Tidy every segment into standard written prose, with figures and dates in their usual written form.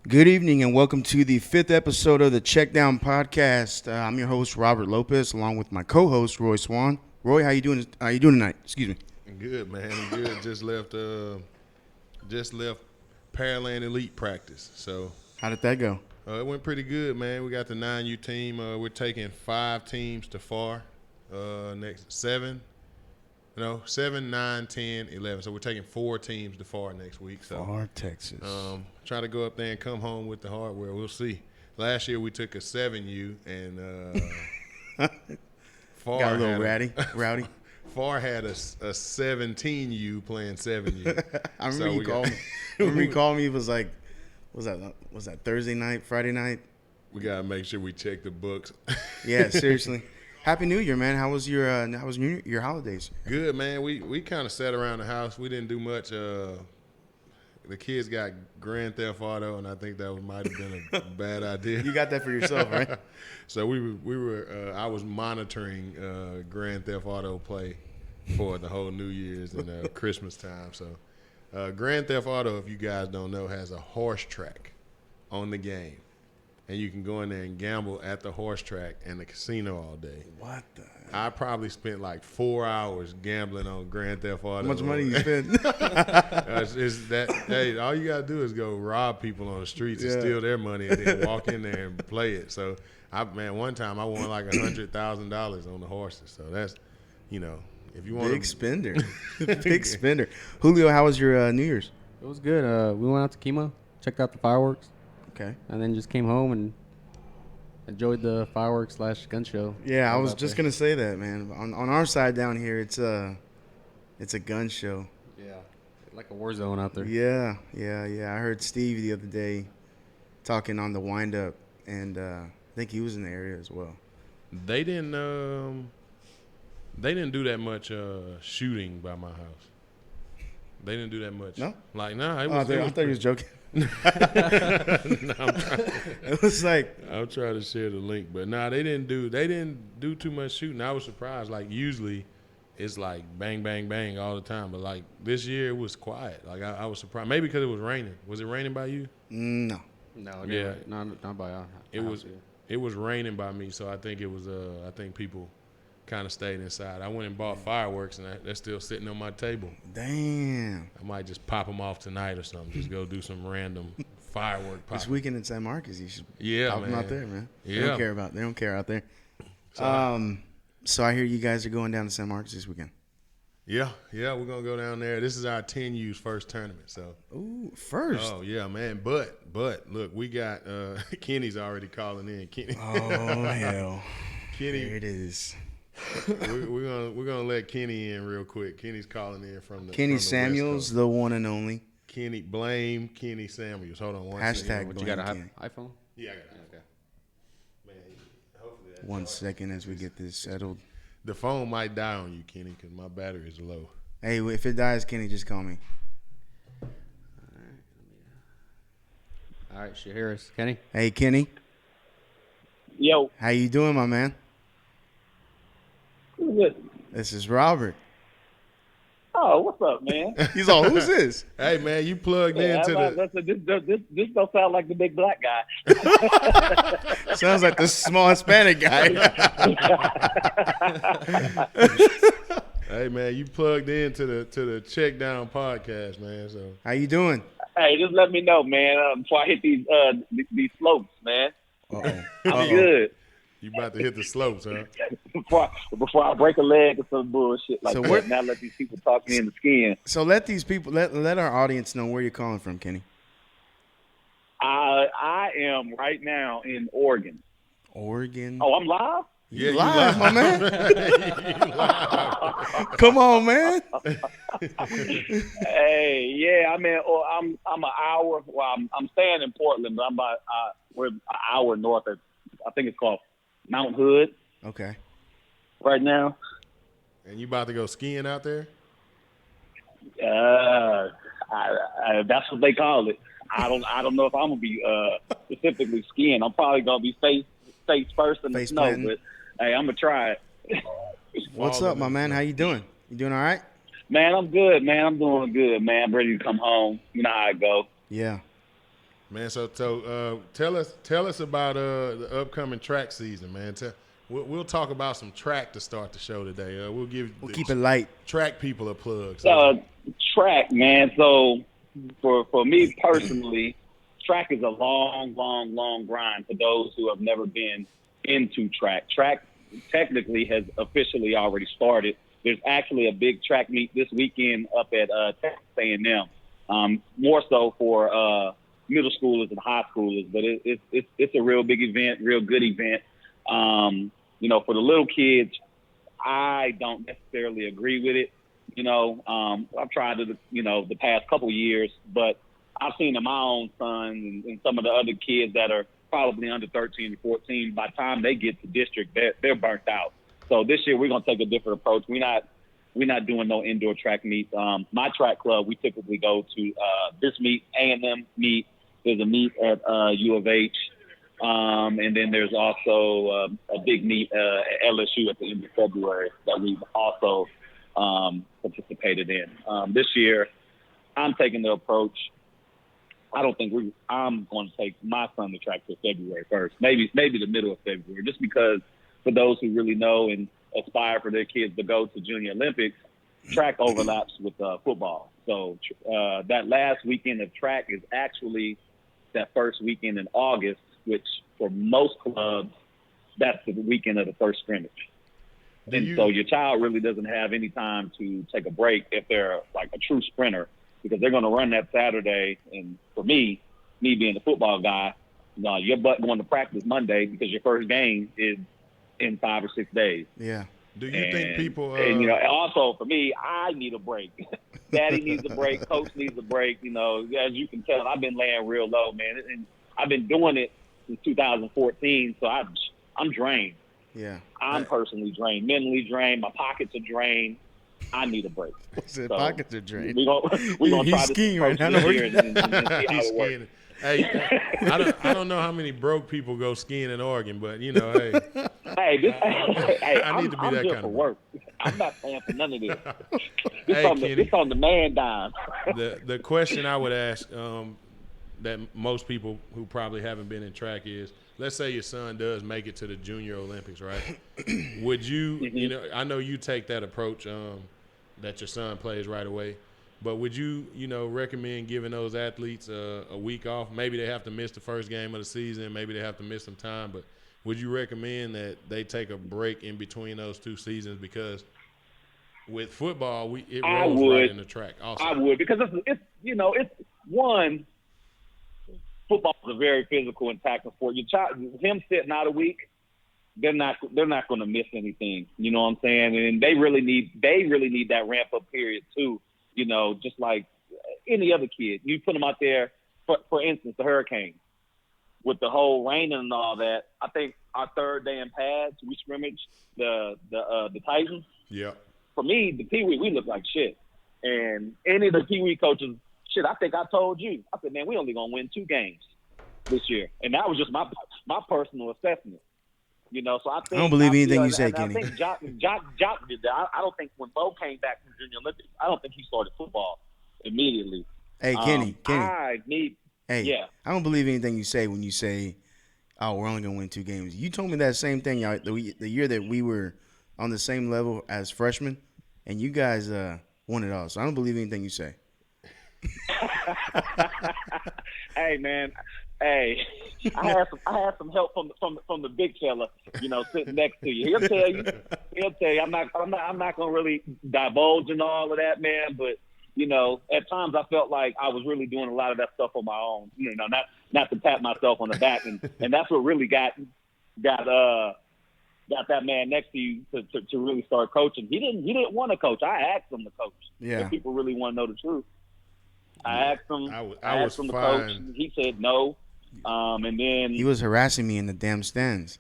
Good evening and welcome to the 5th episode of the Checkdown Podcast. I'm your host Robert Lopez, along with my co-host Roy Swan. Roy, how you doing? How you doing tonight? Excuse me. Good, man. Good. Just left Pearland Elite practice. So How did that go? it went pretty good, man. We got the 9U team. We're taking 5 teams to FAR. Next 7, 9, 10, 11. So we're taking 4 teams to FAR next week. So FAR, Texas. Try to go up there and come home with the hardware. We'll see. Last year we took a 7U and FAR Got a little rowdy. FAR had a 17U playing 7U. I remember you called me. Remember you called me. It was like, was that Thursday night, Friday night? We gotta make sure we check the books. Yeah, seriously. Happy New Year, man. How was your holidays? Good, man. We kind of sat around the house. We didn't do much. The kids got Grand Theft Auto, and I think that might have been a bad idea. You got that for yourself, right? So I was monitoring Grand Theft Auto play for the whole New Year's and Christmas time. So Grand Theft Auto, if you guys don't know, has a horse track on the game. And you can go in there and gamble at the horse track and the casino all day. What the? I probably spent like 4 hours gambling on Grand Theft Auto. How much money you spent? Hey, all you gotta do is go rob people on the streets and steal their money and then walk in there and play it. So, one time I won like $100,000 on the horses. So that's, if you want Big spender, big spender. Julio, how was your New Year's? It was good. We went out to Kima, checked out the fireworks. Okay. And then just came home and enjoyed the fireworks / gun show. Yeah, I was just gonna say that, man. On our side down here, it's a gun show. Yeah, like a war zone out there. Yeah. I heard Steve the other day talking on the windup, and I think he was in the area as well. They didn't do that much shooting by my house. They didn't do that much. No? Like, no. I thought he was joking. No, It was like, I'll try to share the link, but they didn't do too much shooting. I was surprised. Like usually, it's like bang, bang, bang all the time, but like this year it was quiet. Like I was surprised. Maybe because it was raining. Was it raining by you? no. Yeah, not by our house. It was raining by me, so I think it was. I think people kind of stayed inside. I went and bought fireworks, and they're still sitting on my table. Damn. I might just pop them off tonight or something. Just go do some random firework pop. This weekend in San Marcos, you should pop them man. out there, man. Yeah. They don't care out there. So I hear you guys are going down to San Marcos this weekend. Yeah, we're gonna go down there. This is our 10U's first tournament, so. Ooh, first. Oh yeah, man. But look, we got Kenny's already calling in. Kenny. Oh hell. Kenny. There it is. we're gonna let Kenny in real quick. Kenny's calling in from the Kenny from the Samuels, West Coast. the one and only. Kenny, blame Kenny Samuels. Hold on one Hashtag second. What, you got Kenny. an iPhone? Yeah, I got it. Okay. Man, hopefully that 1 second as we get this settled. the phone might die on you, Kenny, because my battery is low. Hey, if it dies, Kenny, just call me. All right, should hear us, Kenny. Hey, Kenny. Yo, How you doing, my man? who's this? This is Robert. Oh, what's up, man? He's all, who's this? Hey, man, you plugged into This don't sound like the big black guy. Sounds like the small Hispanic guy. Hey, man, you plugged into the Checkdown Podcast, man. So How you doing? Hey, just let me know, man, before I hit these slopes, man. Uh-oh. I'm good. you about to hit the slopes, huh? Before I break a leg or some bullshit like So that. what- Now let these people talk me in the skin. So let these people, let our audience know where you're calling from, Kenny. I am right now in Oregon. Oregon. Oh, I'm live? Yeah, you live, my man. You live. Come on, man. Hey, yeah, I'm an hour. Well, I'm staying in Portland, but we're an hour north of. I think it's called Mount Hood Okay. right now. And you about to go skiing out there? That's what they call it. I don't know if I'm gonna be specifically skiing. I'm probably gonna be face first in the Face snow, planting. but hey, I'm gonna try it. What's up, my man? How you doing? You doing all right? Man, I'm good, man. I'm doing good, man. I'm ready to come home. You know how I go. Yeah. Man, so tell us about the upcoming track season, man. We'll talk about some track to start the show today. We'll keep it light. Track people a plug. So. Track, man. So for me personally, track is a long grind for those who have never been into track. Track technically has officially already started. There's actually a big track meet this weekend up at Texas A&M. More so for middle schoolers and high schoolers, but it's a real big event, real good event. For the little kids, I don't necessarily agree with it. I've tried it, the past couple years, but I've seen in my own son and some of the other kids that are probably under 13 or 14, by the time they get to district, they're burnt out. So this year we're going to take a different approach. We're not doing no indoor track meets. My track club, we typically go to this meet, A&M meet. There's a meet at U of H. And then there's also a big meet at LSU at the end of February that we've also participated in. This year, I'm taking the approach. I don't think I'm going to take my son to track till February 1st, maybe the middle of February, just because for those who really know and aspire for their kids to go to Junior Olympics, track overlaps with football. So that last weekend of track is actually that first weekend in August, which for most clubs, that's the weekend of the first scrimmage. So your child really doesn't have any time to take a break if they're like a true sprinter, because they're going to run that Saturday. And for me being a football guy, your butt going to practice Monday because your first game is in 5 or 6 days. Yeah. Do you think people? And also for me, I need a break. Daddy needs a break. Coach needs a break. As you can tell, I've been laying real low, man, and I've been doing it since 2014. So I'm drained. Yeah. I'm personally drained, mentally drained. My pockets are drained. I need a break. So pockets are drained. We're gonna try skiing this right now. here and see how He's it works. skiing. Hey, I don't know how many broke people go skiing in Oregon, but hey. I need to be I'm that here kind for of work. I'm not paying for none of this. Kenny, This on the man dime. the question I would ask that most people who probably haven't been in track is, let's say your son does make it to the Junior Olympics, right? Would you, Mm-hmm. I know you take that approach that your son plays right away, but would you, recommend giving those athletes a week off? Maybe they have to miss the first game of the season. Maybe they have to miss some time, but would you recommend that they take a break in between those two seasons? Because with football, it rolls right in the track. Also, I would, because it's one. Football is a very physical and tactical sport. Your child, him sitting out a week, they're not going to miss anything. You know what I'm saying? And they really need that ramp up period too. Just like any other kid, you put them out there. For instance, the Hurricanes, with the whole raining and all that. I think our third day in pads, we scrimmaged the Titans. Yeah. For me, the Pee Wee, we look like shit. And any of the Pee Wee coaches. Shit, I think I told you. I said, man, we only gonna win 2 games this year, and that was just my personal assessment. So I think I don't believe anything you say, Kenny. I think Jock did that. I don't think when Bo came back from Junior Olympics, I don't think he started football immediately. Hey, Kenny. I don't believe anything you say when you say, "Oh, we're only gonna win 2 games." You told me that same thing the year that we were on the same level as freshmen, and you guys won it all. So I don't believe anything you say. Hey man, I had some help from the big fella, sitting next to you. He'll tell you. I'm not gonna really divulge in all of that, man. But at times I felt like I was really doing a lot of that stuff on my own. Not to pat myself on the back, and that's what really got that man next to you to really start coaching. He didn't want to coach. I asked him to coach. Yeah. If people really want to know the truth. I asked him. I was him to fine. coach. He said no, and then He was harassing me in the damn stands.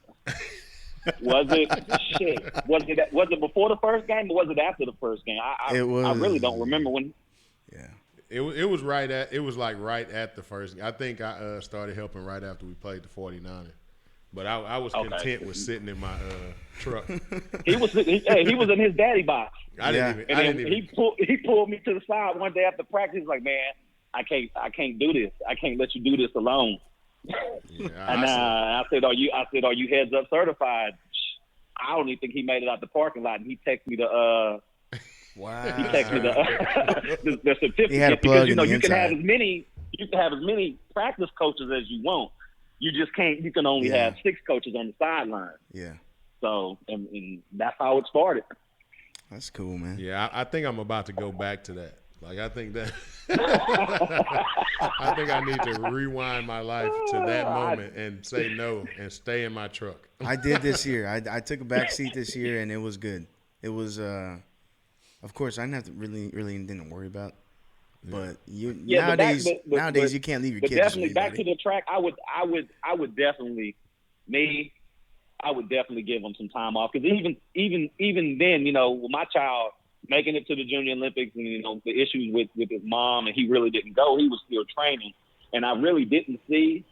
was it shit? Was it before the first game or was it after the first game? I really don't remember when. Yeah. It was right at the first. I think I started helping right after we played the 49ers. But I was content with sitting in my truck. He was in his daddy box. I didn't even. He pulled me to the side one day after practice. He's like, man, I can't do this. I can't let you do this alone. Yeah, And I said, are you heads up certified? I don't even think he made it out the parking lot, and he texted me the Wow. he texted me the certificate. He had a plug because in the you can have inside. as many practice coaches as you want. You just can't. You can only have 6 coaches on the sideline. Yeah. So and that's how it started. That's cool, man. Yeah, I think I'm about to go back to that. Like, I think that I think I need to rewind my life to that moment and say no and stay in my truck. I did this year. I took a back seat this year, and it was good. It was, of course, I didn't have to really didn't worry about. But nowadays you can't leave your but kids. Definitely back to the track. I would definitely give them some time off, because even then, with my child making it to the Junior Olympics and the issues with his mom, and he really didn't go. He was still training, and I really didn't see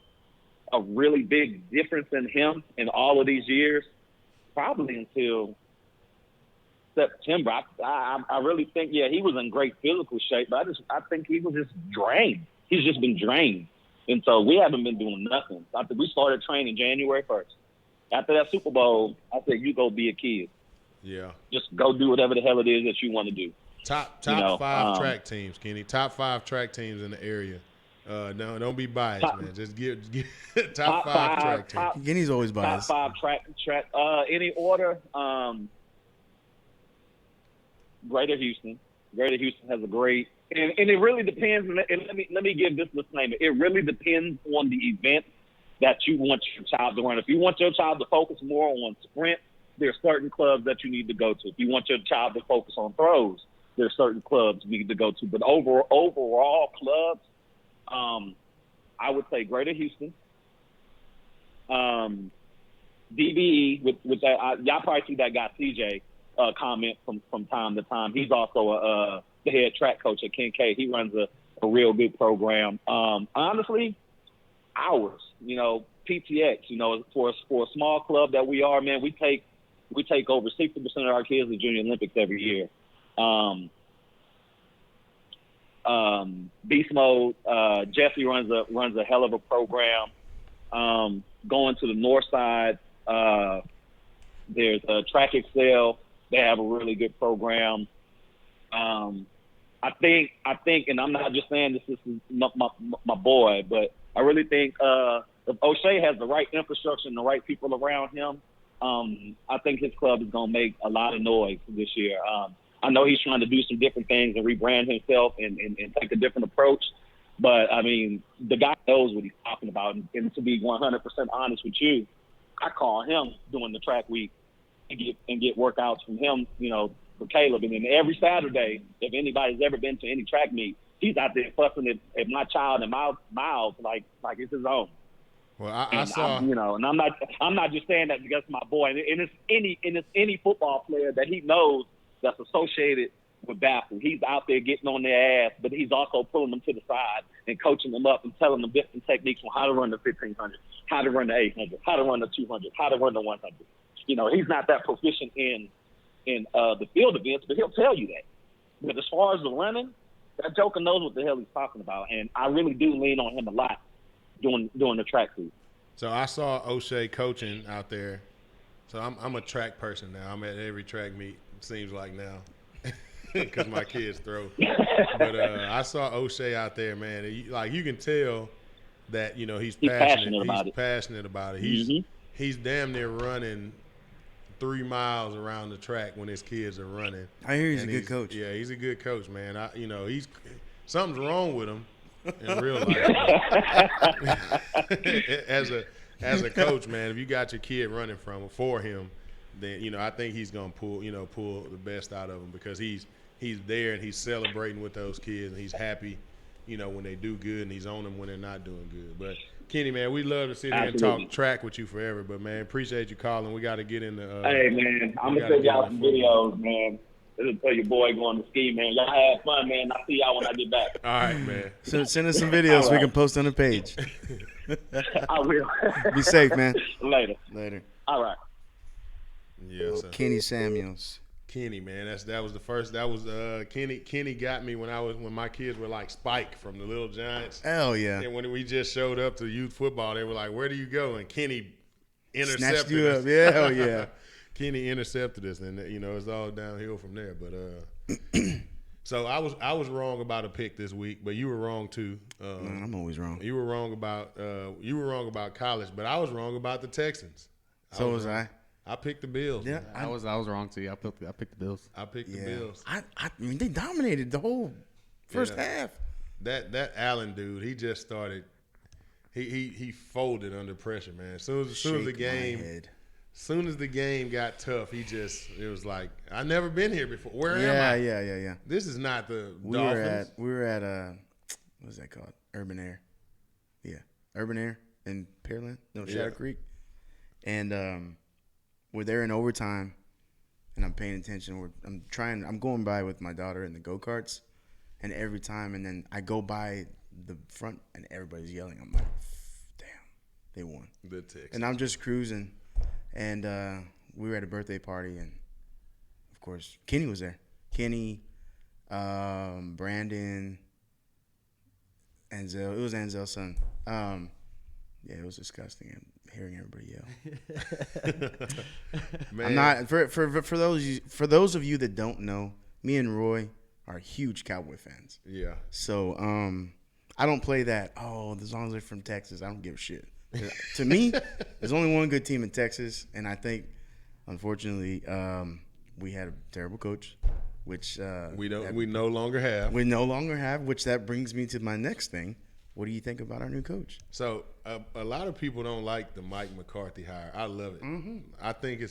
a really big difference in him in all of these years, probably until September. I really think, he was in great physical shape, but I think he was just drained. He's just been drained. And so we haven't been doing nothing. After we started training January 1st. After that Super Bowl, I said, you go be a kid. Yeah. Just go do whatever the hell it is that you want to do. Top 5 track teams, Kenny. Top 5 track teams in the area. No, don't be biased, man. Just give top 5 track teams. Kenny's always biased. Top 5 track. Any order. Greater Houston. Greater Houston has a great, and it really depends. And let me give this disclaimer. It really depends on the event that you want your child to run. If you want your child to focus more on sprint, there are certain clubs that you need to go to. If you want your child to focus on throws, there are certain clubs you need to go to. But overall clubs, I would say Greater Houston, DBE, which y'all probably see that guy CJ comment from time to time. He's also the head track coach at Kincaid. He runs a real good program. Honestly, ours, PTX, for a small club that we are, man, we take over 60% of our kids to Junior Olympics every year. Beast Mode, Jesse runs a hell of a program. Going to the north side, there's Track Excel. They have a really good program. I think, and I'm not just saying this is my boy, but I really think if O'Shea has the right infrastructure and the right people around him, I think his club is going to make a lot of noise this year. I know he's trying to do some different things and rebrand himself and take a different approach. But, I mean, the guy knows what he's talking about. And to be 100% honest with you, I call him during the track week and get workouts from him, for Caleb. And then every Saturday, if anybody's ever been to any track meet, he's out there fussing at my child and Miles like it's his own. Well, I saw, and I'm not just saying that because my boy. And it's any football player that he knows that's associated with basketball. He's out there getting on their ass, but he's also pulling them to the side and coaching them up and telling them different techniques on how to run the 1500, how to run the 800, how to run the 200, how to run the 100. He's not that proficient in the field events, but he'll tell you that. But as far as the running, that joker knows what the hell he's talking about, and I really do lean on him a lot during the track season. So I saw O'Shea coaching out there. So I'm a track person now. I'm at every track meet, it seems like now, because my kids throw. But I saw O'Shea out there, man. You can tell that he's passionate about it. He's passionate about it. He's damn near running 3 miles around the track when his kids are running. I hear he's a good coach. Yeah, he's a good coach, man. He's something's wrong with him in real life. As a coach, man, if you got your kid running for him, then I think he's gonna pull the best out of him, because he's there and he's celebrating with those kids and he's happy, when they do good, and he's on them when they're not doing good. But Kenny, man, we love to sit here and talk track with you forever. But man, appreciate you calling. We got to get in the. Hey man, I'm gonna send y'all some videos, man. This is for your boy going to ski, man. Y'all have fun, man. I'll see y'all when I get back. All right, man. So send us some videos so we can post on the page. I will. Be safe, man. Later. Later. All right. Yes, sir. Kenny Samuels. Kenny, man. That was the first. That was Kenny. Kenny got me when my kids were like Spike from the Little Giants. Hell yeah. And when we just showed up to youth football, they were like, "Where do you go?" And Kenny intercepted Snatched you us. up. Yeah, hell yeah. Kenny intercepted us, and it's all downhill from there. But so I was wrong about a pick this week, but you were wrong too. Man, I'm always wrong. You were wrong about college, but I was wrong about the Texans. So was I. I picked the Bills. Yeah, I was wrong too. I picked the Bills. I picked the Bills. I mean, they dominated the whole first half. That Allen dude, he just started. He folded under pressure, man. As soon as the game got tough, it was like, I've never been here before. Where am I? Yeah. This is not the We Dolphins. were at what was that called? Urban Air. Yeah, Urban Air in Pearland, Shadow Creek, and we're there in overtime, and I'm paying attention. I'm going by with my daughter in the go-karts, and every time, and then I go by the front, and everybody's yelling. I'm like, damn, they won. The Texans. And I'm just cruising, and we were at a birthday party, and of course, Kenny was there. Kenny, Brandon, Anzel. It was Anzel's son. Yeah, it was disgusting. And hearing everybody yell. Man. I'm not for those of you that don't know, me and Roy are huge Cowboy fans. Yeah. So I don't play that. Oh, as long as they're from Texas, I don't give a shit. To me, there's only one good team in Texas, and I think, unfortunately, we had a terrible coach, which we no longer have. We no longer have. Which that brings me to my next thing. What do you think about our new coach? So a lot of people don't like the Mike McCarthy hire. I love it. Mm-hmm. I think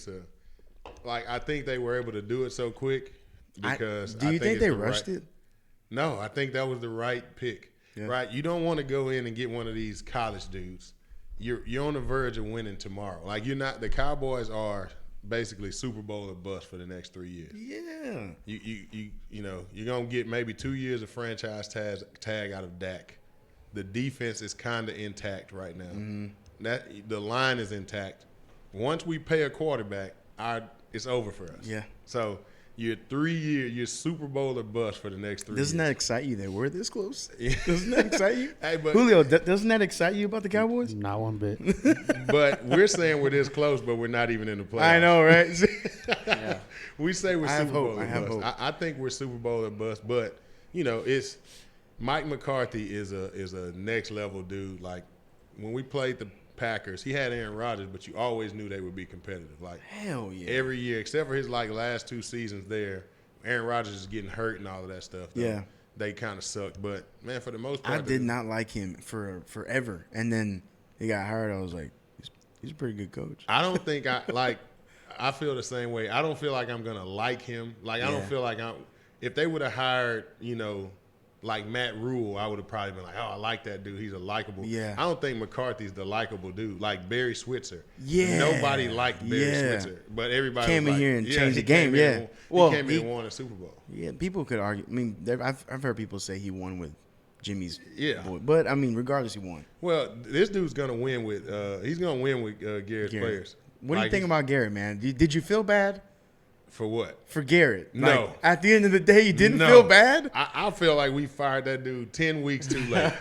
I think they were able to do it so quick because. Do you think they rushed it? No, I think that was the right pick. Yeah. Right, you don't want to go in and get one of these college dudes. You're on the verge of winning tomorrow. Like you're not. The Cowboys are basically Super Bowl or bust for the next 3 years. Yeah. You're gonna get maybe 2 years of franchise tag out of Dak. The defense is kind of intact right now. Mm-hmm. The line is intact. Once we pay a quarterback, it's over for us. Yeah. So you're 3 years, you're Super Bowl or bust for the next 3 years. Doesn't that excite you that we're this close? Doesn't that excite you? Hey, but, Julio, doesn't that excite you about the Cowboys? Not one bit. But we're saying we're this close, but we're not even in the playoffs. I know, right? Yeah. We say we're Super Bowl or I have bust. hope. I think we're Super Bowl or bust, but it's Mike McCarthy is a next level dude. Like when we played the Packers, he had Aaron Rodgers, but you always knew they would be competitive. Like Hell yeah. every year, except for his last 2 seasons there, Aaron Rodgers is getting hurt and all of that stuff. Yeah. They kind of sucked, but man, for the most part, I did not like him for forever, and then he got hired. I was like, he's a pretty good coach. I don't think I feel the same way. I don't feel like I'm gonna like him. Like I don't feel like if they would have hired, like Matt Rule, I would have probably been like, oh, I like that dude. He's a likable. Yeah. I don't think McCarthy's the likable dude. Like Barry Switzer. Yeah. Nobody liked Barry Yeah. Switzer, but everybody Came was in here and changed the he game, came in yeah. and Well, he came in he- and won a Super Bowl. Yeah, people could argue. I mean, I've heard people say he won with Jimmy's Yeah. boy, but I mean, regardless, he won. Well, this dude's gonna win with Garrett's players. What do you think about Garrett, man? Did you feel bad For what? for Garrett? No. Like, at the end of the day, you didn't No. feel bad? I feel like we fired that dude 10 weeks too late.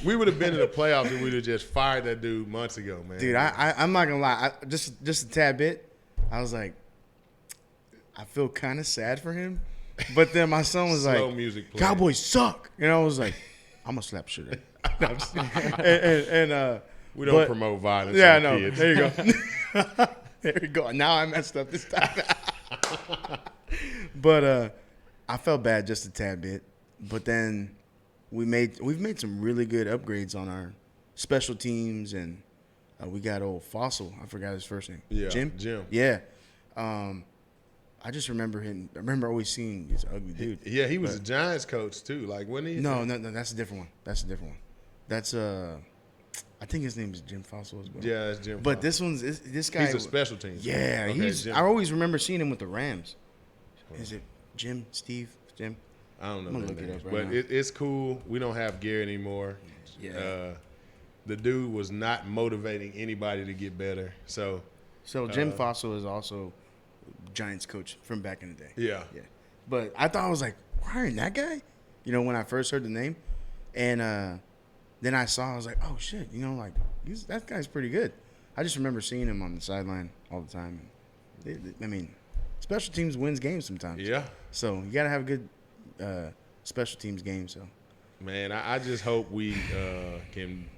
We would have been in the playoffs if we'd have just fired that dude months ago, man. Dude, I'm not gonna lie. Just a tad bit. I was like, I feel kind of sad for him, but then my son was Slow like, music playing. Cowboys suck, and I was like, I'm gonna slap shit out. No, I'm just- and we don't but- promote violence. Yeah, I on know. kids. There you go. There you go. Now I messed up this time. But I felt bad just a tad bit. But then we've made some really good upgrades on our special teams, and we got old Fossil. I forgot his first name. Yeah, Jim. Jim. Yeah. I just remember him. I remember always seeing this ugly dude. Yeah, he was a Giants coach too. Like when he No, that's a different one. That's I think his name is Jim Fossil as well. Yeah, that's Jim. But Fossil. this one's this guy. He's a special team. Yeah, Okay, Jim. I always remember seeing him with the Rams. Is it Jim? Steve? Jim? I don't know. I'm gonna their look it names, up right but now. it's cool. We don't have Garrett anymore. Yeah. The dude was not motivating anybody to get better. So So Jim Fossil is also Giants coach from back in the day. Yeah. Yeah. But I thought I was like, hiring that guy? You know, when I first heard the name. And then I was like, oh, shit. You know, like, that guy's pretty good. I just remember seeing him on the sideline all the time. I mean, special teams wins games sometimes. Yeah. So you got to have a good special teams game. So, man, I just hope we can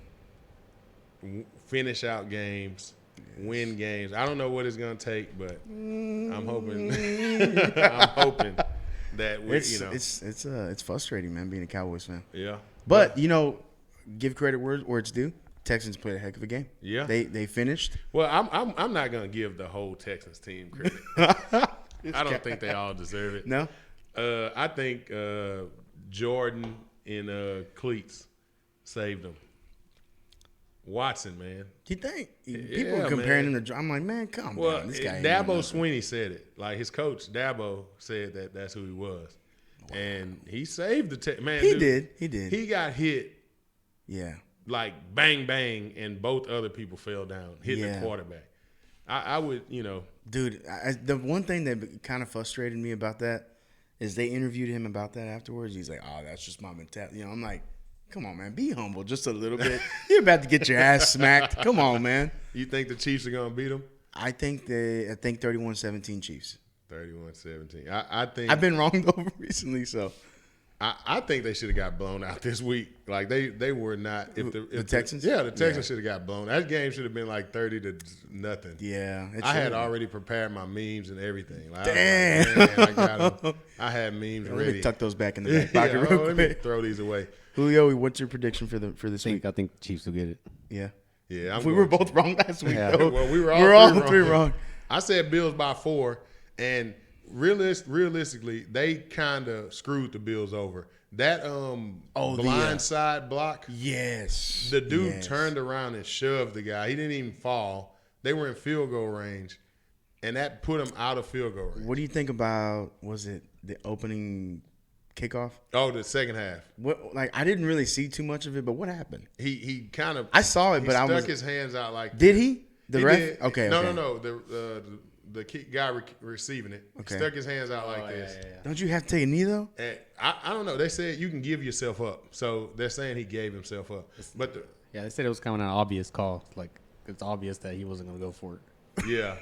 finish out games, win games. I don't know what it's gonna take, but I'm hoping. I'm hoping that we, it's frustrating, man, being a Cowboys fan. Yeah. But you know, give credit where it's due. Texans played a heck of a game. Yeah. They finished. Well, I'm not gonna give the whole Texans team credit. I don't think they all deserve it. No. I think Jordan in cleats saved them. Watson, man. You think? People are comparing him to. I'm like, man, come on. This guy. Dabo Swinney said it. Like his coach, Dabo, said that's who he was, and he saved the man. He did. He got hit. Yeah. Like bang bang, and both other people fell down, hitting the quarterback. I would, Dude, the one thing that kind of frustrated me about that is they interviewed him about that afterwards. He's like, oh, that's just my mentality. You know, I'm like, come on, man, be humble just a little bit. You're about to get your ass smacked. Come on, man. You think the Chiefs are gonna beat them? I think 31-17 Chiefs. 31-17. I think I've been wrong though recently, so I think they should have got blown out this week. Like they were not. If the Texans? The Texans should have got blown. That game should have been like 30-0. Yeah, I had already prepared my memes and everything. Like, damn, I got them. I had memes ready. Let me tuck those back in the back pocket real let me quick. throw these away. Julio, what's your prediction for this week? I think the Chiefs will get it. Yeah. Yeah, We were both wrong last week. Yeah. Though. Well, we were all three wrong. I said Bills by 4, and realistically, they kind of screwed the Bills over. That blind side block. Yes. The dude turned around and shoved the guy. He didn't even fall. They were in field goal range, and that put him out of field goal range. What do you think about, was it the opening kickoff? Oh, the second half. What, like, I didn't really see too much of it, but what happened? He kind of. I saw it, but I was. stuck his hands out like. Did he? The ref? Did. Okay. No. The guy receiving it stuck his hands out like this. Yeah. Don't you have to take a knee though? And I don't know. They said you can give yourself up, so they're saying he gave himself up. But They said it was kind of an obvious call. Like it's obvious that he wasn't going to go for it. yeah,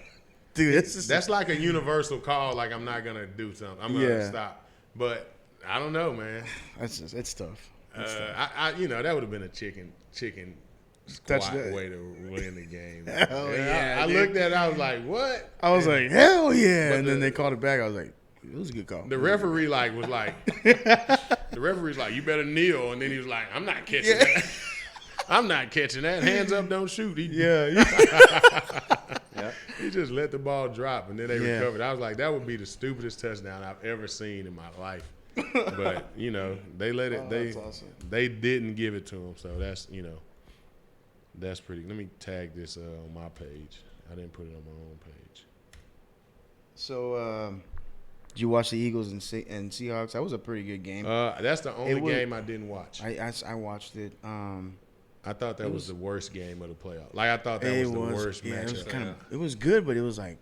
Dude, that's like a universal call. Like I'm not gonna do something. I'm gonna stop. But I don't know, man. It's tough. I that would have been a chicken squat way to win the game. Hell yeah, I looked at it. I was like, what? I was like, hell yeah! But And then they called it back. I was like, it was a good call. The referee was like, you better kneel. And then he was like, I'm not catching that. I'm not catching that. Hands up, don't shoot. He just let the ball drop, and then they recovered. I was like, that would be the stupidest touchdown I've ever seen in my life. But they let it. That's awesome. They didn't give it to him. So that's that's pretty. Let me tag this on my page. I didn't put it on my own page. So, did you watch the Eagles and Seahawks? That was a pretty good game. That's the only game I didn't watch. I watched it. I thought that was the worst game of the playoff. Like I thought that was the worst matchup. It was good, but it was like,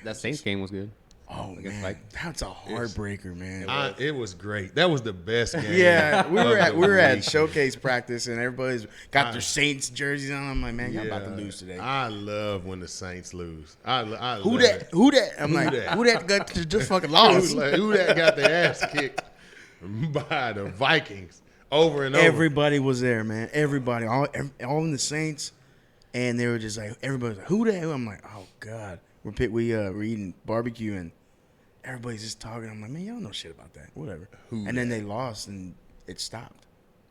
That Saints game was good. oh man, that's a heartbreaker, man. It was great. That was the best game. Yeah, we were at showcase practice and everybody's got their Saints jerseys on. I'm like, man, y'all about to lose today. I love when the Saints lose. I Who love that? it. Who that? I'm like, who that got just fucking lost? Who that got their ass kicked by the Vikings over and over? Everybody was there, man. Everybody, all in the Saints, and they were just like, everybody's like, who that? I'm like, oh god, we're eating barbecue and everybody's just talking. I'm like, man, y'all know shit about that. Whatever. And then they lost and it stopped.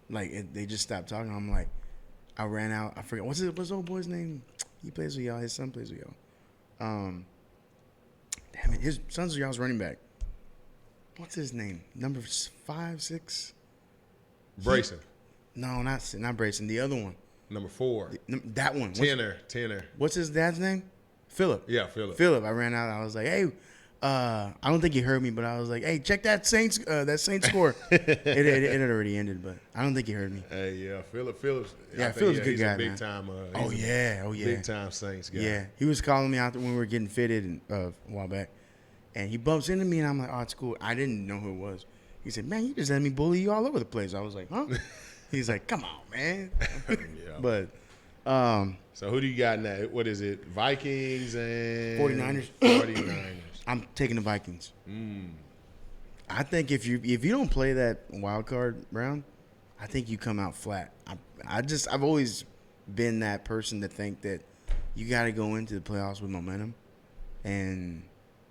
Like they just stopped talking. I'm like, I ran out. I forget what's the old boy's name. He plays with y'all. His son plays with y'all. Damn it, his son's y'all's running back. What's his name? Number 5, 6. Brayson. No, not Brayson. The other one. Number 4. That one. Tenor. What's his dad's name? Philip. Yeah, Philip. I ran out. I was like, hey, I don't think he heard me, but I was like, hey, check that Saints score. it had already ended, but I don't think he heard me. Hey, yeah, Phillips. Yeah, Phillips a good guy, big man. time. Oh yeah. Big time Saints guy. Yeah, he was calling me out when we were getting fitted a while back. And he bumps into me, and I'm like, oh, it's cool. I didn't know who it was. He said, man, you just let me bully you all over the place. I was like, huh? He's like, come on, man. Yeah. But so who do you got in that? What is it? Vikings and 49ers. 49ers. I'm taking the Vikings. I think if you don't play that wild card round, I think you come out flat. I've always been that person to think that you got to go into the playoffs with momentum, and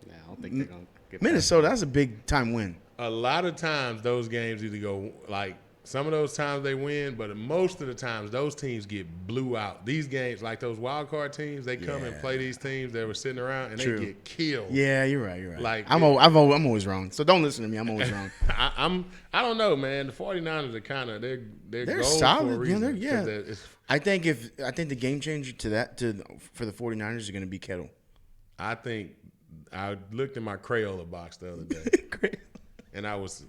Yeah, I don't think they're gonna get Minnesota, that's a big time win. A lot of times those games either go like some of those times they win, but most of the times those teams get blew out. These games, like those wild card teams, they come and play these teams that were sitting around and True. they get killed. Yeah, you're right. Like, I'm always wrong. So don't listen to me. I'm always wrong. I don't know, man. The 49ers are kind of they're gold solid. for a reason. Yeah. 'Cause I think the game changer for the 49ers is going to be Kettle. I think I looked in my Crayola box the other day, and I was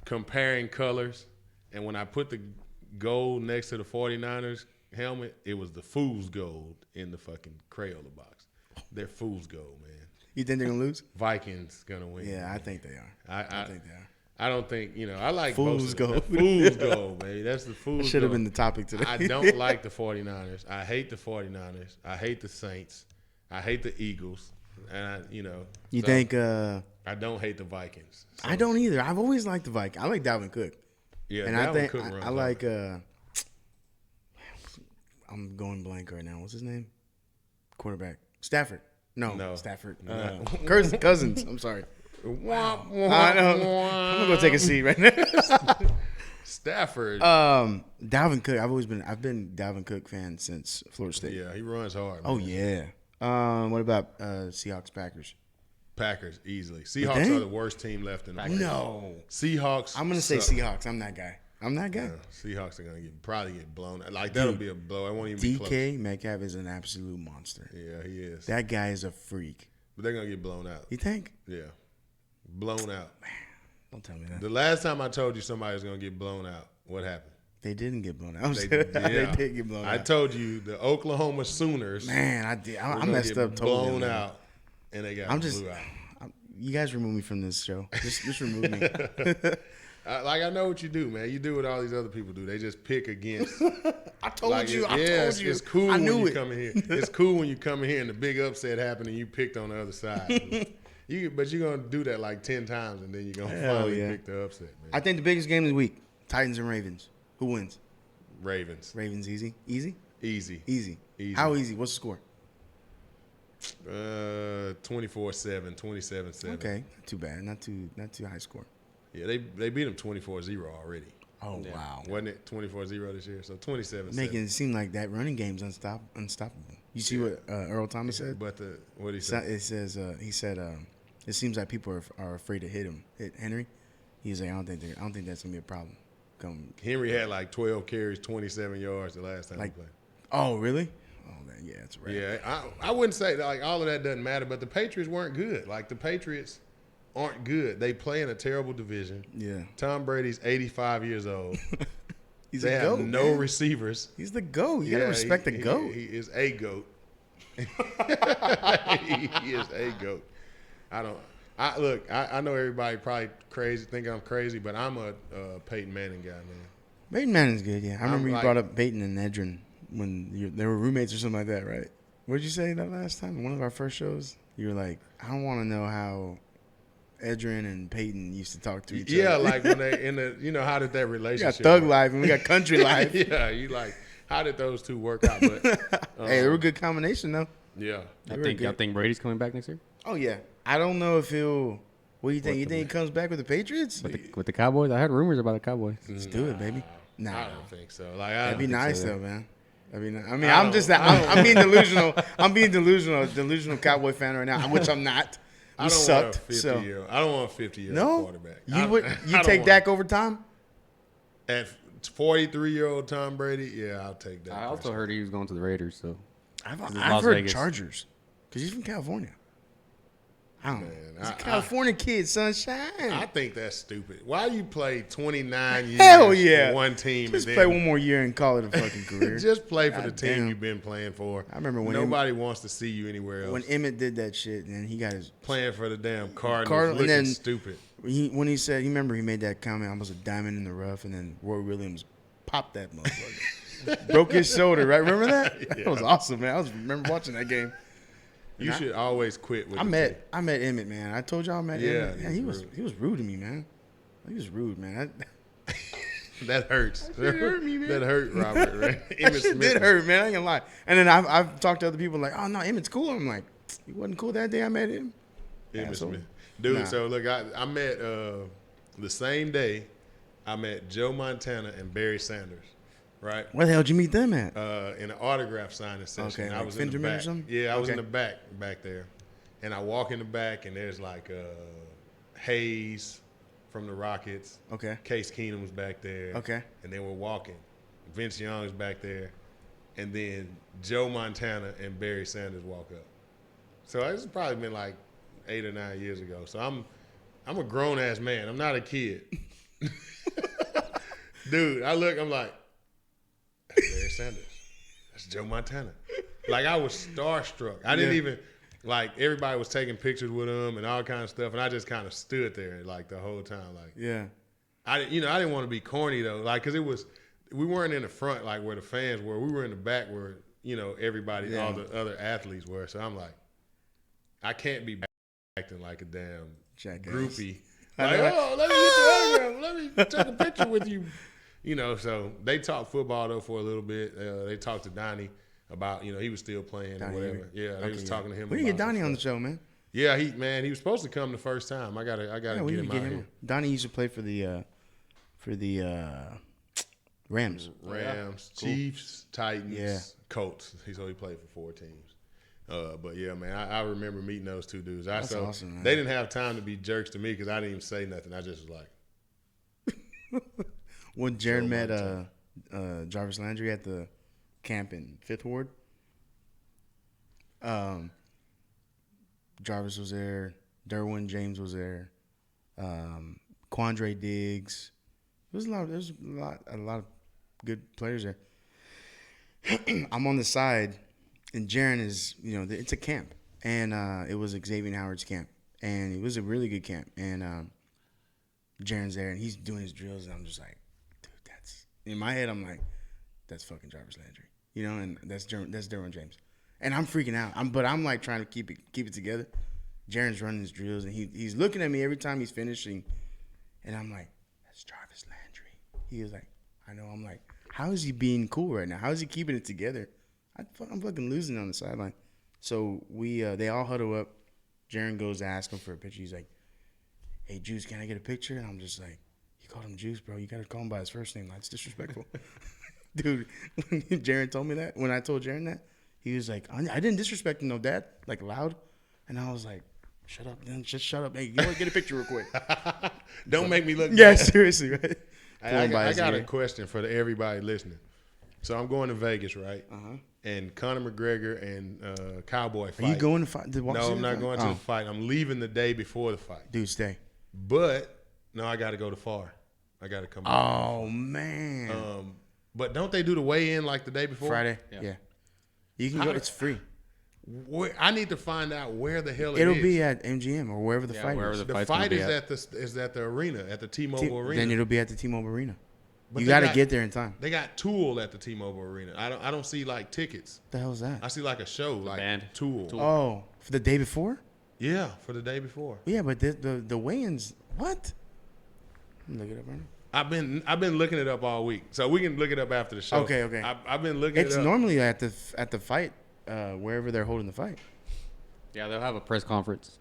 comparing colors. And when I put the gold next to the 49ers helmet, it was the fool's gold in the fucking Crayola box. They're fool's gold, man. You think they're going to lose? Vikings going to win. Yeah, man. I think they are. I think they are. I don't think, I like Fool's gold. Fool's gold, baby. That's the fool's gold. Should have been the topic today. I don't like the 49ers. I hate the 49ers. I hate the Saints. I hate the Eagles. And, You so think I don't hate the Vikings. So, I don't either. I've always liked the Vikings. I like Dalvin Cook. Yeah, And Dalvin I think Cook runs I like I'm going blank right now. What's his name? Quarterback. Stafford. No. Stafford. No. Cousins. I'm sorry. I I know. I'm gonna go take a seat right now. Stafford. Dalvin Cook. I've been Dalvin Cook fan since Florida State. Yeah, he runs hard. Oh man. yeah. What about Seahawks Packers? Packers easily. Seahawks think? are the worst team left in the league. No. Seahawks. I'm gonna say suck. Seahawks. I'm that guy. Yeah, Seahawks are gonna probably get blown. Like that'll be a blow. I won't even be close. DK Metcalf is an absolute monster. Yeah, he is. That guy is a freak. But they're gonna get blown out. You think? Yeah, blown out. Don't tell me that. The last time I told you somebody was gonna get blown out, what happened? They didn't get blown out. They They did get blown out. I told you the Oklahoma Sooners. Man, I did. were I gonna messed get up totally. blown out, and they got blew out. You guys remove me from this show. Just remove me. I know what you do, man. You do what all these other people do. They just pick against. I told you. It's cool I when knew you it. come in here. It's cool when you come in here and the big upset happened and you picked on the other side. But you're gonna do that like 10 times and then you're gonna finally pick the upset, man. I think the biggest game of the week: Titans and Ravens. Who wins? Ravens. Ravens easy. Easy. Easy. How easy? What's the score? 24-7, 27-7. Okay, not too bad. Not too high score. Yeah, they beat them 24-0 already. Oh wow. Wasn't it 24-0 this year? So 27-7. Making it seem like that running game's unstoppable. You see what Earl Thomas said? But what he said? It says he said it seems like people are afraid to hit Henry. He's like, I don't think that's gonna be a problem. Henry had like 12 carries, 27 yards the last time he played. Oh really? Oh man, yeah, that's right. Yeah, I wouldn't say like all of that doesn't matter, but the Patriots weren't good. Like the Patriots aren't good. They play in a terrible division. Yeah. Tom Brady's 85 years old. They have no receivers. He's the GOAT. You gotta respect the GOAT. He is a GOAT. He is a GOAT. I know everybody probably thinking I'm crazy, but I'm a Peyton Manning guy, man. Peyton Manning's good, yeah. I remember you like- brought up Peyton and Edrin when they were roommates or something like that, right? What did you say that last time? In one of our first shows? You were like, I don't want to know how Edrin and Peyton used to talk to each other. Yeah, like when they how did that We got relationship thug work? life and we got country life. Yeah, you like how did those two work out? But Hey, they were a good combination though. yeah, Y'all think Brady's coming back next year Oh yeah. I don't know if he'll. What do you think? You think he comes back with the Patriots? with the Cowboys? I heard rumors about the Cowboys. Let's do it, baby. Nah, I don't think so. Like that'd be I don't think nice so. though, man. That'd be nice. I mean, I I'm don't- just that. I'm being delusional. I'm being delusional Cowboy fan right now, which I'm not. I We don't sucked. Want a So 50-year. I don't want a 50-year no, quarterback. you would. I You don't take want- Dak over Tom? at 43-year-old Tom Brady. Yeah, I'll take that. I also heard he was going to the Raiders. So I've Las heard Vegas. Chargers because he's from California. He's a California kid, sunshine. I think that's stupid. Why you play 29 years Hell yeah. for one team Just and play then one more year and call it a fucking career. just play for the God team damn. you've been playing for? I remember when nobody wants to see you anywhere else. When Emmett did that shit, and he got his Playing for the damn Cardinals, and looking then stupid. when he said, you remember he made that comment, almost a diamond in the rough, and then Roy Williams popped that motherfucker, broke his shoulder. Right? Remember that? Yeah. That was awesome, man. I remember watching that game. You should always quit with I the met Emmett, man. I told y'all I met Yeah, Emmett. he Yeah, was he was rude to me, man. He was rude, man. That hurts. That hurt me, man. That hurt, Robert. Right? That Emmitt shit Smith. did hurt, man. I ain't gonna lie. And then I've talked to other people like, oh no, Emmett's cool. I'm like, he wasn't cool that day I met him. Emmitt Asshole. Smith. Dude, Nah. so look, I met the same day I met Joe Montana and Barry Sanders, right? Where the hell did you meet them at? In an autograph signing session. Okay, I like was in the Finderman or back. something? Yeah, I was in Okay. the back there. And I walk in the back, and there's like Hayes from the Rockets. Okay. Case Keenum was back there. Okay. And then we're walking. Vince Young's back there. And then Joe Montana and Barry Sanders walk up. So this has probably been like 8 or 9 years ago. So I'm a grown-ass man. I'm not a kid. Dude, I look, I'm like, that's Barry Sanders. That's Joe Montana. Like, I was starstruck. I didn't even, like, everybody was taking pictures with him and all kind of stuff, and I just kind of stood there, like, the whole time. Like, Yeah. I didn't want to be corny, though, like, because we weren't in the front, like, where the fans were. We were in the back where, everybody, all the other athletes were. So I'm like, I can't be acting like a damn Jackass. groupie. I Like, know. oh, let me get your autograph. Let me take a picture with you. So they talked football, though, for a little bit. They talked to Donnie about, he was still playing Donnie, or whatever. Yeah, they was talking to him. We need to get about some Donnie on the stuff. show, man. Yeah, he was supposed to come the first time. I gotta Yeah, get we need him to out get him here. on. Donnie used to play for the Rams. Rams, Cool. Chiefs, Titans, Yeah. Colts. He played for 4 teams. But yeah, man, I remember meeting those two dudes. That's awesome, man. They didn't have time to be jerks to me because I didn't even say nothing. I just was like, When Jared Joe met Jarvis Landry at the camp in Fifth Ward, Jarvis was there. Derwin James was there. Quandre Diggs. There's a lot of good players there. I'm on the side, and Jaron is, it's a camp, and it was Xavier Howard's camp, and it was a really good camp, and Jaron's there, and he's doing his drills, and I'm just like, dude, that's in my head. I'm like, that's fucking Jarvis Landry, and that's Derwin James, and I'm freaking out. I'm like trying to keep it together. Jaron's running his drills, and he's looking at me every time he's finishing, and I'm like, that's Jarvis Landry. He was like, I know. I'm like, how is he being cool right now? How is he keeping it together? I'm fucking losing on the sideline. So they all huddle up. Jaron goes to ask him for a picture. He's like, hey, Juice, can I get a picture? And I'm just like, you called him Juice, bro. You got to call him by his first name. That's disrespectful. Dude, when Jaron told me that, when I told Jaron that, he was like, I didn't disrespect him, no, Dad, like loud. And I was like, shut up, man. Just shut up. Hey, you want to get a picture real quick? don't make me look Yeah, bad. seriously, right? I got a question for everybody listening. So I'm going to Vegas, right? Uh-huh. And Conor McGregor and Cowboy fight. Are you going to fight? No, I'm not going to the fight. I'm leaving the day before the fight. Dude, stay. But no, I got to go to FAR. I got to come back. Oh, man. But don't they do the weigh-in like the day before? Friday? Yeah. You can go. It's free. I need to find out where the hell It'll it is. be at MGM or wherever the fight wherever is. The fight's fight gonna is be at the arena, at the T-Mobile Arena. Then it'll be at the T-Mobile Arena. But You they got to get there in time. They got Tool at the T-Mobile Arena. I don't see like tickets. What the hell's that? I see like a show, like band. Tool. Oh, for the day before? Yeah, for the day before. Yeah, but the weigh-ins, what? Look it up right now. I've been looking it up all week, so we can look it up after the show. Okay. I've been looking It's it up. normally at the fight, wherever they're holding the fight. Yeah, they'll have a press conference.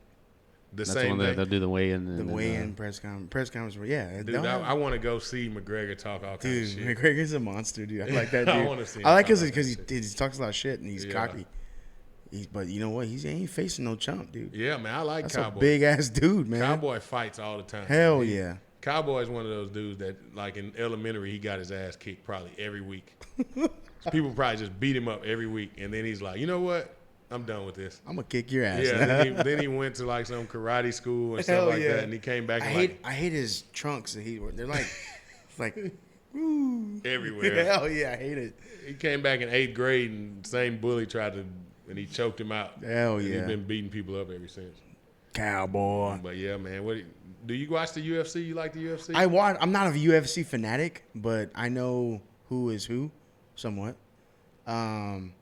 the That's same when day. they'll do the weigh-in. The and then, weigh-in press conference. Yeah, Dude, I want to go see McGregor talk all kinds dude, of shit. McGregor's a monster, dude. I like that dude. I wanna see him I like talk because about he talks a lot of shit and he's Yeah. cocky. But you know what? He ain't facing no chump, dude. Yeah, man, I like That's Cowboy. a big ass dude, man. Cowboy fights all the time. Hell yeah. Cowboy's one of those dudes that, like in elementary, he got his ass kicked probably every week. People probably just beat him up every week, and then he's like, you know what? I'm done with this. I'm gonna kick your ass. Yeah, then he went to like some karate school and stuff Hell like yeah. that, and he came back. I hate his trunks. They're like woo. Everywhere. Hell yeah, I hate it. He came back in 8th grade, and the same bully and he choked him out. Hell and yeah. He's been beating people up ever since. Cowboy. But yeah, man, do you watch the UFC? You like the UFC? I'm not a UFC fanatic, but I know who is who, somewhat. I'm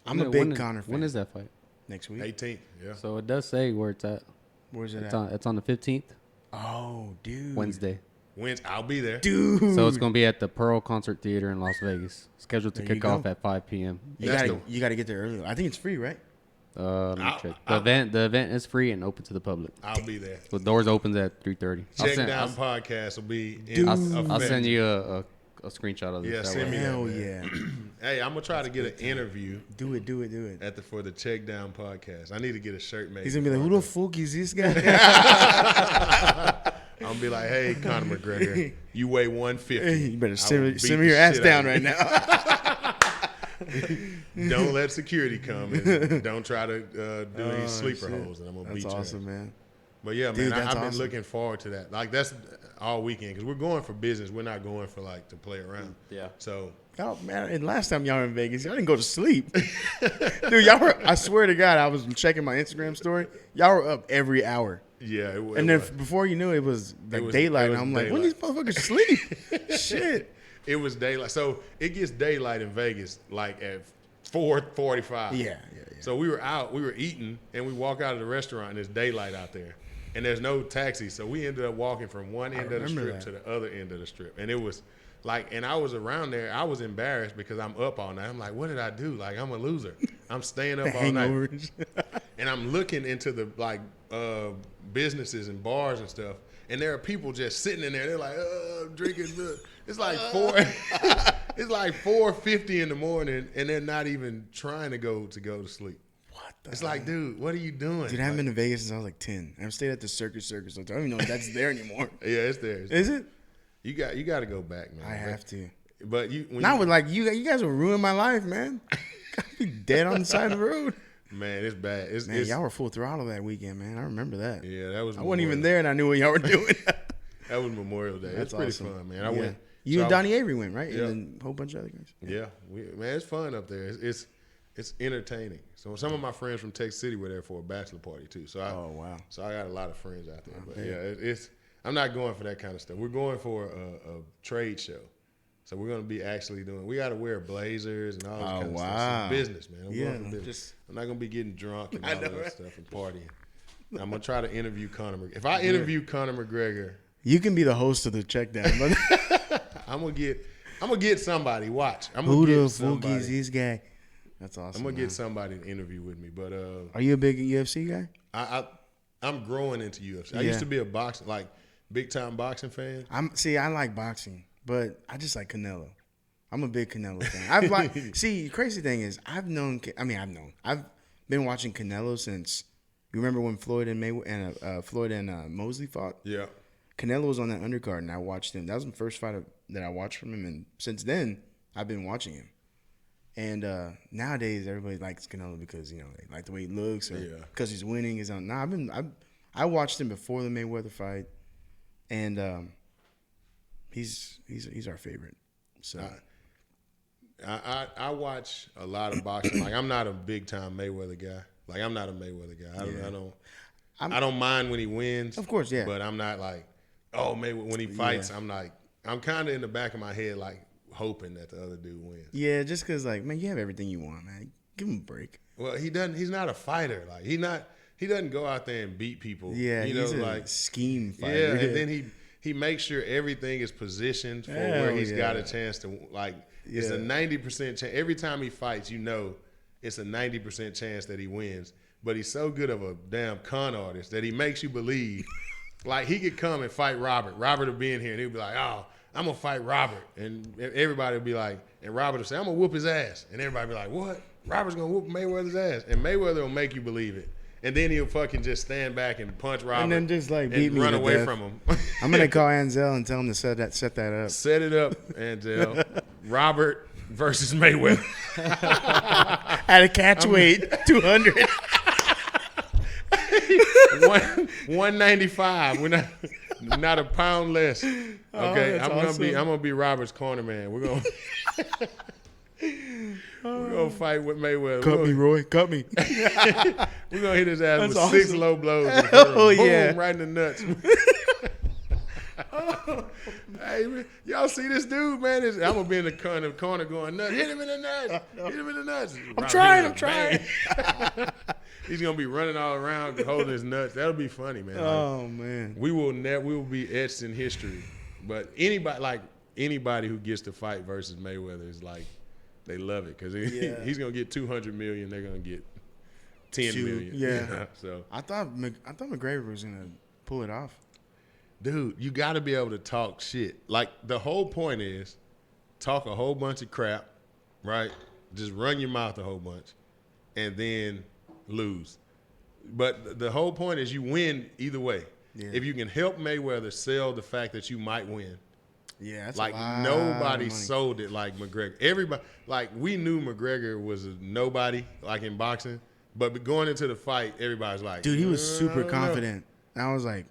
a big Conor fan. When is that fight? Next week? 18th. Yeah. So it does say where it's at. Where's it It's at? on the 15th, Oh, dude. Wednesday. I'll be there. Dude. So it's going to be at the Pearl Concert Theater in Las Vegas. Scheduled to There you kick go. off at 5 p.m. You gotta get there early. I think it's free, right? Let me check. The event is free and open to the public. I'll be there. The doors opens at 3:30. Checkdown Podcast will be Dude. I'll send you a screenshot of this. Yeah, that send way. me that, Hell man. yeah. Hey, I'm gonna try to get an interview Do it. for the Checkdown Podcast. I need to get a shirt made. He's gonna be like, who the fuck is this guy? I'm gonna be like, hey, Conor McGregor, you weigh 150. You better I will simmer beat your the ass shit down out right of now. you. Don't let security come and don't try to do any sleeper shit. holes, and I'm gonna That's beat awesome, you. man. But yeah, Dude, man, that's I've been awesome. looking forward to that. Like that's all weekend because we're going for business. We're not going for like to play around. Yeah. So Oh man, and last time y'all were in Vegas, y'all didn't go to sleep. Dude, y'all were, I swear to God, I was checking my Instagram story. Y'all were up every hour. yeah, And then before you knew it was like was- daylight. it was And I'm like, when these motherfuckers sleep? Shit. it was daylight. So it gets daylight in Vegas like at 4:45. Yeah. So we were out, we were eating, and we walk out of the restaurant, and there's daylight out there. And there's no taxi. So we ended up walking from one end of the remember strip that. to the other end of the strip. And it was like, and I was around there. I was embarrassed because I'm up all night. I'm like, what did I do? Like, I'm a loser. I'm staying up all night. Hangovers. And I'm looking into the like businesses and bars and stuff. And there are people just sitting in there. They're like, I'm drinking. It's like it's like 4:50 in the morning, and they're not even trying to go to sleep. What the It's like, dude, what are you doing? Dude, I haven't been to Vegas since I was like 10. I've stayed at the Circus. I don't even know if that's there anymore. Yeah, it's there. Is it? You got to go back, man. I have to. But Not with like you guys will ruin my life, man. I'll be dead on the side of the road. man, it's bad. Man, y'all were full throttle that weekend, man. I remember that. Yeah, that was. I wasn't even there, and I knew what y'all were doing. That was Memorial Day. That's It's pretty awesome. fun, man. I Yeah. went. You so and Donnie Avery went, right? Yeah. And then a whole bunch of other guys. Yeah, man, it's fun up there. It's entertaining. So some of my friends from Texas City were there for a bachelor party too. So Oh, wow. So I got a lot of friends out there. But yeah, I'm not going for that kind of stuff. We're going for a trade show. So we're going to be actually doing. We got to wear blazers and all this kind of stuff. wow. It's business, man. I'm Yeah, going for business. I'm not going to be getting drunk and I all know, that right? stuff and partying. I'm going to try to interview Conor McGregor. If I interview Conor McGregor, You can be the host of the Checkdown, brother. I'm gonna get somebody. Watch. I'm Who gonna the get fuck is somebody. this guy? That's awesome. I'm gonna man. get somebody to interview with me. But Are you a big UFC guy? I'm growing into UFC. I Yeah. used to be a boxing, like big time boxing fan. I like boxing, but I just like Canelo. I'm a big Canelo fan. The crazy thing is, I've been watching Canelo since. You remember when Floyd and Mosley fought? Yeah. Canelo was on that undercard, and I watched him. That was the first fight that I watched from him, and since then, I've been watching him. And nowadays, everybody likes Canelo because they like the way he looks, or because he's winning. I watched him before the Mayweather fight, and he's our favorite. So I watch a lot of boxing. Like, I'm not a big time Mayweather guy. Like, I'm not a Mayweather guy. I don't mind when he wins. Of course, yeah. But I'm not like, oh, Mayweather when he fights. Yeah. I'm kind of in the back of my head like hoping that the other dude wins. Yeah, just because man, you have everything you want, man. Give him a break. Well, he doesn't. He's not a fighter. Like he doesn't go out there and beat people. Yeah, he's a scheme fighter. Yeah, and then he makes sure everything is positioned for where he's got a chance to like. It's a 90% chance. Every time he fights, it's a 90% chance that he wins. But he's so good of a damn con artist that he makes you believe. Like, he could come and fight Robert. Robert will be in here, and he'll be like, oh, I'm going to fight Robert. And everybody will be like, and Robert will say, I'm going to whoop his ass. And everybody will be like, what? Robert's going to whoop Mayweather's ass. AndMayweather will make you believe it. And then he'll fucking just stand back and punch Robert. And then just like beat and me run to away death. from him. I'm going to call Ansel and tell him to set that up. Set it up, Angel. Robert, versus Mayweather. At a catch weight, 200. 195. We're not a pound less. Okay, that's awesome. I'm gonna be Robert's corner man. We're gonna fight with Mayweather. Cut me, Roy. Cut me. We're gonna hit his ass That's with awesome. 6 low blows. Oh, Boom, yeah. right in the nuts. Hey, man, y'all see this dude, man? I'm gonna be in the corner going nuts. Hit him in the nuts. Hit him in the nuts. I'm Robert trying. He's gonna be running all around holding his nuts. That'll be funny, man. Oh, man. We will be etched in history. But anybody who gets to fight versus Mayweather is like, they love it because he's gonna get 200 million. They're gonna get 10 million. Yeah. So I thought McGregor was going to pull it off. dude, you got to be able to talk shit. Like, the whole point is talk a whole bunch of crap, right? Just run your mouth a whole bunch and then lose. But the whole point is you win either way. Yeah. If you can help Mayweather sell the fact that you might win. Yeah, that's like a lot nobody of money. sold it like McGregor. Everybody, like, we knew McGregor was a nobody, like in boxing, but going into the fight, everybody's like, dude, he was super confident. And I was like,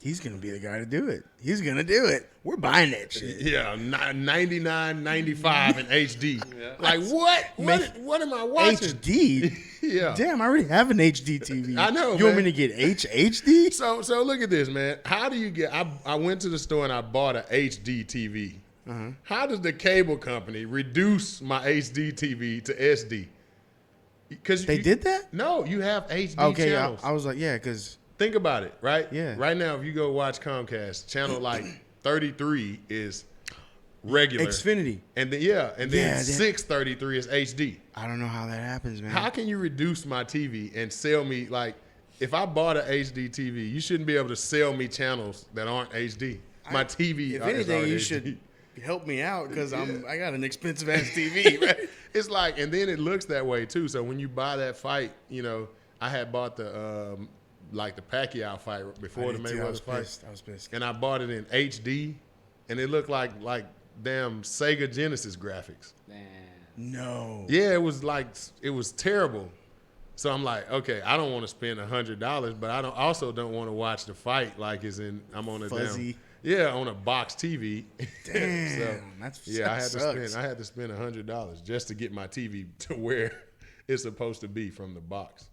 he's gonna be the guy to do it. He's gonna do it. We're buying that shit. Yeah, 99, 95 in HD. Yeah. Like, what am I watching? HD? Yeah. Damn, I already have an HD TV. I know, You want me to get HD? So look at this, man. How do you get I went to the store and I bought an HD TV. Uh-huh. How does the cable company reduce my HD TV to SD? Because they did that? No, you have HD channels. I was like, yeah, because... Think about it, right? Yeah. Right now, if you go watch Comcast, channel like 33 is regular. Xfinity. And then 633 is HD. I don't know how that happens, man. How can you reduce my TV and sell me, like, if I bought an HD TV, you shouldn't be able to sell me channels that aren't HD. My TV If anything, you should help me out because I got an expensive ass TV, right? It's like, and then it looks that way too. So when you buy that fight, you know, I had bought the like the Pacquiao fight before the Mayweather fight. I was pissed. And I bought it in HD, and it looked like damn Sega Genesis graphics. Man. No. Yeah, it was terrible. So I'm like, okay, I don't want to spend $100, but I also don't want to watch the fight like I'm on a fuzzy. On a box TV. Damn, so, I had to spend $100 just to get my TV to where it's supposed to be from the box.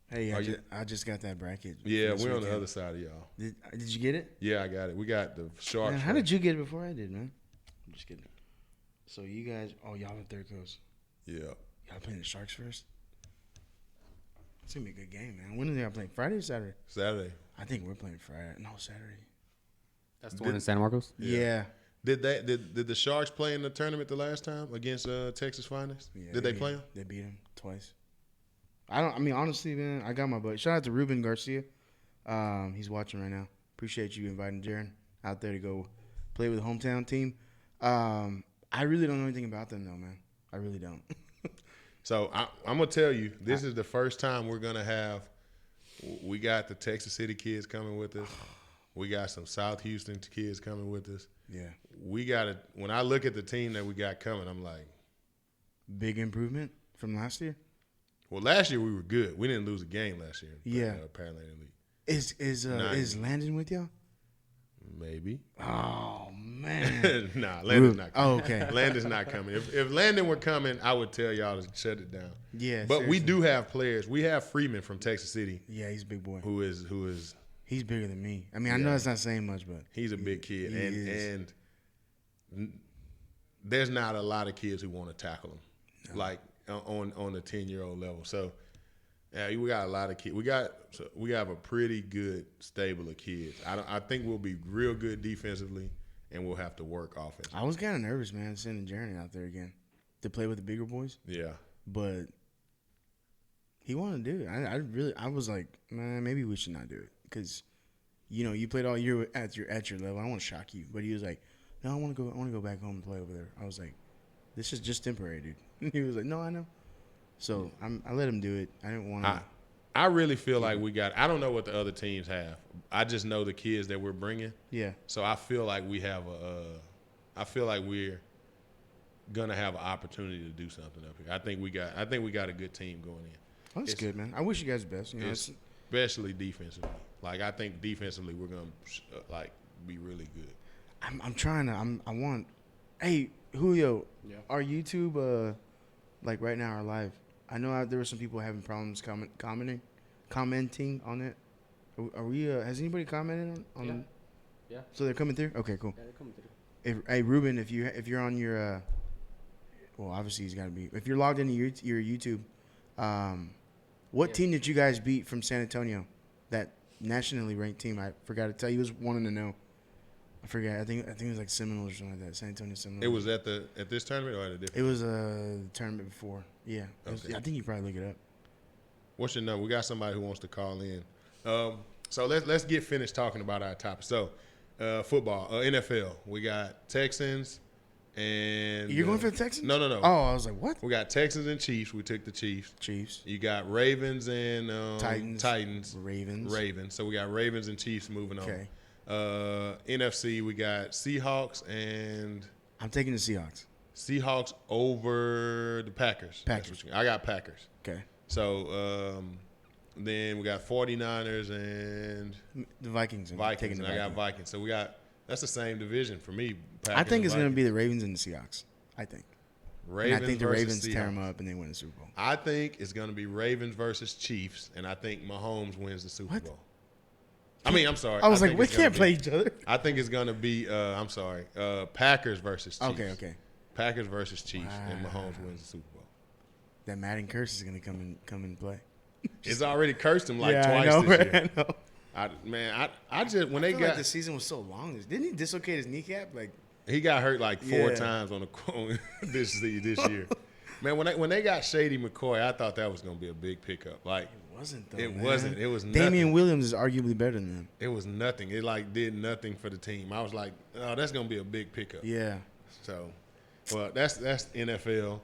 Hey, I just got that bracket. Yeah, we're on the other side of y'all. Did you get it? Yeah, I got it. We got the Sharks. Man, how did you get it before I did, man? I'm just kidding. So you guys, y'all in third coast. Yeah. Y'all playing the Sharks first? It's going to be a good game, man. When are y'all playing? Friday or Saturday? Saturday. I think we're playing Friday. No, Saturday. That's the one in San Marcos? Yeah. Did the Sharks play in the tournament the last time against Texas Finest? Yeah, did they play them? They beat them twice. Honestly, man, I got my buddy. Shout out to Ruben Garcia. He's watching right now. Appreciate you inviting Jaron out there to go play with the hometown team. I really don't know anything about them, though, man. I really don't. So I'm going to tell you, this is the first time we're going to have – we got the Texas City kids coming with us. We got some South Houston kids coming with us. Yeah. We got to – when I look at the team that we got coming, I'm like – big improvement from last year? Well, last year we were good. We didn't lose a game last year. Yeah. Paralympic League. Is Landon with y'all? Maybe. Oh, man. Nah, Landon's not coming. Oh, okay. Landon's not coming. If Landon were coming, I would tell y'all to shut it down. Yeah, but seriously. we do have players. We have Freeman from Texas City. Yeah, he's a big boy. Who is? He's bigger than me. I mean, I know it's not saying much, but he's a big kid, and there's not a lot of kids who want to tackle him, like on the 10-year-old level. So. Yeah, we got a lot of kids. We have a pretty good stable of kids. I think we'll be real good defensively, and we'll have to work offense. I was kind of nervous, man, sending Jeremy out there again to play with the bigger boys. Yeah, but he wanted to do it. I was like, man, maybe we should not do it because, you played all year at your level. I don't want to shock you, but he was like, no, I want to go back home and play over there. I was like, this is just temporary, dude. And he was like, no, I know. So I let him do it. I didn't want to. I really feel like we got. I don't know what the other teams have. I just know the kids that we're bringing. Yeah. So I feel like we have I feel like we're gonna have an opportunity to do something up here. I think we got a good team going in. That's good, man. I wish you guys the best. You know, Especially defensively. Like I think defensively we're gonna be really good. I'm trying to. I want. Hey, Julio, our YouTube like right now are live. I know there were some people having problems commenting on it. Are we? Has anybody commented on? Yeah. So they're coming through. Okay, cool. Yeah, they're coming through. Hey, Ruben, if you're on your, well, obviously he's got to be. If you're logged into your YouTube, what team did you guys beat from San Antonio? That nationally ranked team. I forgot to tell you. He was wanting to know. I forget. I think it was like Seminoles or something like that. San Antonio Seminoles. It was at this tournament or at a different? It was a tournament before. Yeah. Okay. I think you probably look it up. What's your number? We got somebody who wants to call in. So let's get finished talking about our topic. So football, NFL. We got Texans and You're going for the Texans? No. Oh, I was like, what? We got Texans and Chiefs. We took the Chiefs. You got Ravens and Titans. Ravens. So we got Ravens and Chiefs moving on. Okay. NFC, we got Seahawks and I'm taking the Seahawks. Seahawks over the Packers. I got Packers. Okay. So then we got 49ers and the Vikings. And I got Vikings. So that's the same division for me. Packers I think it's going to Vikings. be the Ravens and the Seahawks. I think. Ravens and I think the versus Ravens Seahawks. tear them up and they win the Super Bowl. I think it's going to be Ravens versus Chiefs, and I think Mahomes wins the Super Bowl. I'm sorry. I was like, we can't play each other. I think it's going to be, Packers versus Chiefs. Okay. Packers versus Chiefs, and Mahomes wins the Super Bowl. That Madden curse is going to come in play. It's already cursed him twice I know, this year. I know. I just when I they feel got like the season was so long. Didn't he dislocate his kneecap? Like he got hurt like 4 times on this year. Man, when they got Shady McCoy, I thought that was going to be a big pickup. Like it wasn't though. It man. wasn't. It was Damian nothing. Williams is arguably better than them. It was nothing. It did nothing for the team. I was like, oh, that's going to be a big pickup. Yeah. So, well, that's NFL.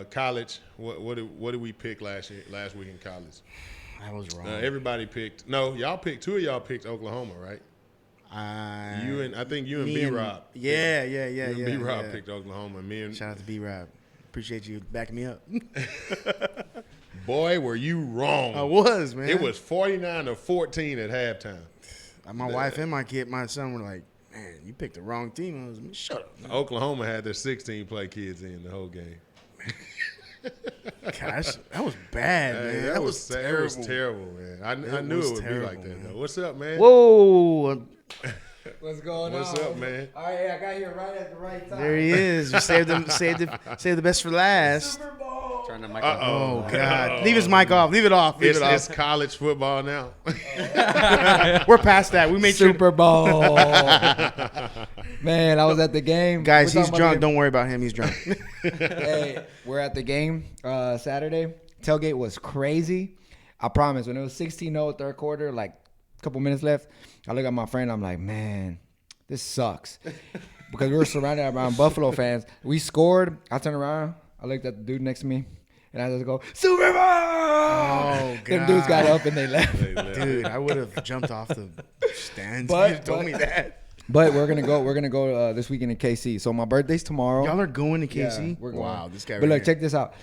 College. What did we pick last week in college? I was wrong. Everybody picked. No, y'all picked. 2 of y'all picked Oklahoma, right? I think you and B-Rob. Yeah. B-Rob picked Oklahoma. Shout out to B-Rob. Appreciate you backing me up. Boy, were you wrong. I was, man. It was 49-14 at halftime. My wife and my son were like, man, you picked the wrong team. I was like, shut up. Man. Oklahoma had their 16 play kids in the whole game. Gosh, that was bad, man. That was terrible. It was terrible, man. I knew it would be like that, though. What's up, man? Whoa. What's going on? What's up, man? All right, I got here right at the right time. There he is. You saved the best for last. Super Bowl. Turn the mic off. Oh, God. Leave his mic off. Leave it off. It's college football now. We're past that. We made Super Bowl. Man, I was at the game. Guys, he's drunk. Don't worry about him. He's drunk. Hey, we're at the game Saturday. Tailgate was crazy. I promise. When it was 16-0 third quarter, like a couple minutes left, I look at my friend. I'm like, man, this sucks. Because we were surrounded around Buffalo fans. We scored. I turned around. I looked at the dude next to me. And I just go, Super Bowl! Oh, God. Them dudes got up and they left. Dude, I would have jumped off the stands if you told me that. But we're gonna go this weekend in KC. So my birthday's tomorrow. Y'all are going to KC? Yeah, we're going. Wow, this guy. But look, check this out.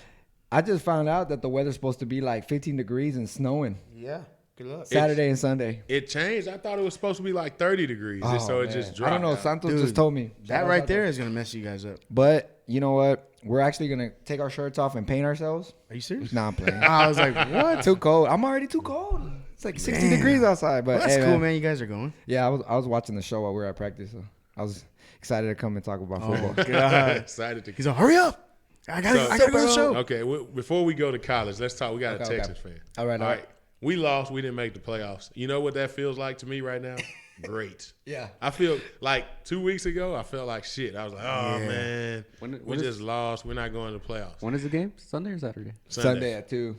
I just found out that the weather's supposed to be like 15 degrees and snowing Yeah. Good luck. Saturday and Sunday. It changed. I thought it was supposed to be like 30 degrees. Oh, So it man. just dropped. I don't know. Santos Dude, just told me. That right there is going to mess you guys up. But you know what? We're actually going to take our shirts off and paint ourselves. Are you serious? Nah, I'm playing. I was like, what? Too cold. I'm already too cold. It's like 60 Man. degrees outside. But Well, that's hey, cool, man. You guys are going. Yeah, I was watching the show while we were at practice. So I was excited to come and talk about football. God. Excited to. He's like, hurry up. I gotta go to the show. Okay, before we go to college, let's talk. We got a Okay. Texas fan. All right. We lost. We didn't make the playoffs. You know what that feels like to me right now? Great. Yeah. I feel like 2 weeks ago, I felt like shit. I was like, oh, Yeah. man. We just lost. We're not going to the playoffs. When is the game? Sunday or Saturday? Sunday at 2.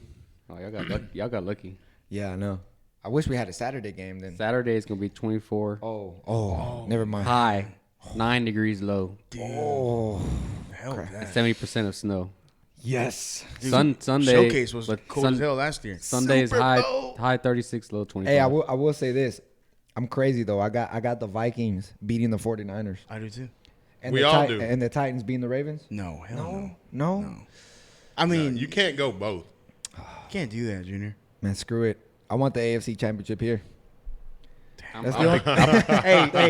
Oh, y'all got lucky. Yeah, I know. I wish we had a Saturday game then. Saturday is gonna be 24 Never mind. high, 9 degrees low, Oh, Hell, that. 70% of snow. yes. Sunday Showcase was but cold as hell last year. Sunday is Super high Bowl. high 36, low 25. Hey, I will say this. I'm crazy though. I got the Vikings beating the 49ers. I do too. And We all do. And the Titans beating the Ravens? No, hell no. No? I mean, You can't go both. can't do that, Junior. Man, screw it. I want the AFC Championship here. That's I'm-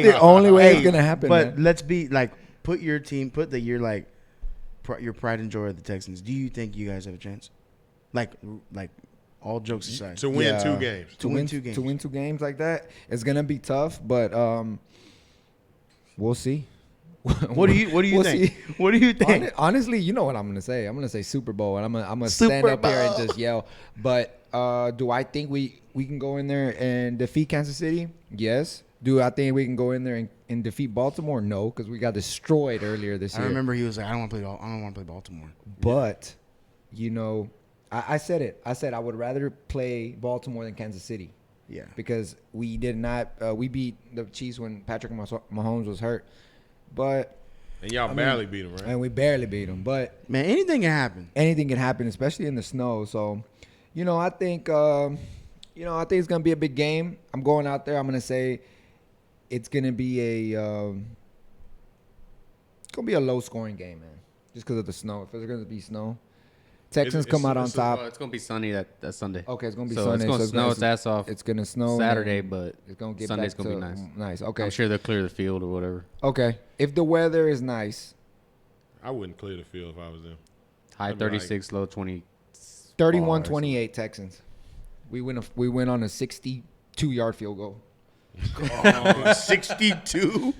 the only way it's gonna happen. But man. let's be like, put your team, put the year like your pride and joy of the Texans. Do you think you guys have a chance? Like all jokes aside, To win Yeah. 2 games. To win 2 games. To win 2 games like that, it's gonna be tough. But we'll see. What do you We'll think? see. What do you think? Honestly, you know what I'm gonna say. I'm gonna say Super Bowl, and I'm gonna Super stand up here and Bowl. just yell. But do I think we can go in there and defeat Kansas City? Yes. Do I think we can go in there and defeat Baltimore? No, because we got destroyed earlier this I year. remember he was like, I don't want to play Baltimore. But you know, I said it. I said I would rather play Baltimore than Kansas City. Yeah. Because we did not. We beat the Chiefs when Patrick Mahomes was hurt, but And y'all barely beat them, right? and we barely beat them. But Man, anything can happen. anything can happen, especially in the snow. So, you know, I think it's gonna be a big game. I'm going out there. I'm gonna say it's gonna be a low scoring game, man. Just because of the snow. If there's gonna be snow, Texans It's- come out on it's a- top. Well, it's gonna be sunny that Sunday. Okay, it's gonna be So sunny. it's gonna snow its ass off. It's gonna snow Saturday, and but it's gonna get Sunday's back gonna to be nice. Nice. Okay. I'm sure they'll clear the field or whatever. Okay. If the weather is nice, I wouldn't clear the field if I was them. High I'd be like- 36, low 20. 31-28 Texans. We win on a 62-yard field goal. 62.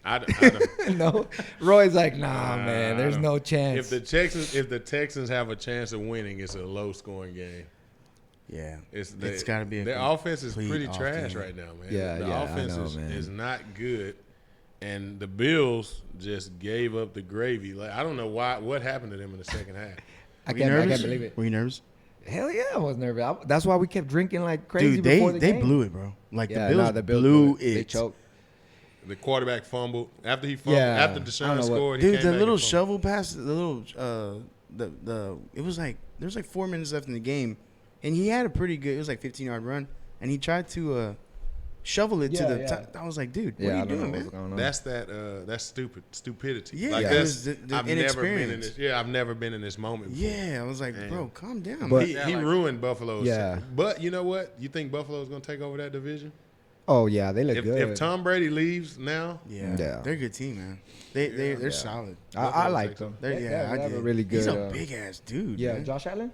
I don't- No, Roy's like, nah, man. There's no chance. if the Texans have a chance of winning, it's a low scoring game. Yeah. It's got to be a their offense is complete pretty off trash team. right now, man. Yeah, the yeah, I offense know, man. is not good, and the Bills just gave up the gravy. Like I don't know what happened to them in the second half. I Were you can't nervous? believe it. Were you nervous? Hell yeah, I was nervous. That's why we kept drinking like crazy Dude, before the they game. blew it, bro. Like Yeah, the Bills, nah, the Bills blew They it. choked. The quarterback fumbled after he fumbled. Yeah, After I don't Deshaun know what- scored, he Dude, came the back little and fumbled. shovel pass, the little it was like there's like 4 minutes left in the game, and he had a pretty good. It was like 15-yard run, and he tried to shovel it to Yeah, the yeah. top. I was like, dude, Yeah, what I are you don't know doing, what's man? going on. That's stupidity. Yeah, like yeah. that's It was the I've never been in inexperience. this. Yeah, I've never been in this moment. Before. Yeah, I was like, Man. bro, calm down. But- He, man. he ruined Buffalo's. Yeah. But you know what? You think Buffalo's going to take over that division? Oh yeah, they look If, good. if Tom Brady leaves now, Yeah, Yeah. they're a good team, man. They're Yeah. solid. I like them. They're, They I have did. a really good. He's a big ass dude. Yeah, man. Josh Allen.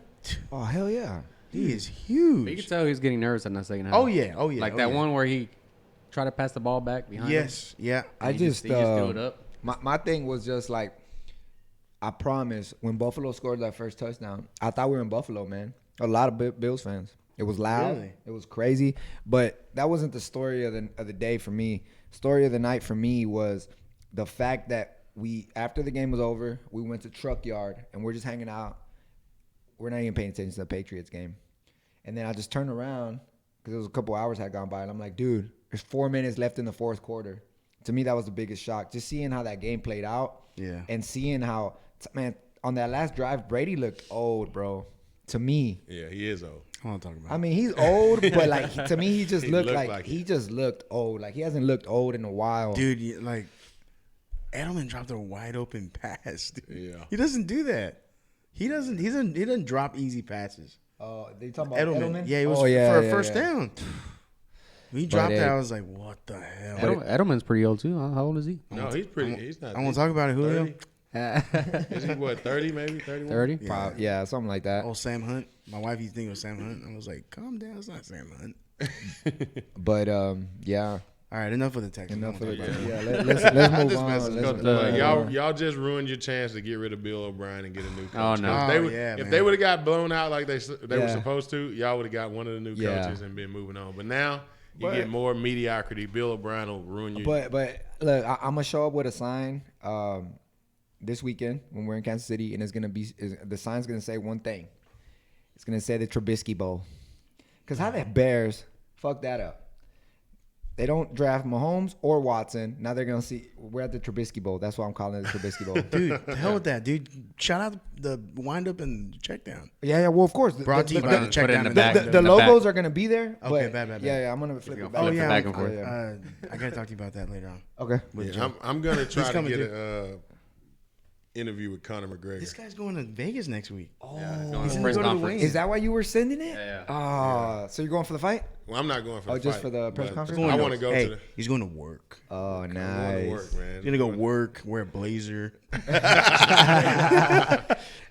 Oh hell yeah. He is But you could huge. tell he was getting nervous in that second half. Oh yeah, Like that one where he tried to pass the ball back behind him. Yes, yeah. I He just he threw it up. My thing was just like, I promise, when Buffalo scored that first touchdown, I thought we were in Buffalo, man. A lot of Bills fans. It was loud. Really? It was crazy. But that wasn't the story of the day for me. Story of the night for me was the fact that after the game was over, we went to Truck Yard and we're just hanging out. We're not even paying attention to the Patriots game. And then I just turned around because it was a couple hours had gone by, and I'm like, dude, there's 4 minutes left in the fourth quarter. To me, that was the biggest shock. Just seeing how that game played out. Yeah. And seeing how, man, on that last drive, Brady looked old, bro. To me. yeah, he is old. I want to talk about. I mean, he's old, but like to me, he just He looked looked like, like he it. just looked old. Like he hasn't looked old in a while. Dude, like Edelman dropped a wide open pass. Dude. Yeah. He doesn't do that. He doesn't drop easy passes. They talking about Edelman? Yeah, it was Oh, yeah, for a yeah, first yeah. down. When he dropped But, that, I was like, what the hell? Edelman's pretty old too. How old is he? No, he's pretty. He's not. I want to talk about it, Julio. 30? Is he what? 30 maybe? 31? 30? Yeah. Yeah, something like that. Oh, Sam Hunt. My wife used to think it was Sam Hunt. I was like, calm down. It's not Sam Hunt. But yeah, All right, enough of the Texans. enough I of don't the wanna talk yeah. about Let's move This on. mess is Let's going move to- on. Y'all just ruined your chance to get rid of Bill O'Brien and get a new coach. Oh, no. If they Oh, would, yeah, if man. they would have got blown out like they were Yeah. supposed to, y'all would have got one of the new Yeah. coaches and been moving on. But now you But- get more mediocrity. Bill O'Brien will ruin you. But look, I'm gonna show up with a sign this weekend when we're in Kansas City, and it's gonna be the sign's gonna say one thing. It's gonna say the Trubisky Bowl, because how the Bears fuck that up? they don't draft Mahomes or Watson. Now they're gonna see. We're at the Trubisky Bowl. That's why I'm calling it the Trubisky Bowl. Dude, the hell with that, dude. Shout out the windup and checkdown. Yeah. Well, of course. Brought to you by the Put it in checkdown. the back. The logos are gonna be there. Okay, but bad. Yeah, I'm gonna flip it back. Oh Flip it yeah, back and forth. I gotta talk to you about that later on. Okay. Yeah, I'm gonna try to coming get a interview with Conor McGregor. This guy's going to Vegas next week. Oh, He's gonna press go to the conference. wings. Is that why you were sending it? Yeah. Oh, so you're going for the fight? Well, I'm not going for the just fight, for the press but conference? I want to go Hey, to the. he's going to work. Oh, I'm nice. going to work, man. He's gonna go work, wear a blazer.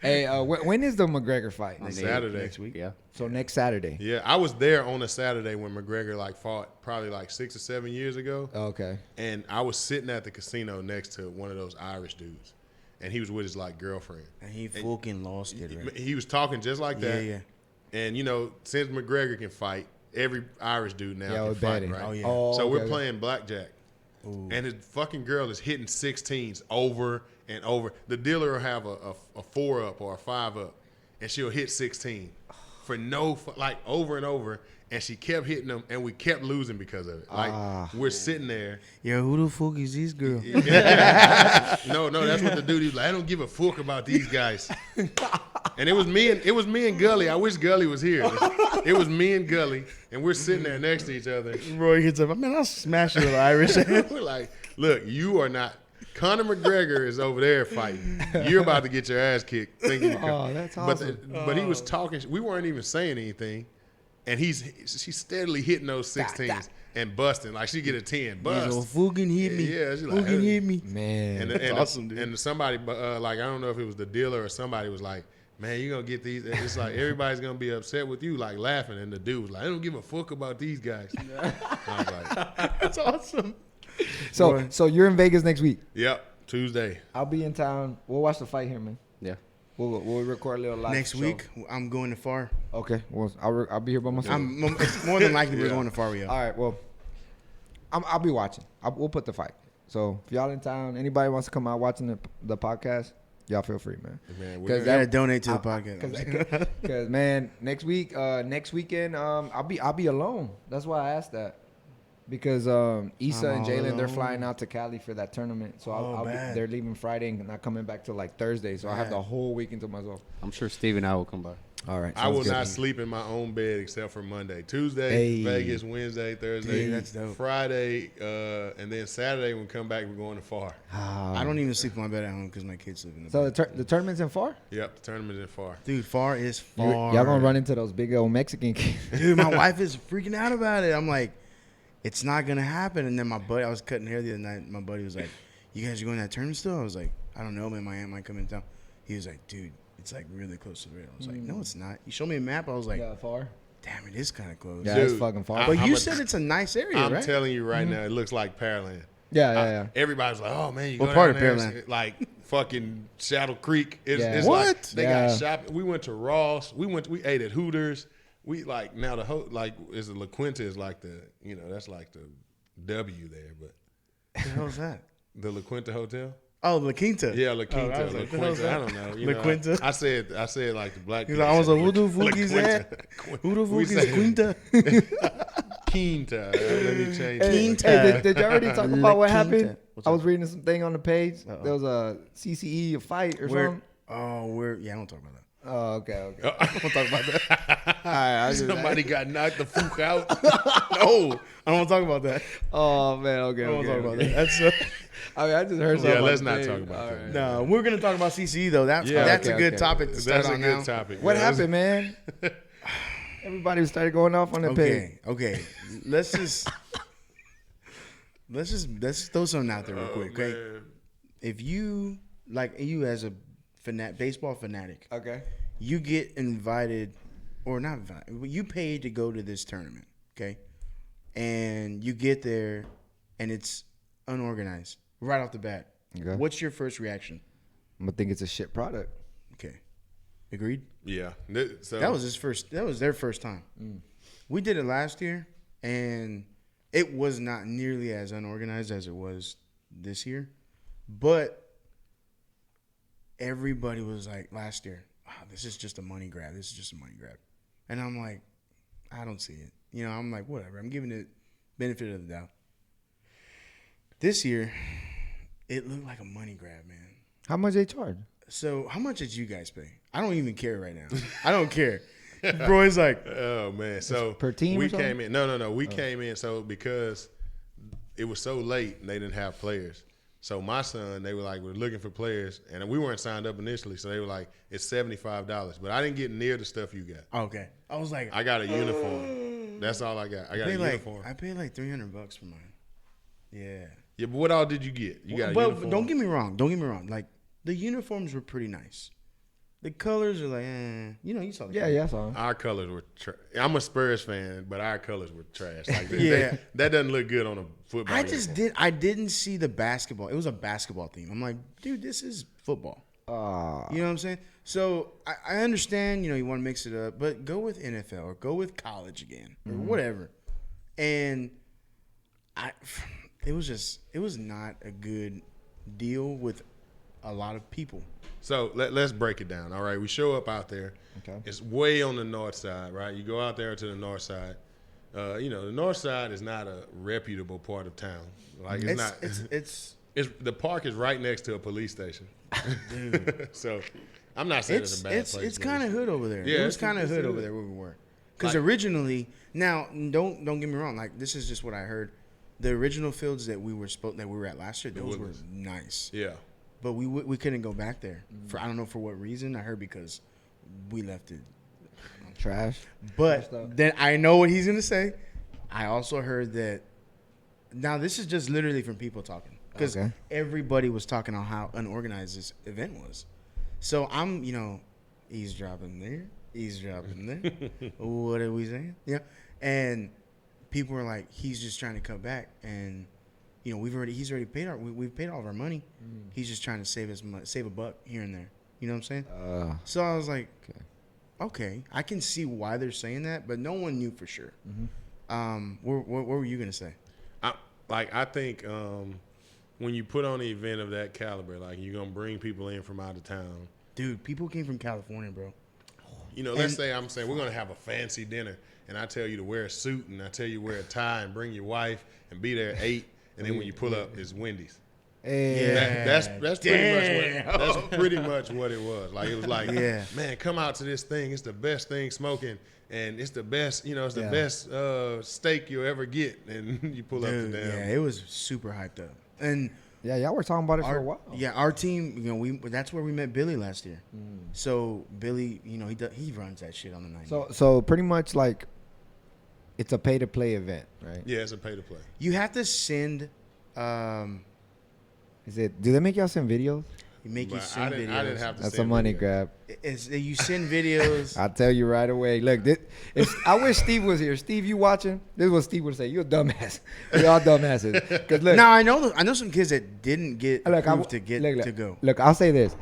Hey, when is the McGregor fight? On Saturday. Next week. Yeah. So next Saturday. Yeah, I was there on a Saturday when McGregor fought probably 6 or 7 years ago, Okay. and I was sitting at the casino next to one of those Irish dudes, and he was with his girlfriend. And he fucking lost it, right? He was talking just like that. Yeah. And since McGregor can fight, every Irish dude now Yeah, can with fight, betting. right? Oh, yeah. So okay, we're okay. playing blackjack, and his fucking girl is hitting 16s over and over. The dealer will have a 4-up or a 5-up, and she'll hit 16 for over and over. And she kept hitting them, and we kept losing because of it. We're sitting there. Yo, who the fuck is this girl? No, that's what the dude. He was like, I don't give a fuck about these guys. And it was me and Gully. I wish Gully was here. It was me and Gully, and we're sitting there next to each other. Roy hits up. Man, I'll smash you with Irish. We're like, look, you are not. Conor McGregor is over there fighting. You're about to get your ass kicked. Thinking that's awesome. But he was talking. We weren't even saying anything. And she's steadily hitting those 16s and busting. She get a 10. Bust. So fucking hit me. Yeah, she's fucking hit me. Man. And awesome, dude. And somebody, I don't know if it was the dealer or somebody was like, man, you're going to get these. And it's everybody's going to be upset with you, laughing. And the dude was like, I don't give a fuck about these guys. I was like, That's awesome. So you're in Vegas next week. yep, Tuesday. I'll be in town. We'll watch the fight here, man. Yeah. We'll record a little live Next show. week, I'm going to Far. Okay. Well, I'll be here by myself. It's more than likely we're Yeah. going to Far. Yeah. All right. Well, I'll be watching. We'll put the fight. So if y'all in town, anybody wants to come out watching the podcast, y'all feel free, man. Man, Because You gotta donate to the podcast. Because man, next weekend, I'll be alone. That's why I asked that. Because Issa I'm and all Jalen, they're alone. flying out to Cali for that tournament. So Oh, bad. they're leaving Friday and not coming back till Thursday. So I have Bad. the whole weekend to myself. I'm sure Steve and I will come by. All right. I will sounds good. not sleep in my own bed except for Monday. Tuesday, Hey. Vegas, Wednesday, Thursday, Dude, that's dope. Friday, and then Saturday when we come back, we're going to Far. I don't even sleep in my bed at home because my kids live in the So bed. the tournament's in Far? Yep, the tournament's in Far. Dude, Far is far. Y'all gonna run into those big old Mexican kids. Dude, my wife is freaking out about it. I'm like, it's not gonna happen. And then my buddy, I was cutting hair the other night. My buddy was like, "You guys are going to that tournament still?" I was like, "I don't know, man. My aunt might come in town." He was like, "Dude, it's really close to the rail." I was like, "No, it's not." He showed me a map. I was like, Yeah, Far. "Damn, it is kind of close." Yeah, Dude, it's fucking far. But I'm you a- said it's a nice area, I'm right? telling you right now, it looks like Pearland. yeah. Everybody's like, "Oh man, you What go part down of there, Pearland? it's like fucking Shadow Creek." It's What? like they Yeah. got shopping. We went to Ross. We ate at Hooters. We now is the La Quinta is that's like the W there, but What the hell is that? the La Quinta Hotel. Oh, La Quinta. Yeah, La I Quinta, was La like, what the hell is Quinta. I that? don't know. La Quinta? I said like the black. He's people like, I was said like, who the La fuck is Quinta. that? Who the We fuck is say- Quinta? Quinta. Let me change. Hey, it. hey, did you already talk La about what Quinta. happened? What's I up? was reading something on the page. Uh-oh. There was a CCE a fight or something. Yeah, I don't talk about that. Oh, okay. I don't talk about that. All right, I just, Somebody got knocked the fuck out. No, I don't want to talk about that. oh man, okay. I don't want to okay, talk about okay. that. That's I mean, I just heard something. Yeah, on let's the not page. talk about All that. right. no, we're gonna talk about CCE though. That's Yeah, that's okay, a good okay. topic to start That's a on good now. topic. What Yeah, happened, man? Everybody started going off on the page. Okay. Let's throw something out there real quick. Okay, man. if you as a baseball fanatic, Okay. you get invited or not invited, you paid to go to this tournament, okay, and you get there and it's unorganized right off the bat. Okay. What's your first reaction? I'm gonna think it's a shit product. Okay, agreed. Yeah. So That was their first time. We did it last year, and it was not nearly as unorganized as it was this year. But everybody was like last year, this is just a money grab. This is just a money grab. And I'm like, I don't see it. I'm like, whatever. I'm giving it benefit of the doubt. This year, it looked like a money grab, man. How much they charge? So, how much did you guys pay? I don't even care right now. I don't care. Bro, it's like, oh man. So per team we or something? came in. No. We came in so because it was so late and they didn't have players. So my son, they were like, we're looking for players, and we weren't signed up initially. So they were like, it's $75, but I didn't get near the stuff you got. okay. I was like, I got a uniform. That's all I got. I got a uniform. I paid like $300 for mine. Yeah. Yeah, but what all did you get? You got a But uniform. don't get me wrong. Like, the uniforms were pretty nice. The colors are like, you saw the colors. Yeah, I saw 'em. Our colors were I'm a Spurs fan, but our colors were trash. Like Yeah. that doesn't look good on a football uniform. I didn't see the basketball. It was a basketball theme. I'm like, dude, this is football. You know what I'm saying? So I understand, you want to mix it up, but go with NFL or go with college again or whatever. And it was not a good deal with a lot of people. So let's break it down. All right, we show up out there. Okay. It's way on the north side, right? You go out there to the north side. The north side is not a reputable part of town. Like it's the park is right next to a police station. Dude. So I'm not saying it's a bad place. It's kind of hood over there. Yeah, it was it's kind of hood hood. over there where we were. Because originally, now don't get me wrong. Like, this is just what I heard. The original fields that we were at last year, those were nice. Yeah. But we couldn't go back there for I don't know for what reason. I heard because we left it Trash. But then I know what he's gonna say. I also heard that. Now this is just literally from people talking because everybody was talking on how unorganized this event was. So I'm eavesdropping there. What are we saying? Yeah, and people were like, he's just trying to cut back and. He's already paid we've paid all of our money. He's just trying to save a buck here and there. You know what I'm saying? So I was like, okay, I can see why they're saying that, but no one knew for sure. What were you gonna say? I think when you put on an event of that caliber, like you're gonna bring people in from out of town. Dude, people came from California, bro. Let's say I'm saying we're gonna have a fancy dinner, and I tell you to wear a suit, and I tell you to wear a tie, and bring your wife, and be there at 8. And then when you pull up, it's Wendy's. Hey. That's pretty much what it was. Like it was like, man, come out to this thing. It's the best thing smoking, and it's the best. It's the best steak you'll ever get. And you pull up to them. Yeah, it was super hyped up. And y'all were talking about it for a while. Yeah, our team. That's where we met Billy last year. So Billy, he runs that shit on the night. So pretty much like. It's a pay-to-play event, right? Yeah, it's a pay-to-play. You have to send. Do they make y'all send videos? You make you send videos. I didn't have to. That's a money grab. You send videos. I'll tell you right away. Look, I wish Steve was here. Steve, you watching? This is what Steve would say. You a dumbass. We all dumbasses. Cause look, now I know some kids that didn't get approved to go. Look, I'll say this,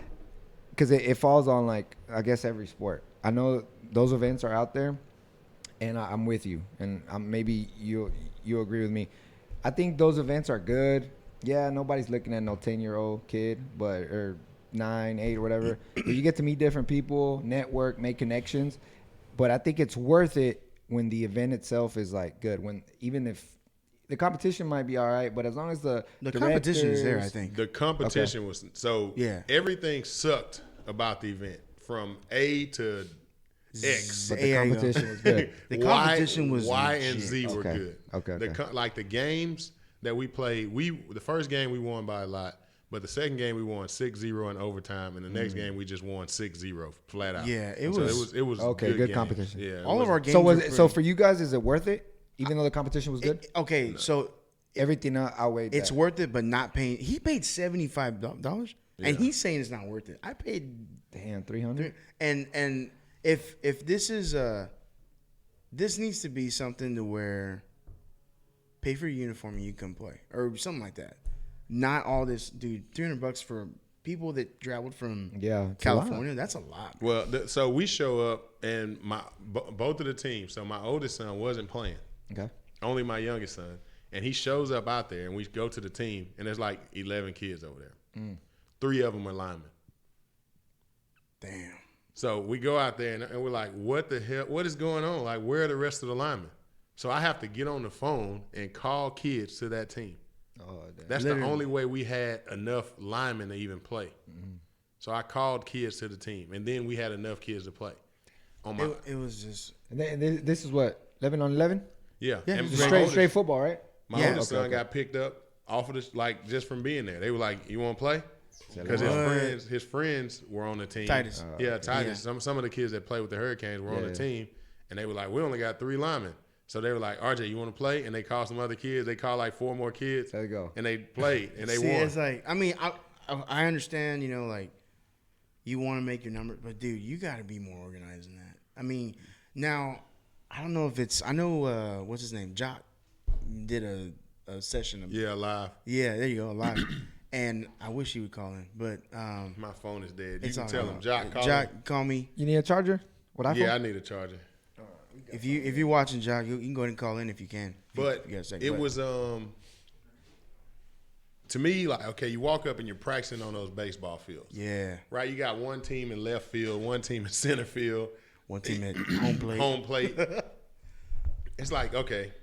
because it falls on like I guess every sport. I know those events are out there. And I'm with you, and maybe you agree with me. I think those events are good. Yeah, nobody's looking at no 10-year-old kid, or 9, 8, or whatever. But you get to meet different people, network, make connections. But I think it's worth it when the event itself is like good. Even if the competition might be all right, but as long as the competition is there, I think the competition was so. Yeah, everything sucked about the event from A to X. But the competition was good. The competition was Y and Z were good. Okay. Like the games that we played, the first game we won by a lot, but the second game we won 6-0 in overtime, and the next game we just won 6-0 flat out. Yeah, it was okay. Good competition. Yeah, all of our games. So for you guys, is it worth it? Even though the competition was good. So everything outweighed. It's worth it, but not paying. He paid $75, and he's saying it's not worth it. I paid $300, and. If this is this needs to be something to where pay for your uniform and you can play or something like that. Not all this, dude. $300 for people that traveled from California. That's a lot. Well, so we show up and both of the teams. So my oldest son wasn't playing. Okay. Only my youngest son, and he shows up out there and we go to the team and there's like 11 kids over there. 3 of them are linemen. Damn. So we go out there and we're like, what the hell? What is going on? Like, where are the rest of the linemen? So I have to get on the phone and call kids to that team. That's the only way we had enough linemen to even play. So I called kids to the team, and then we had enough kids to play. It was just. And then, this is what 11 on 11. Yeah. And straight football, right? My oldest son got picked up off of this, like just from being there. They were like, "You want to play?" Because his friends were on the team. Titus. Titus. Yeah. Some of the kids that play with the Hurricanes were on the team, and they were like, "We only got 3 linemen." So they were like, "RJ, you want to play?" And they called some other kids. They called like 4 more kids. There you go. And they played, and they won. It's like, I mean, I understand, you know, like, you want to make your number, but dude, you got to be more organized than that. I mean, now, I don't know if it's, I know, what's his name? Jock did a session. Live. Yeah, there you go, live. And I wish he would call in, but. My phone is dead. You It's can tell him, Jock, call me. You need a charger? What iPhone? Yeah, I need a charger. If you're watching, Jock, you can go ahead and call in if you can. But it was to me, like, okay, you walk up and you're practicing on those baseball fields. Yeah. Right? You got one team in left field, one team in center field. One team at home plate. Home plate. It's like, okay,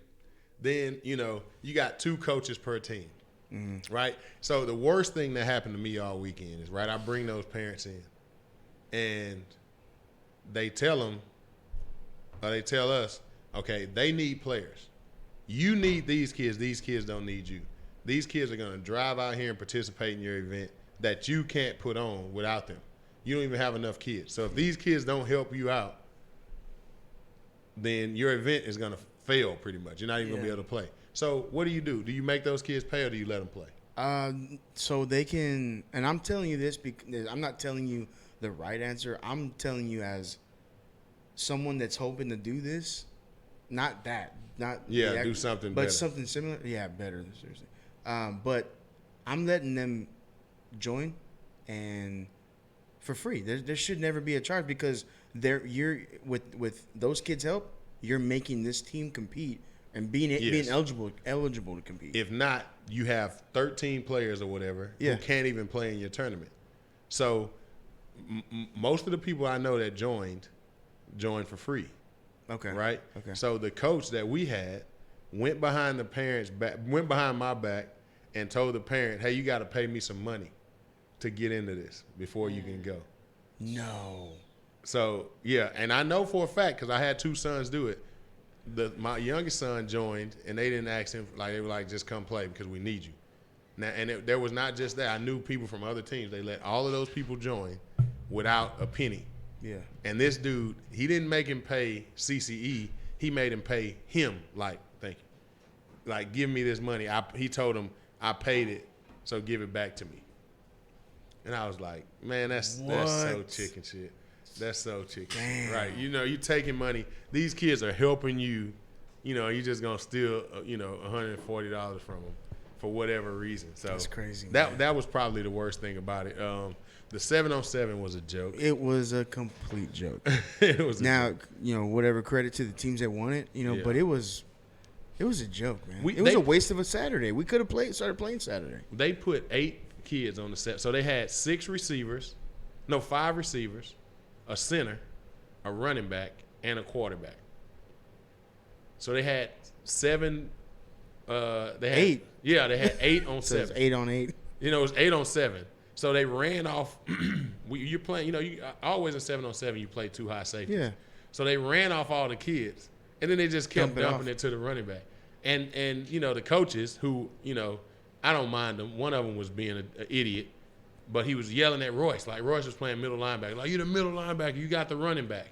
then, you know, you got 2 coaches per team. Right? So the worst thing that happened to me all weekend is, right, I bring those parents in and they tell them, or they tell us, okay, they need players. You need these kids don't need you. These kids are going to drive out here and participate in your event that you can't put on without them. You don't even have enough kids. So if these kids don't help you out, then your event is going to fail pretty much. You're not even going to be able to play. So what do? Do you make those kids pay or do you let them play? So they can, and I'm telling you this because I'm not telling you the right answer. I'm telling you as someone that's hoping to do this, not do something but better. Something similar. Yeah, better, seriously. But I'm letting them join, and for free. There should never be a charge because you're with those kids' help, you're making this team compete and being eligible to compete. If not, you have 13 players or whatever who can't even play in your tournament. So most of the people I know that joined for free. Okay. Right? Okay. So the coach that we had went behind my back and told the parent, "Hey, you got to pay me some money to get into this before you can go." No. So, yeah, and I know for a fact because I had 2 sons do it. My youngest son joined, and they didn't ask him. Like, they were like, "Just come play because we need you." Now, and there was not just that. I knew people from other teams. They let all of those people join without a penny. Yeah. And this dude, he didn't make him pay CCE. He made him pay him, like, thank you. Like, give me this money. He told him, I paid it, so give it back to me. And I was like, man, that's so chicken shit. That's so chicken. Damn. Right. You know, you taking money. These kids are helping you. You know, you just going to steal, $140 from them for whatever reason. So that's crazy. That was probably the worst thing about it. The 7-on-7 was a joke. It was a complete joke. It was now, whatever credit to the teams that won it, but it was a joke, man. It was a waste of a Saturday. We could have started playing Saturday. They put 8 kids on the set. So they had 5 receivers, a center, a running back, and a quarterback. So they had 7. They had 8. Yeah, they had 8 on 7. So it's 8 on 8. It was 8 on 7. So they ran off. You're playing. You always in 7-on-7. You play 2 high safeties. Yeah. So they ran off all the kids, and then they just kept dumping it to the running back. And the coaches who I don't mind them. One of them was being an idiot, but he was yelling at Royce. Like, Royce was playing middle linebacker. Like, you're the middle linebacker. You got the running back.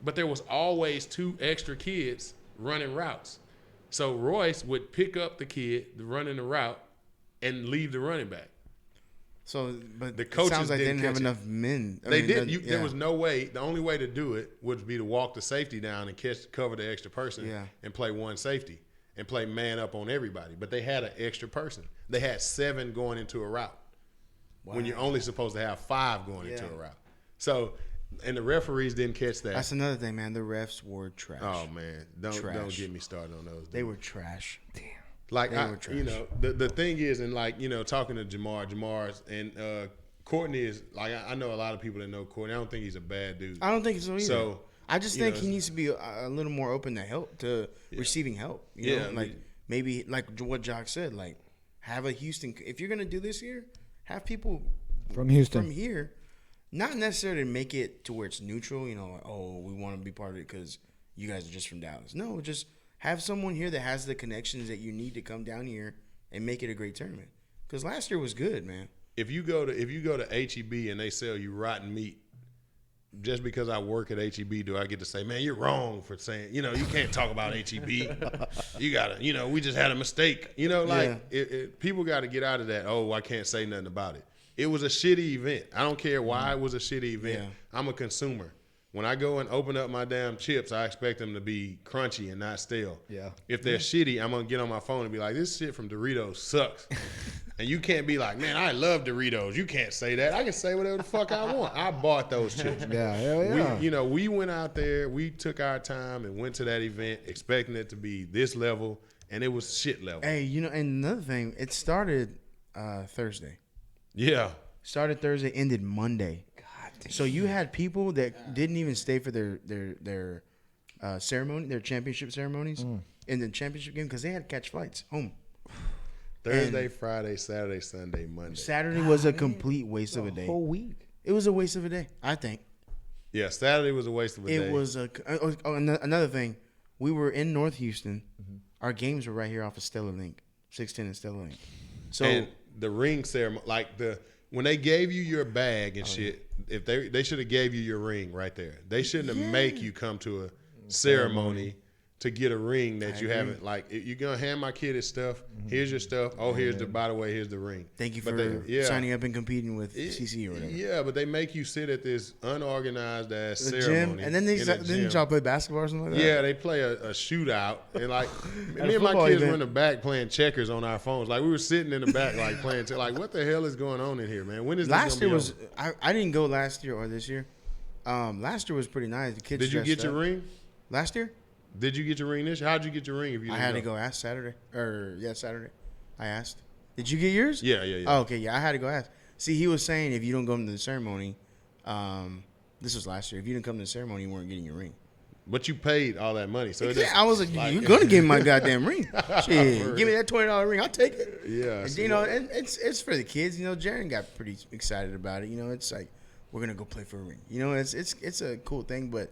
But there was always 2 extra kids running routes. So Royce would pick up the kid running the route and leave the running back. So, but the coaches it sounds like they didn't have enough men. There was no way. The only way to do it would be to walk the safety down and cover the extra person and play one safety and play man up on everybody. But they had an extra person. They had 7 going into a route when you're only supposed to have 5 going into a route. So, and the referees didn't catch that. That's another thing, man. The refs were trash. Oh, man. Don't get me started on those. They were trash. Damn. Like, the thing is, and like, talking to Jamar's and Courtney is, like, I know a lot of people that know Courtney. I don't think he's a bad dude. I don't think so either. So, I just think he needs to be a little more open to receiving help. You know? Like, maybe, like what Jock said, like, have a Houston. If you're gonna do this here, have people From Houston. from here. Not necessarily make it to where it's neutral. You know, like, oh, we want to be part of it because you guys are just from Dallas. No, just have someone here that has the connections that you need to come down here and make it a great tournament. Because last year was good, man. If you go to HEB and they sell you rotten meat, just because I work at HEB, do I get to say, man, you're wrong for saying, you can't talk about HEB. You gotta, we just had a mistake. People got to get out of that. Oh, I can't say nothing about it. It was a shitty event. I don't care why it was a shitty event. Yeah. I'm a consumer. When I go and open up my damn chips, I expect them to be crunchy and not stale. Yeah. If they're shitty, I'm going to get on my phone and be like, this shit from Doritos sucks. And you can't be like, man, I love Doritos. You can't say that. I can say whatever the fuck I want. I bought those chips. Yeah, hell yeah. We went out there. We took our time and went to that event expecting it to be this level, and it was shit level. Hey, and another thing, it started Thursday. Yeah. Started Thursday, ended Monday. God damn. So you had people that didn't even stay for their ceremony, their championship ceremonies in the championship game because they had to catch flights home. Thursday, Friday, Saturday, Sunday, Monday. Saturday was a complete waste of a day. Whole week. It was a waste of a day, I think. Yeah, Saturday was a waste of a day. It was another thing. We were in North Houston. Mm-hmm. Our games were right here off of Stella Link, 610 and Stella Link. So and the ring ceremony, when they gave you your bag and shit, if they should have gave you your ring right there. They shouldn't have make you come to a ceremony to get a ring that you haven't. Like, you're gonna hand my kid his stuff. Here's your stuff. Oh, by the way, here's the ring. Thank you for signing up and competing with CC or whatever. Yeah, but they make you sit at this unorganized ass ceremony. Gym, and then y'all play basketball or something like that. Yeah, they play a shootout, and me and my kids were in the back playing checkers on our phones. Like, we were sitting in the back playing. What the hell is going on in here, man? When is last this year was? I didn't go last year or this year. Last year was pretty nice. The kids. Did you get your ring last year? Did you get your ring this year? How'd you get your ring? If you I had to go ask Saturday. Saturday. I asked. Did you get yours? Yeah. Oh, okay, yeah, I had to go ask. See, he was saying if you don't go to the ceremony, this was last year. If you didn't come to the ceremony, you weren't getting your ring. But you paid all that money, so I was like, you're gonna give me my goddamn ring. Shit, give me that $20 ring. I'll take it. Yeah. And, it's for the kids. Jaren got pretty excited about it. It's like we're gonna go play for a ring. It's a cool thing, but.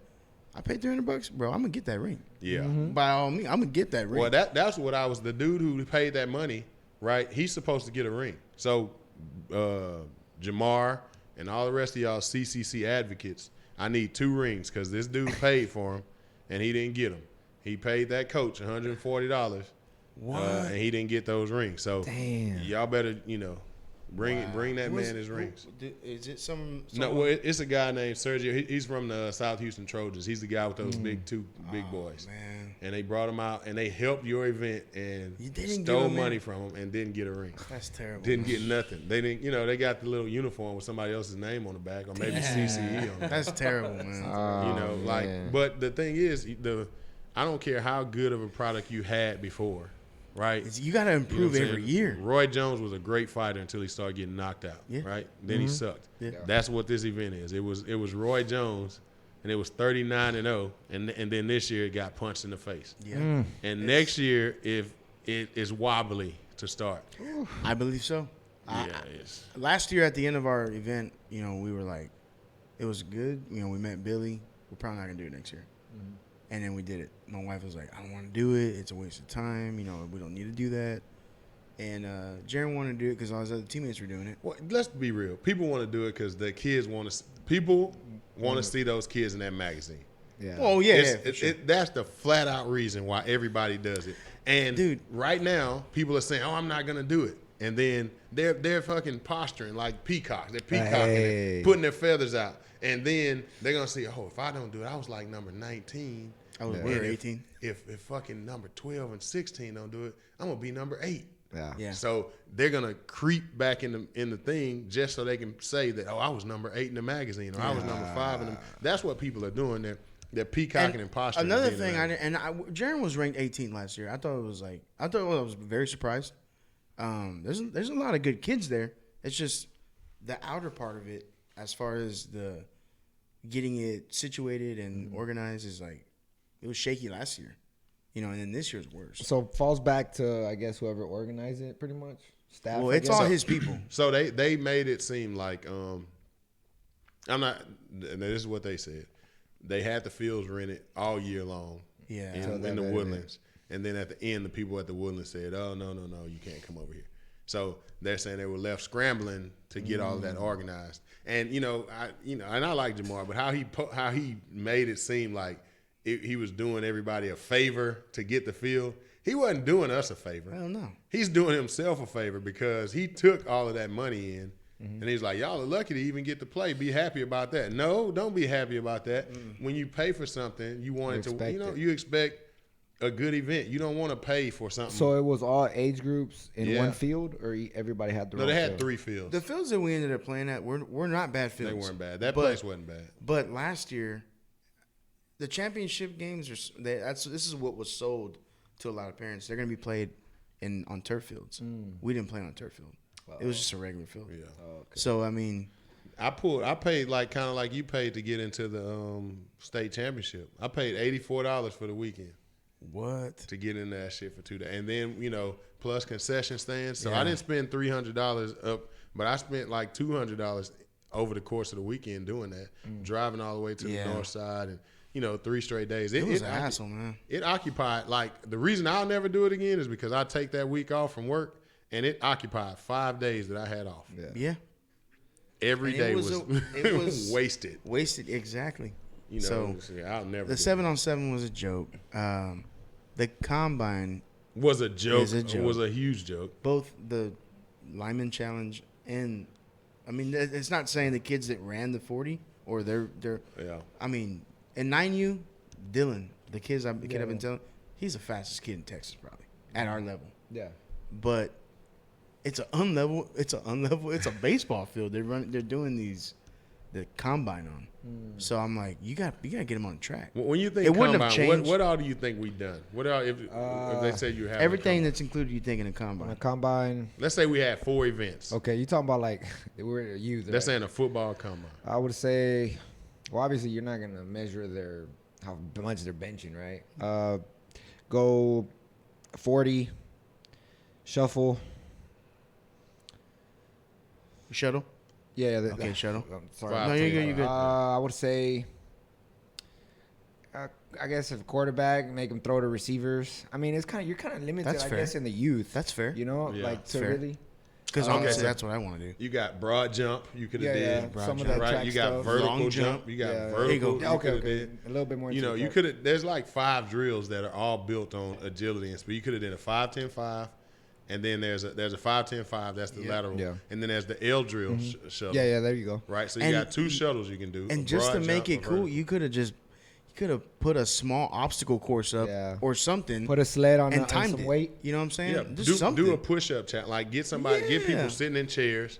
I paid $300, bro. I'm gonna get that ring. Yeah. Mm-hmm. By all means, I'm gonna get that ring. Well, that's what I was. The dude who paid that money, right? He's supposed to get a ring. So, Jamar and all the rest of y'all CCC advocates, I need 2 rings because this dude paid for them, and he didn't get them. He paid that coach $140. What? And he didn't get those rings. So, damn. Y'all better, bring that man his rings. Is it some? No, well, it's a guy named Sergio. He's from the South Houston Trojans. He's the guy with those big boys. Man. And they brought him out, and they helped your event and stole money from him and didn't get a ring. That's terrible. Didn't get nothing. They didn't. They got the little uniform with somebody else's name on the back, or maybe CCE on it. That's terrible, man. But the thing is, I don't care how good of a product you had before. Right, you got to improve every year. Roy Jones was a great fighter until he started getting knocked out. Yeah. Right, then he sucked. Yeah. That's what this event is. It was Roy Jones, and it was 39-0, and then this year it got punched in the face. Yeah, and next year if it is wobbly to start. I believe so. Yeah, it is. Last year at the end of our event, we were like, it was good. We met Billy. We're probably not gonna do it next year. And then we did it. My wife was like, I don't want to do it. It's a waste of time. We don't need to do that. And Jaren wanted to do it because all his other teammates were doing it. Well, let's be real. People want to do it because the kids want to. People want to see those kids in that magazine. Yeah. Oh, yeah. That's the flat out reason why everybody does it. And dude, right now, people are saying, "Oh, I'm not gonna do it," and then they're fucking posturing like peacocks. They're peacocking, putting their feathers out. And then they're going to see, oh, if I don't do it, I was like number 19. I was 18. If fucking number 12 and 16 don't do it, I'm going to be number 8. Yeah. So they're going to creep back in the thing just so they can say that, oh, I was number 8 in the magazine or I was number 5 in the. That's what people are doing. They're peacocking and posturing. Another thing, Jaren was ranked 18 last year. I was very surprised. There's a lot of good kids there. It's just the outer part of it, as far as the getting it situated and organized, is like it was shaky last year, and then this year's worse. So falls back to, I guess, whoever organized it, pretty much. staff. Well, I it's guess. all his people. So they made it seem like I'm not. And this is what they said. They had the fields rented all year long. Yeah. In the Woodlands, and then at the end, the people at the Woodlands said, "Oh no, you can't come over here." So they're saying they were left scrambling to get all of that organized. And and I like Jamar, but how he made it seem like he was doing everybody a favor to get the field. He wasn't doing us a favor. I don't know. He's doing himself a favor because he took all of that money in, and he's like, y'all are lucky to even get to play. Be happy about that. No, don't be happy about that. When you pay for something, you want it to, you expect a good event. You don't want to pay for something. So it was all age groups in one field, or everybody had their own they had field? 3 fields. The fields that we ended up playing at were not bad fields. They weren't bad. That place wasn't bad. But last year, the championship games this is what was sold to a lot of parents. They're going to be played on turf fields. We didn't play on a turf field. It was just a regular field. Yeah. Okay. So I mean, I paid kind of like you paid to get into the state championship. I paid $84 for the weekend. what? To get into that shit for 2 days. And then, plus concession stands. So Yeah. I didn't spend $300 up, but I spent like $200 over the course of the weekend doing that, driving all the way to the north side and, 3 straight days. It was an hassle, man. It occupied, like, the reason I'll never do it again is because I take that week off from work, and it occupied 5 days that I had off. Yeah. Every And day it was wasted. Wasted, exactly. So I'll never. The 7-on-7 was a joke. The combine was a joke. Is a joke. Was a huge joke. both the lineman challenge and I mean it's not saying the kids that ran the 40 or they're Yeah. I mean in 9U Dylan the kid I've been telling he's the fastest kid in Texas probably at our level, Yeah. but it's a baseball field they're doing the combine on. So I'm like, you got to get him on track. When you think It wouldn't have combine, changed. what all do you think we've done? What all if they said you have Everything that's included, you think in a On combine. a combine. Let's say we had 4 events. Okay, you talking about like we're youth. That's Right? saying a football combine. I would say, well, obviously you're not gonna measure how much they're benching, right? Go 40, shuffle. Shuttle. Yeah. Okay, shuttle. I'm sorry. 5, No, you're 10, good. You're good. I would say, I guess if quarterback, make them throw to receivers. I mean, you're kind of limited, That's I fair. guess, in the youth. That's fair. You know, Yeah. like to Fair. really. Because Okay, honestly, so- that's what I want to do. You got broad jump. You could have did. broad Some of jump. that Right. track You got stuff. vertical Long jump. jump. You got Yeah. vertical. There you go. You Okay, coulda okay. did- A little bit more. You into that. could have. There's like 5 drills that are all built on agility and speed. You could have did a 5-10-5, and then there's a 5-10-5. That's the lateral. Yeah. And then there's the L drill shuttle. Yeah, there you go. Right. So you And- got 2 shuttles you can do. a And just to broad make jump, it a cool, vertical. you could have put a small obstacle course up Yeah. or something Put a sled on, and on timed some it. weight. You know what I'm saying? Yeah, Just something. do a push-up chat. Like get Yeah. people sitting in chairs,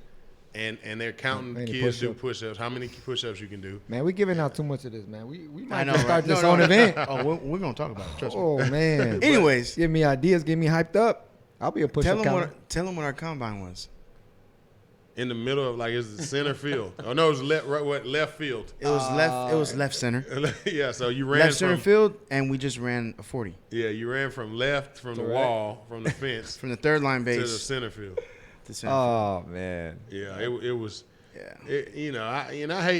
and they're counting Many kids do push-ups. push-ups. How many push-ups you can do? Man, we giving out too much of this, man. We I might know, just start right? this No, own no. event. Oh, we're gonna talk about it. Trust me. Oh man. Anyways, Give me ideas. Get me hyped up. I'll be a push-up counter. tell them what our combine was. In the middle of it's the center field. Oh no, it was left field. It was left. It was left center. Yeah, so you ran Left center from field, and we just ran a 40 you ran from left from the right. wall from the fence from the third line to the base center field. to center. Oh man. Yeah, it was. Yeah.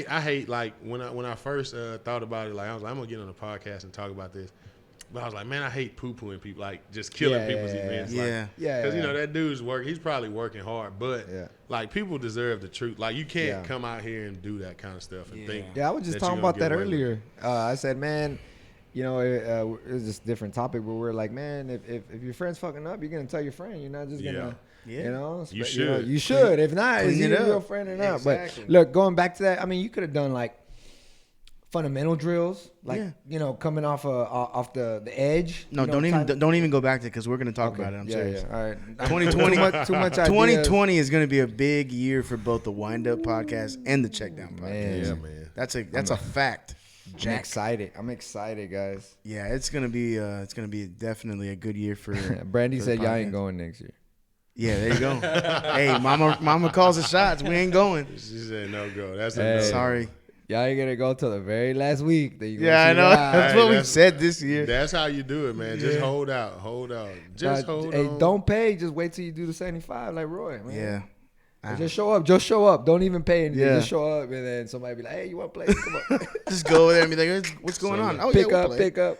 I hate like when I first thought about it, like I was like, I'm gonna get on the podcast and talk about this, but I was like, man, I hate poo-pooing people, like just killing Yeah, people's yeah, events. yeah. Like, Yeah, because yeah. that dude's he's probably working hard, but Yeah. like people deserve the truth. Like you can't Yeah. come out here and do that kind of stuff and think. Yeah, I was just that talking you're about gonna that get away with earlier. I said, man, it was just a different topic, but we're like, man, if your friend's fucking up, you're gonna tell your friend. You're not just gonna, Yeah. you know, You spe- should. you should. If not, is Clean he it a up. real friend or not? Exactly. But look, going back to that, I mean, you could have done like fundamental drills, like coming off the edge. No, don't even go back to it because we're gonna talk about it. I'm serious. Yeah, all right. 2020 too much ideas. 2020 is gonna be a big year for both the Windup podcast and the Checkdown podcast. Man. Yeah, man. That's a fact. I'm excited. I'm excited, guys. Yeah, it's gonna be definitely a good year for. Brandy for the said y'all ain't podcast. going next year. Yeah, there you go. Hey, mama calls the shots. We ain't going. She said no go. That's Hey. a no. Sorry. Y'all ain't gonna go till the very last week. That you Yeah, I know. That's what we that's- said this year. That's how you do it, man. Just hold out. Just hold Hey, on. don't pay. Just wait till you do the 75, like Roy. Man. Yeah. Just show up. Just show up. Don't even pay anything. Yeah. Just show up, and then somebody be like, "Hey, you want to play? Come on, Just go over there and be like, what's going on? Oh, pick yeah, we'll up, play. pick up."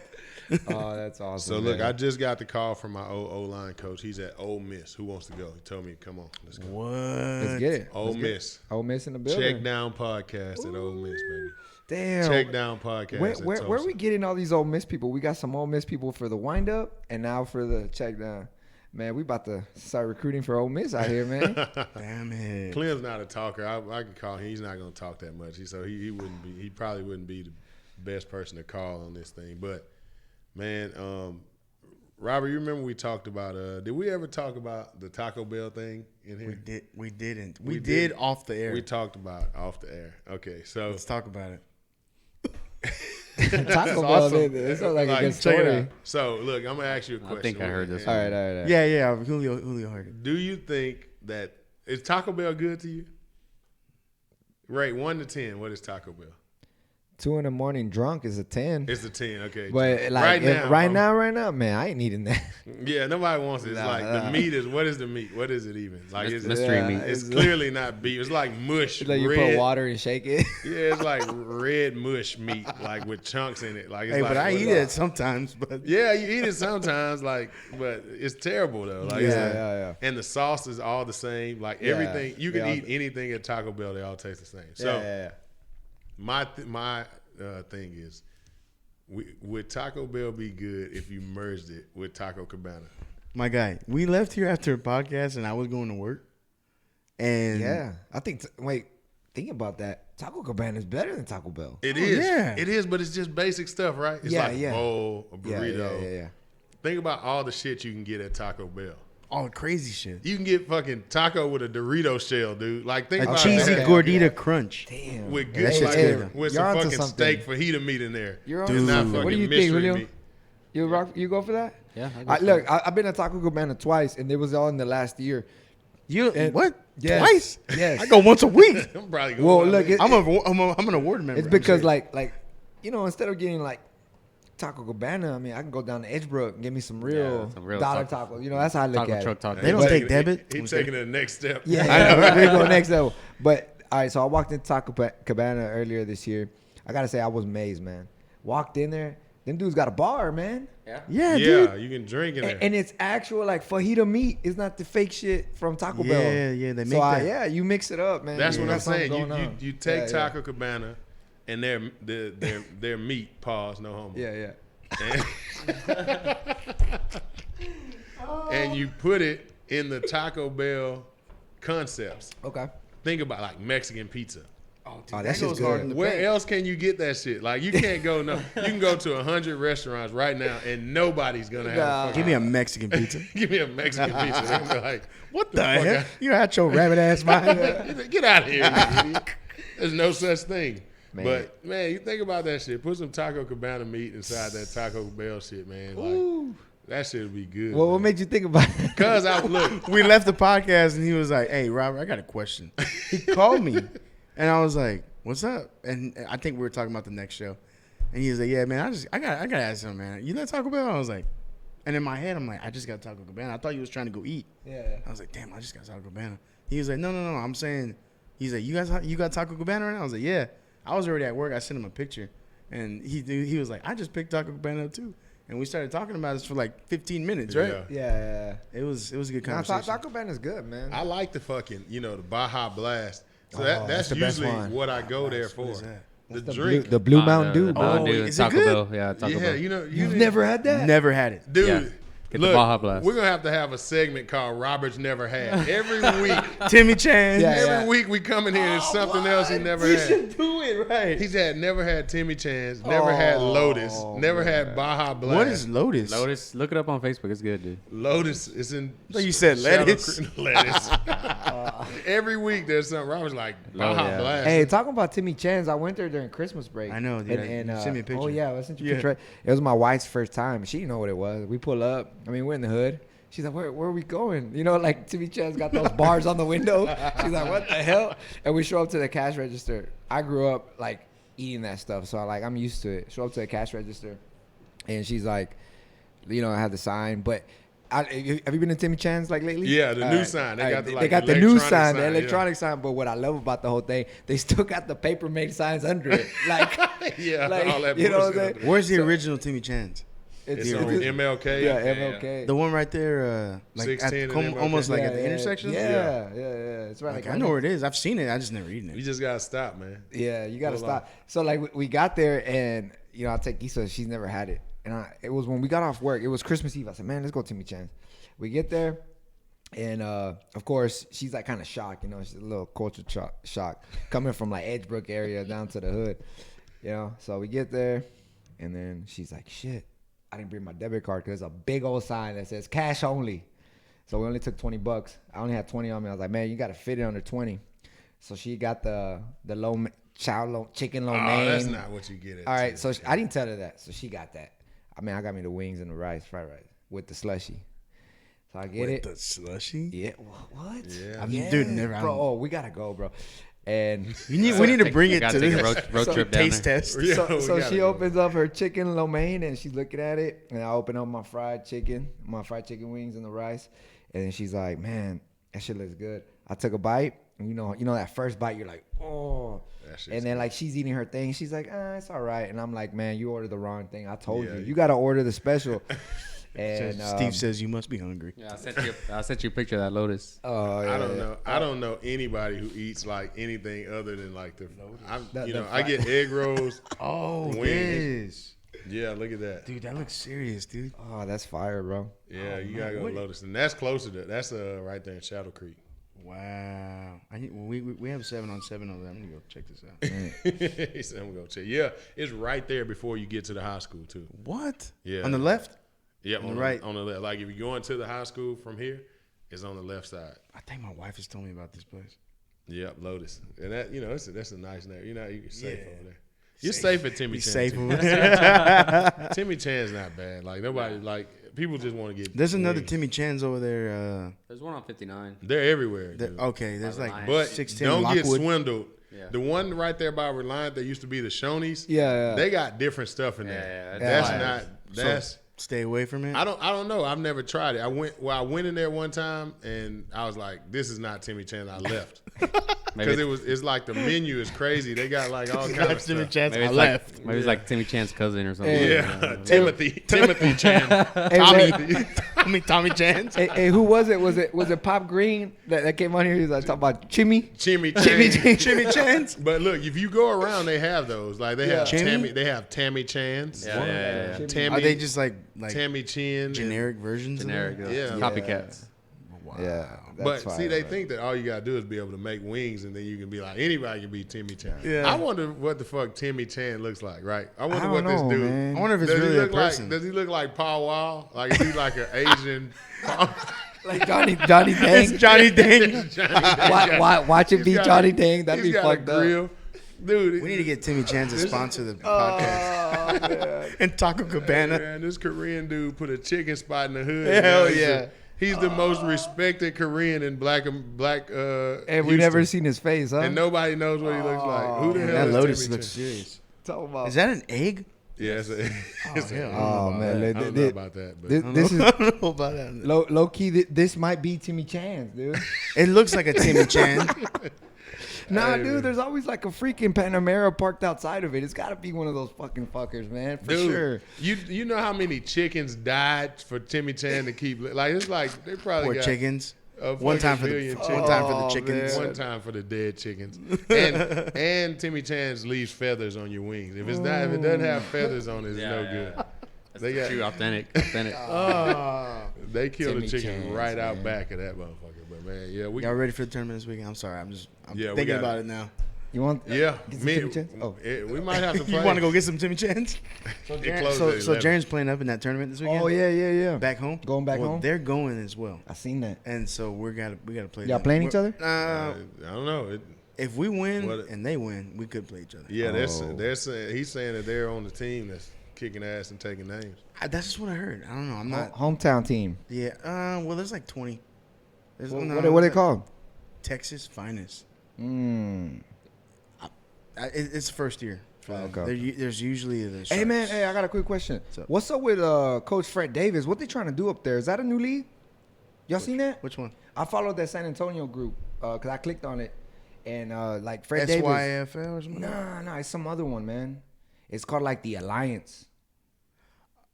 Oh, that's awesome. So look, man. I just got the call from my O-line coach. He's at Ole Miss. Who wants to go? He told me, come on, let's go. What? let's get it. Ole Miss. Ole Miss in the building. Checkdown Podcast at Ole Miss, baby. Damn. Checkdown Podcast. Where at are Tulsa. we getting all these Ole Miss people? We got some Ole Miss people for the wind up, and now for the check down. Man, we about to start recruiting for Ole Miss out here, man. Damn it. Clem's not a talker. I could call him. He's not going to talk that much. So he wouldn't be. He probably wouldn't be the best person to call on this thing. But man, Robert, you remember we talked about? Did we ever talk about the Taco Bell thing in here? We didn't. We We did. did off the air. We talked about it off the air. Okay, so Let's talk about it. Taco Bell, awesome. it sounds like a good check it story. out. So look, I'm gonna ask you a question. I think I heard this All right. Yeah. Julio heard it. Do you think that is Taco Bell good to you? Rate 1 to 10. What is Taco Bell? 2 in the morning drunk is a 10. It's a 10. Okay, But like right now, man, I ain't eating that. Yeah, nobody wants it. It's Nah, like nah. the meat is. What is the meat? What is it even? Like it's Mystery meat. It's clearly not beef. It's like mush. It's like you red, put water and shake it. Yeah, it's like red mush meat, like with chunks in it. Like it's Hey, like, but I what eat is it sometimes. But Yeah, you eat it sometimes, like, but it's terrible though. Like, it's like- yeah. And the sauce is all the same. Like Yeah, everything, you can they all- eat anything at Taco Bell. They all taste the same. So yeah. my thing is, would Taco Bell be good if you merged it with Taco Cabana? my guy, we left here after a podcast, and I was going to work. And Yeah. I think, think about that. Taco Cabana is better than Taco Bell. It is. yeah. It is, but it's just basic stuff, right? It's Yeah, like yeah. a bowl, a burrito. Yeah. Think about all the shit you can get at Taco Bell. all the crazy shit. You can get fucking taco with a Dorito shell, dude. Like think A about cheesy that. gordita crunch. Damn. With Yeah, good, that shit's like, good. with You're some onto fucking something. steak fajita meat in there. You're It's onto not something. fucking What do you mystery think, Julio? meat. You go for that? Yeah, I go for Look, it. I've been to Taco Cabana twice, and it was all in the last year. You And- what? Yes. Twice? Yes. I go once a week. I'm probably going. Well, look, it, I'm an award member. It's because like instead of getting like Taco Cabana, I mean, I can go down to Edgebrook and get me some real, some real dollar taco. tacos. That's how I look Taco at truck it. taco. They don't he's take taking- debit? He's taking it the next step. Yeah, we go next level. But all right, so I walked into Taco Cabana earlier this year. I gotta say, I was amazed, man. Walked in there, them dudes got a bar, man. Yeah. yeah, Yeah, dude. you can drink in there. And it's actual like fajita meat. It's not the fake shit from Taco Yeah, Bell. yeah, they So make that. yeah, you mix it up, man. That's You what got I'm something saying. going on. You take Yeah, Taco Cabana and their meat. Pause. No homo. Yeah. And you put it in the Taco Bell concepts. Okay. Think about like Mexican pizza. Oh, that that's goes just hard good. in the Where paint. else can you get that shit? Like you can't go. No, you can go to 100 restaurants right now, and nobody's gonna have. Nah. A fucking, Give me a Mexican pizza. give me a Mexican pizza. They're gonna be like, What the fuck heck? You had your rabbit ass behind that. get out of here, you idiot. There's no such thing. Man. But man, you think about that shit. Put some Taco Cabana meat inside that Taco Bell shit, man. Like, that shit would be good. Well, what made you think about it? Cause I look. We left the podcast and he was like, "Hey, Robert, I got a question." He called me, and I was like, "What's up?" And I think we were talking about the next show, and he was like, "Yeah, man, I got to ask something, man. You like Taco Bell?" I was like, and in my head, I'm like, "I just got Taco Cabana." I thought you was trying to go eat. Yeah. I was like, "Damn, I just got Taco Cabana." He was like, "No. I'm saying," he's like, "You got Taco Cabana right now?" I was like, "Yeah." I was already at work. I sent him a picture, and he was like, "I just picked Taco Cabana up too." And we started talking about this for like 15 minutes, right? Yeah. Yeah. It was a good Nah, conversation. Taco Cabana's good, man. I like the fucking, the Baja Blast. So Oh, that's that's the best usually one. what I go there for. is that? The the drink. the Blue Mountain Dew. The bro. Mountain Dew, is it Taco good? Bell. Yeah, Taco Yeah, Bell. you've Never had that? Never had it. Dude, Yeah. Get the look, Baja Blast. we're gonna have to have a segment called Robert's Never Had. Every week, Timmy Chan. Yeah. every week we come in here and it's something else he never had. do it right. He's never had Timmy Chan's, never had Lotus, never had Baja Blast. What is Lotus? Lotus, look it up on Facebook. It's good, dude. Lotus? Is in. thought you said Shadow lettuce. Creek- lettuce. Every week there's something. Robert's like Baja yeah. Blast. Hey, talking about Timmy Chan's, I went there during Christmas break. I know, dude. And, You sent me a picture. Oh yeah, I sent you a Yeah. picture. It was my wife's first time. She didn't know what it was. We pull up. I mean, we're in the hood. She's like, where are we going? Like Timmy Chan's got those bars on the window. She's like, what the hell? And we show up to the cash register. I grew up like eating that stuff. So I'm used to it. Show up to the cash register, and she's like, I have the sign, but. Have you been to Timmy Chan's lately? Yeah, the new sign. They got the new sign, the electronic sign. But what I love about the whole thing, they still got the paper made signs under it. Yeah, all that you know what I'm saying? Where's the original Timmy Chan's? It's on MLK. Yeah, MLK. The one right there, like at 16 almost like at the intersection. Yeah. It's right. Like, I know where it is. I've seen it. I just never eaten it. You just gotta stop, man. Yeah, you gotta stop. So we got there, and I take Issa. She's never had it. And it was when we got off work. It was Christmas Eve. I said, man, let's go to Timmy Chan's. We get there, and of course, she's like kind of shocked. She's a little culture shock coming from like Edgebrook area down to the hood. So we get there, and then she's like, shit, I didn't bring my debit card because there's a big old sign that says cash only. So we only took $20. I only had 20 on me. I was like, man, you got to fit it under 20. So she got the chicken lo mein. That's not what you get at. All right, so I didn't tell her that. So she got that. I got me the wings and the fried rice with the slushy. So I get it. The slushy? Yeah. What? Yeah. Dude, never. Bro, we gotta go, bro. And we need to bring it to take this a road trip down taste there. test. So she opens up her chicken lo mein and she's looking at it, and I open up my fried chicken wings and the rice, and then she's like, "Man, that shit looks good." I took a bite, and you know that first bite, you're like, "Oh." And then like she's eating her thing, she's like, it's all right. And I'm like, man, you ordered the wrong thing. I told you got to order the special. And Steve says you must be hungry. Yeah, I sent you a picture of that Lotus. Oh, yeah. I don't know. I don't know anybody who eats like anything other than like I get egg rolls. Oh, wings. Yeah, look at that. Dude, that looks serious, dude. Oh, that's fire, bro. Yeah, you gotta go to Lotus, and that's closer to that's right there in Shadow Creek. Wow. We have 7-on-7 over there. I'm gonna go check this out. He said, "I'm gonna go check." Yeah, it's right there before you get to the high school too. What? Yeah. On the left? Yeah, on the right. On the left. Like if you're going to the high school from here, it's on the left side. I think my wife has told me about this place. Yep, Lotus, and that that's a nice name. You're safe over there. You're safe at Timmy Chan's. Safe. Timmy Chan's not bad. Like nobody people just want to get. There's another wings. Timmy Chan's over there. There's one on 59. They're everywhere. Okay, there's like But 610 don't get Lockwood. swindled. Yeah. The one right there by Reliant that used to be the Shoney's. Yeah. They got different stuff in there. Yeah, That's yeah. not. That's. So, stay away from it. I don't know. I've never tried it. I went in there one time and I was like, this is not Timmy Chan. I left. Because it's like the menu is crazy. They got like all kinds of Timmy stuff. Chan's. Maybe I it's left. Maybe it's like Timmy Chan's cousin or something. Yeah, Timothy Chan. Tommy Chan's. Hey, who was it? Was it Pop Green that came on here? He was like talking about Chimmy Chan's. But look, if you go around, they have those. Like they have Chimmy? They have Tammy Chan's. Yeah. Tammy, Are they just like Tammy Chin? generic versions? Generic. Of Yeah. Copycats. Wow. Yeah. But fire, see, they bro. think that all you gotta do is be able to make wings, and then you can be like anybody can be Timmy Chan. Yeah. I wonder what the fuck Timmy Chan looks like, right? I wonder I what don't this know, dude. man. I wonder if it's Does he really a look like? person. Does he look like Paul Wall? Like is he like an Asian? Like Johnny Dang. It's Johnny Dang. Watch it be Johnny Dang. That'd be He's got fucked a up. grill. Dude, We need to get Timmy Chan to sponsor the podcast. Oh, man. And Taco Cabana. Man, this Korean dude put a chicken spot in the hood. Hell He's yeah. He's the most respected Korean in black. And we Houston. never seen his face, huh? And nobody knows what he looks like. Who the hell That is Lotus Timmy looks Chan? serious. Talking about. Is that an egg? Yeah, it's hell. Oh man, I don't know about that, but this is I don't know about that. low key. This might be Timmy Chan's, dude. It looks like a Timmy Chan. Nah, Hey, dude. man. There's always like a freaking Panamera parked outside of it. It's got to be one of those fucking fuckers, man. For dude, sure. you know how many chickens died for Timmy Chan to keep like it's like they probably Or got chickens. a One time fucking for the billion one chickens. time for the Oh, chickens. man. One time for the dead chickens, and Timmy Chan's leaves feathers on your wings. If it doesn't have feathers on it, it's no good. They got True, authentic. they killed Timmy a chicken Chan's, right out man. back of that motherfucker. But man, yeah, we Y'all ready for the tournament this weekend? I'm sorry. I'm Yeah, we thinking got about it. it now. You want? yeah, Get some Timmy Chan's? Oh. we might have to play. You want to go get some Timmy Chans? It closed at So 11. Jaren's playing up in that tournament this weekend. Oh yeah. Back home. Going back home? They're going as well, I seen that. and so we gotta play. Y'all them. playing each other? I don't know. If we win What- and they win, we could play each other. Yeah, Oh. they're saying he's saying that they're on the team that's kicking ass and taking names. That's just what I heard. I don't know. I'm not. Hometown team. Yeah. Well, there's like 20. There's What are they called? Texas Finest. Mm. It's first year for them. Okay. There's usually the Hey man, I got a quick question. What's up with Coach Fred Davis? What they trying to do up there? Is that a new league? Y'all seen that? Which one? I followed that San Antonio group because I clicked on it, and like Fred Davis. SYFL or something? Nah, it's some other one, man. It's called like the Alliance.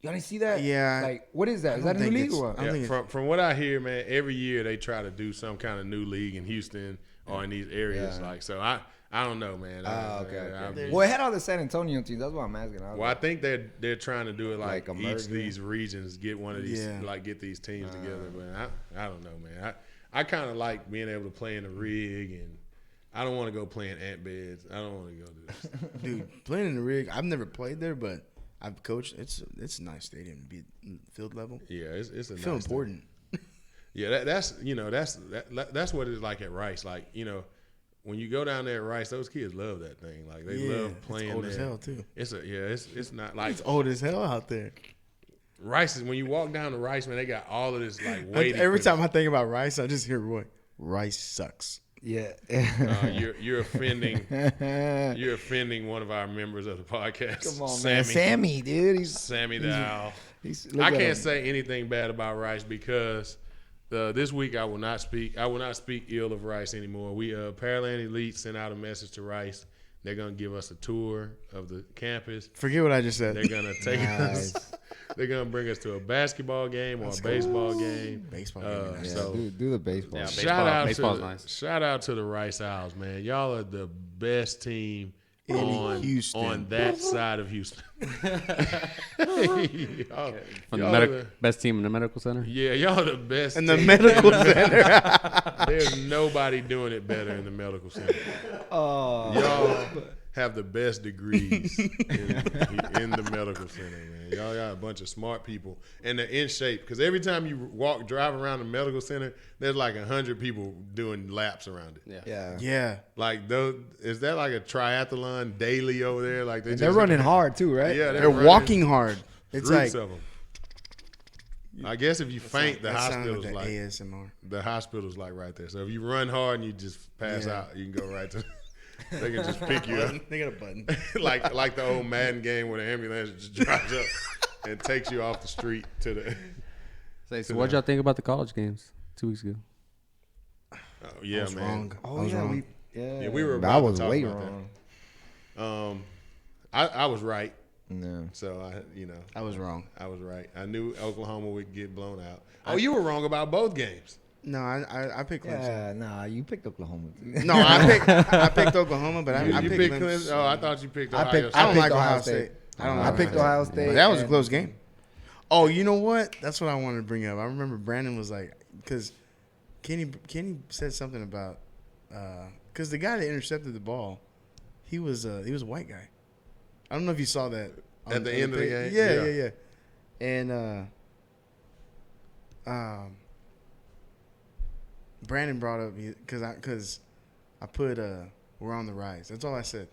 Y'all didn't see that? Yeah. Like, what is that? Is that a new league or what? Yeah, from what I hear, man, every year they try to do some kind of new league in Houston or in these areas. Yeah. Like, so I don't know, man. Okay. Well, it had all the San Antonio teams. That's what I'm asking. I think they're trying to do it like a each merger. of these regions get one of these get these teams together. But I don't know, man. I kind of like being able to play in the rig, and I don't want to go play in ant beds. I don't want to go do this. Dude, playing in the rig, I've never played there, but I've coached. It's a nice stadium to be field level. Yeah, it's a feel nice important. Yeah, that's what it's like at Rice. Like, you know, when you go down there at Rice, those kids love that thing. Like they love playing. It's old there. as hell too. It's not like It's old as hell out there. Rice is when you walk down to Rice, man, they got all of this like waiting. Every time I think about Rice, I just hear Roy. Rice sucks. Yeah. You're offending one of our members of the podcast. Come on, man. Sammy, dude. Sammy the Owl. I can't say anything bad about Rice because this week I will not speak ill of Rice anymore. We Pearland Elite sent out a message to Rice. They're gonna give us a tour of the campus. Forget what I just said. They're gonna take us. They're gonna bring us to a basketball game or a baseball game. Baseball game. Yeah, so do the baseball. Yeah, baseball's nice. Shout out to the Rice Owls, man. Y'all are the best team on that side of Houston. Best team in the medical center. Yeah, y'all are the best in the team medical center. There's nobody doing it better in the medical center. Y'all have the best degrees in the medical center, man. Y'all got a bunch of smart people, and they're in shape. Because every time you drive around the medical center, there's like 100 people doing laps around it. Yeah. Like those, is that like a triathlon daily over there? Like they're running hard too, right? Yeah, they're walking hard. It's groups like of them. I guess if you faint, the hospital's like like ASMR. The hospital's like right there. So if you run hard and you just pass out, you can go right to. They can just pick you up. They got a button. like the old Madden game where the ambulance just drives up and takes you off the street to the. So what y'all think about the college games 2 weeks ago? Oh yeah, I was man. wrong. Oh, I was wrong. We were. About I was to talk way about wrong. that. I was right. No. So I was wrong. I was right. I knew Oklahoma would get blown out. Oh, you were wrong about both games. No, I picked Clemson. Yeah, nah, you picked Oklahoma. No, I picked Oklahoma, but I You picked Clemson. Oh, I thought you picked I Ohio picked- State. I don't like Ohio Ohio State. State. I picked Ohio State. But that was a and- close game. Oh, you know what? That's what I wanted to bring up. I remember Brandon was like, because Kenny said something about, because the guy that intercepted the ball, he was a white guy. I don't know if you saw that At the end of the game? Yeah. And Brandon brought up because I put we're on the rise. That's all I said.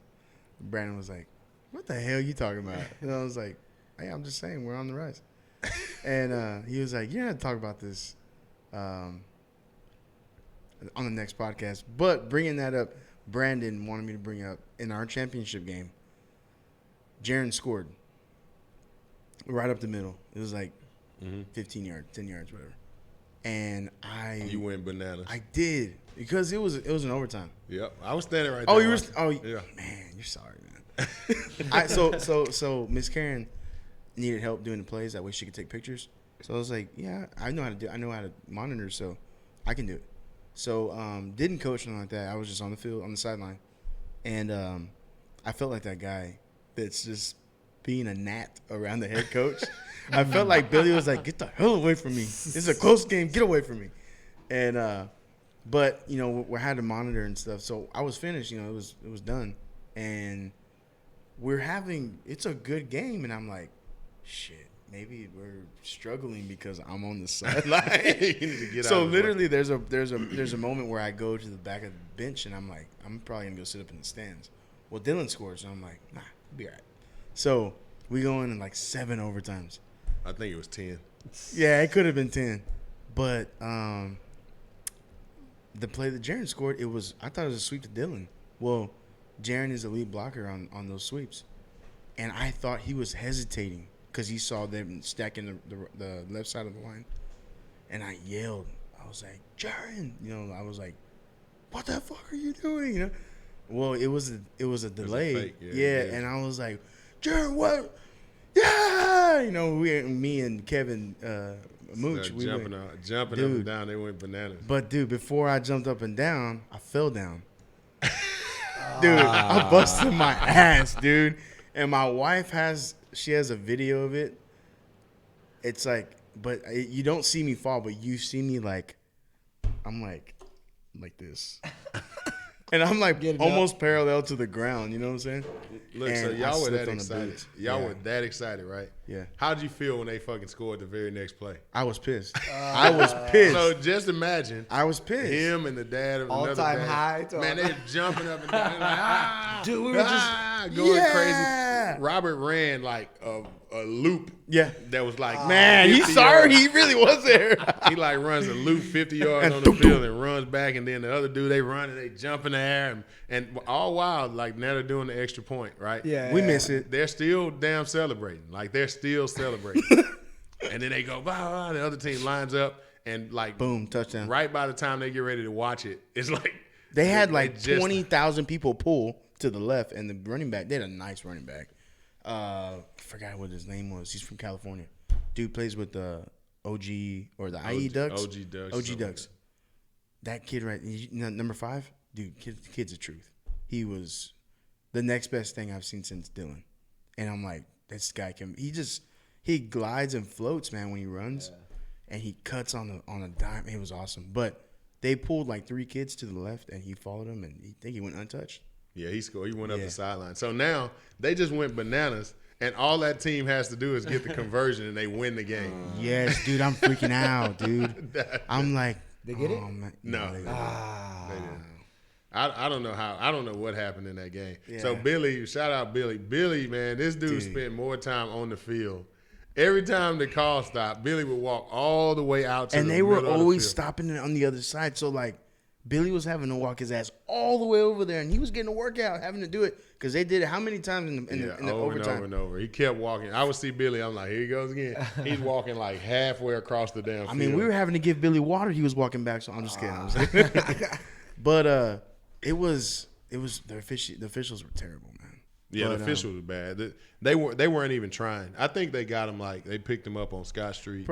Brandon was like, "What the hell are you talking about?" And I was like, "Hey, I'm just saying we're on the rise." And he was like, "You're gonna talk about this on the next podcast." But bringing that up, Brandon wanted me to bring up in our championship game. Jaron scored right up the middle. It was like 15 yards, 10 yards, whatever. And You went bananas. I did because it was an overtime. Yep, I was standing right there. Oh, you were. watching. Oh, yeah. Man, you're sorry, man. So Miss Karen needed help doing the plays. That way she could take pictures. So I was like, yeah, I know how to do. I know how to monitor, so I can do it. So didn't coach nothing like that. I was just on the field, on the sideline, and I felt like that guy that's just being a gnat around the head coach. I felt like Billy was like, "Get the hell away from me! It's a close game. Get away from me!" And but we had to monitor and stuff. So I was finished. It was done, and it's a good game, and I'm like, shit. Maybe we're struggling because I'm on the sideline. You need to get So out of literally, there's a moment where I go to the back of the bench and I'm like, I'm probably gonna go sit up in the stands. Well, Dylan scores, and I'm like, nah, we'll be all right. So we go in like 7 overtimes. I think it was 10. Yeah, it could have been 10, but the play that Jaron scored, I thought it was a sweep to Dylan. Well, Jaren is the lead blocker on those sweeps. And I thought he was hesitating because he saw them stacking the left side of the line. And I yelled. I was like, Jaren. I was like, what the fuck are you doing? Well, it was a delay. fake, yeah, and I was like, Jaren, what? Yeah. Me and Kevin Mooch. We jumping up and down. They went bananas. But, dude, before I jumped up and down, I fell down. Dude, I busted my ass, dude. And my wife has a video of it. It's like, but you don't see me fall, but you see me I'm like this. And I'm like almost parallel to the ground, you know what I'm saying? Look, and so y'all were that on the excited. boots. Y'all were that excited, right? Yeah. How'd you feel when they fucking scored the very next play? I was pissed. I was pissed. So just imagine I was pissed. him and the dad of another All-time dad. high. Man, they're jumping up and down. Like, Dude, we were just going Yeah. crazy. Robert ran like a loop. Yeah. That was like Man, 50 sorry. yards. He really was there. He runs a loop 50 yards on the field and runs back, and then the other dude, they run and they jump in the air, and all while now they're doing the extra point, right? Yeah. We miss it. They're still damn celebrating. They're still celebrating. And then they go, bah, bah, the other team lines up and Boom, touchdown. right by the time they get ready to watch it, it's like They had it just- 20,000 people pull to the left, and the running back, they had a nice running back. Forgot what his name was. He's from California. Dude plays with the OG or the IE Ducks. OG Ducks. OG Ducks. That kid number 5, dude, kid's the truth. He was the next best thing I've seen since Dylan. And I'm like, this guy he glides and floats, man, when he runs. And he cuts on a dime. It was awesome. But they pulled 3 kids to the left, and he followed them, and I think he went untouched. Yeah, he scored. He went up Yeah. the sideline. So now they just went bananas, and all that team has to do is get the conversion, and they win the game. Yes, dude, I'm freaking out, dude. I'm like, They get it? man. No. They didn't. They didn't. I don't know how. I don't know what happened in that game. Yeah. So Billy, shout out Billy. Billy, man, this dude spent more time on the field. Every time the call stopped, Billy would walk all the way out to And the they were middle of the always field. stopping it on the other side. So, Billy was having to walk his ass all the way over there, and he was getting a workout having to do it because they did it how many times in the over overtime? and over and over. He kept walking. I would see Billy. I'm like, here he goes again. He's walking halfway across the damn field. I mean, we were having to give Billy water. He was walking back, so I'm just kidding. But it was the officials were terrible, man. Yeah, But, the officials were bad. They weren't even trying. I think they got him they picked him up on Scott Street,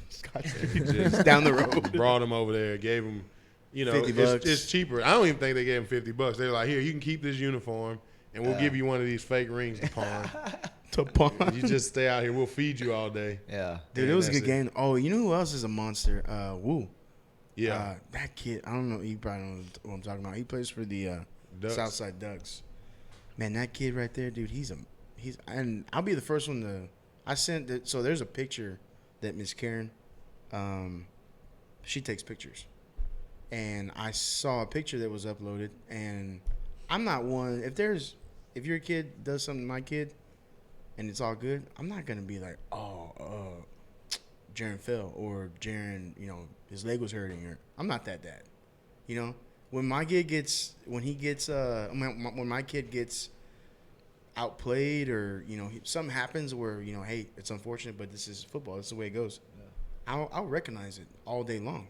Scott just down the road. brought him over there, gave him, $50. it's cheaper. I don't even think they gave him $50. They were like, here, you can keep this uniform, and we'll give you one of these fake rings to pawn. To pawn. You just stay out here. We'll feed you all day. Yeah. Dude, And it was a that's good game. Oh, you know who else is a monster? Woo. Yeah, That kid, I don't know. You probably don't know what I'm talking about. He plays for the Ducks. Southside Ducks. Man, that kid right there, dude. And I'll be the first one to. I sent it. So there's a picture that Miss Karen, she takes pictures, and I saw a picture that was uploaded, and I'm not one. If your kid does something to my kid, and it's all good, I'm not gonna be like, Jaren fell or Jaren, his leg was hurting, or I'm not that dad. When my kid gets when my kid gets outplayed or something happens where hey, it's unfortunate, but this is football. This is the way it goes. Yeah. I'll recognize it all day long.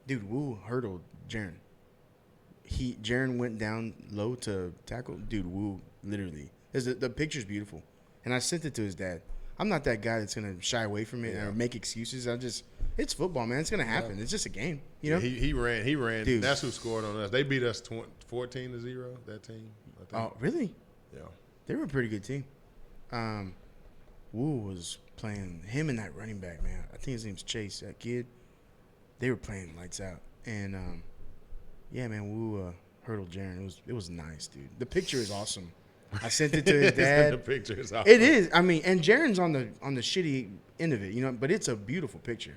Dude, Woo hurdled Jaren. Jaren went down low to tackle. Dude, Woo literally. The picture's beautiful, and I sent it to his dad. I'm not that guy that's gonna shy away from it or make excuses. It's football, man. It's gonna happen. It's just a game, He ran. Dude. That's who scored on us. They beat us 14-0. That team. I think. Oh, really? Yeah. They were a pretty good team. Woo was playing him and that running back, man. I think his name's Chase. That kid. They were playing lights out, and yeah, man. Woo hurdled Jaren. It was nice, dude. The picture is awesome. I sent it to his the dad. picture is awesome. It is. I mean, and Jaren's on the shitty end of it, but it's a beautiful picture.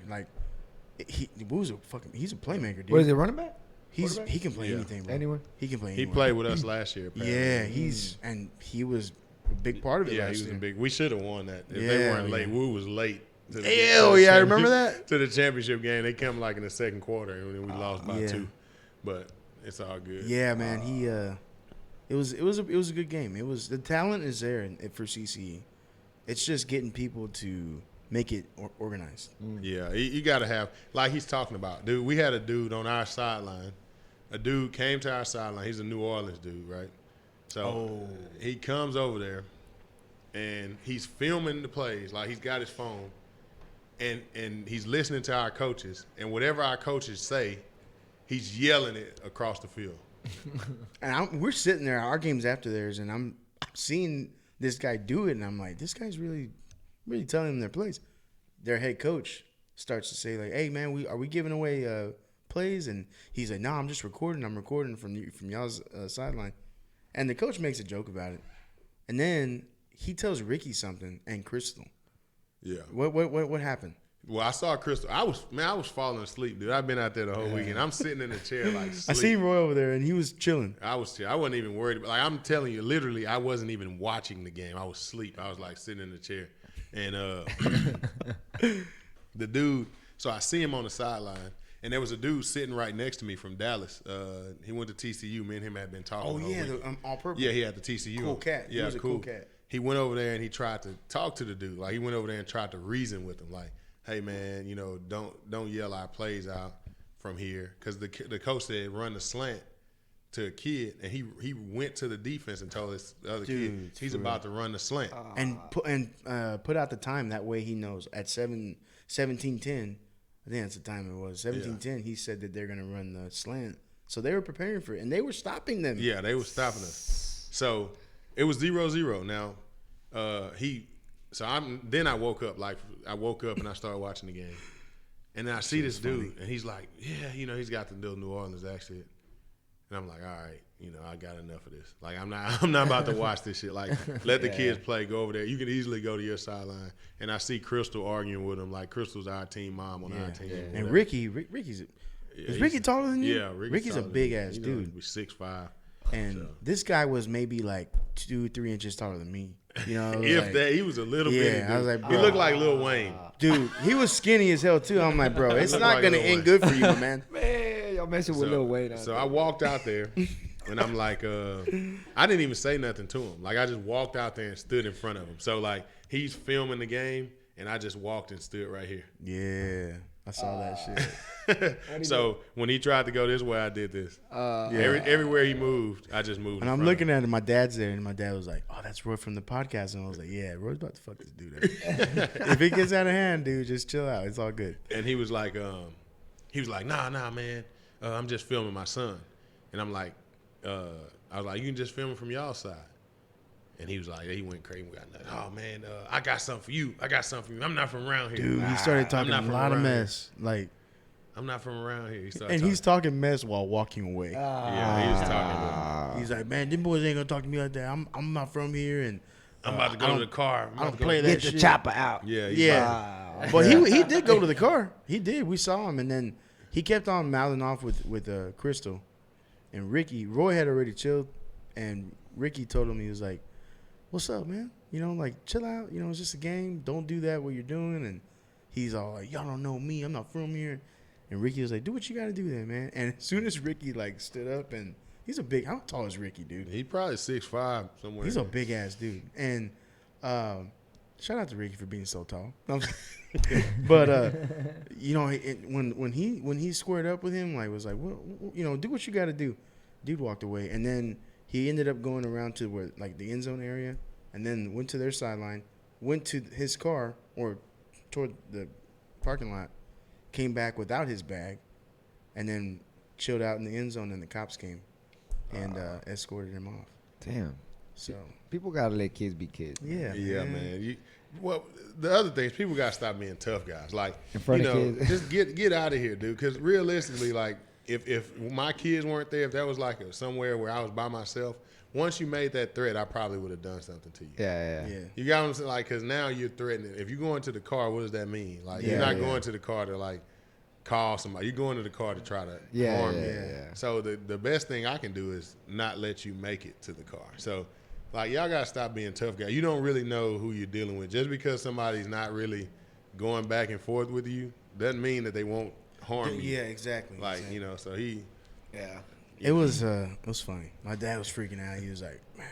Woo's he's a playmaker, dude. What is it, running back? He can play Yeah. anything, bro. Anyone? He can play He anywhere. played with us last year. Apparently. Yeah, he was a big part of it Yeah, last he was year. a big. We should have won that if they Yeah, weren't late. yeah. Woo was late. To the, Hell to the yeah, I remember championship- that. To the championship game, they come in the second quarter, and then we lost by yeah. 2. But it's all good. Yeah, man. It was a good game. It was the talent is there for CCE. It's just getting people to make it organized. Yeah, you got to have, like he's talking about, dude. We had a dude on our sideline. A dude came to our sideline. He's a New Orleans dude, right? So he comes over there, and he's filming the plays. Like he's got his phone, and he's listening to our coaches, and whatever our coaches say, he's yelling it across the field. And we're sitting there. Our game's after theirs, and I'm seeing this guy do it, and I'm like, this guy's really telling them their plays. Their head coach starts to say like, "Hey man, are we giving away plays?" And he's like, "No, I'm just recording. I'm recording from y'all's sideline." And the coach makes a joke about it, and then he tells Ricky something and Crystal. Yeah. What happened? Well, I saw Crystal. I was falling asleep, dude. I've been out there the whole weekend. I'm sitting in the chair like I sleep. seen Roy over there, and he was chilling. I wasn't even worried. Like I'm telling you, literally, I wasn't even watching the game. I was asleep. I was like sitting in the chair, and the dude. So I see him on the sideline, and there was a dude sitting right next to me from Dallas. He went to TCU. Me and him had been talking. Oh the whole yeah, weekend. all purple. Yeah, he had the TCU. Cool cat. Yeah, he was a cool cat. He went over there and he tried to talk to the dude. Like he went over there and tried to reason with him. Like, hey man, don't yell our plays out from here, because the coach said run the slant to a kid, and he went to the defense and told this other kid he's about to run the slant And put out the time, that way he knows at 17:10. I think that's the time it was 17:10. He said that they're gonna run the slant, so they were preparing for it, and they were stopping them. Yeah, they were stopping us. So it was 0-0. Now then I woke up and I started watching the game, and then I see this dude, and he's like, yeah, he's got the New Orleans accent, and I'm like, all right, I got enough of this. Like I'm not about to watch this shit. Like let the kids play. Go over there. You can easily go to your sideline, and I see Crystal arguing with him. Like Crystal's our team mom on our team. Yeah. And Ricky's is Ricky taller than you? Yeah, Ricky's a big ass dude. He's 6'5". And this guy was maybe like 2-3 inches taller than me. He was a little bit. Yeah, I was like, he looked like Lil Wayne. Dude, he was skinny as hell too. I'm like, bro, it's not like gonna Lil end Wayne. good for you, man. Man, y'all messing with Lil Wayne. So I walked out there, and I'm like, I didn't even say nothing to him. Like I just walked out there and stood in front of him. So like he's filming the game, and I just walked and stood right here. Yeah, I saw that shit. So when he tried to go this way, I did this. Everywhere he moved, I just moved. And I'm looking at him. My dad's there, and my dad was like, "Oh, that's Roy from the podcast." And I was like, "Yeah, Roy's about to fuck this dude up. If it gets out of hand, dude, just chill out. It's all good." And he was like, nah, man, I'm just filming my son. And I'm like, I was like, you can just film him from y'all side. And he was like, he went crazy. We got nothing. Oh man, I got something for you. I'm not from around here. Dude, he started talking a lot of mess. Like, I'm not from around here. He's talking mess while walking away. Yeah, he was talking. He's like, man, them boys ain't gonna talk to me like that. I'm not from here, and I'm about to go to the car. I don't play that Get shit. the chopper out. Yeah. But he did go to the car. He did. We saw him, and then he kept on mouthing off with Crystal and Ricky. Roy had already chilled, and Ricky told him, he was like, "What's up, man? Like chill out. It's just a game. Don't do that what you're doing." And he's all like, "Y'all don't know me. I'm not from here." And Ricky was like, "Do what you gotta do then, man." And as soon as Ricky like stood up, and he's a big. How tall is Ricky, dude? He probably 6'5" somewhere. He's a big ass dude. And shout out to Ricky for being so tall. But when he squared up with him, like was like, "What, do what you got to do." Dude walked away, and then he ended up going around to where like the end zone area, and then went to their sideline, went to his car or toward the parking lot, came back without his bag, and then chilled out in the end zone, and the cops came and escorted him off. Damn. So People gotta let kids be kids. yeah, man. The other thing is people gotta stop being tough guys. Like, In front of kids. just get out of here, dude. Because realistically, like, if my kids weren't there, if that was like somewhere where I was by myself, once you made that threat, I probably would have done something to you. Yeah. You got what I'm saying? Like, because now you're threatening. If you go into the car, what does that mean? Like, you're not going to the car to like call somebody. You're going to the car to try to harm me. Yeah. So the best thing I can do is not let you make it to the car. So, like, y'all gotta stop being tough guys. You don't really know who you're dealing with. Just because somebody's not really going back and forth with you doesn't mean that they won't harm you. Yeah, exactly. Like, exactly. so he. Yeah. It was funny. My dad was freaking out. He was like, "Man,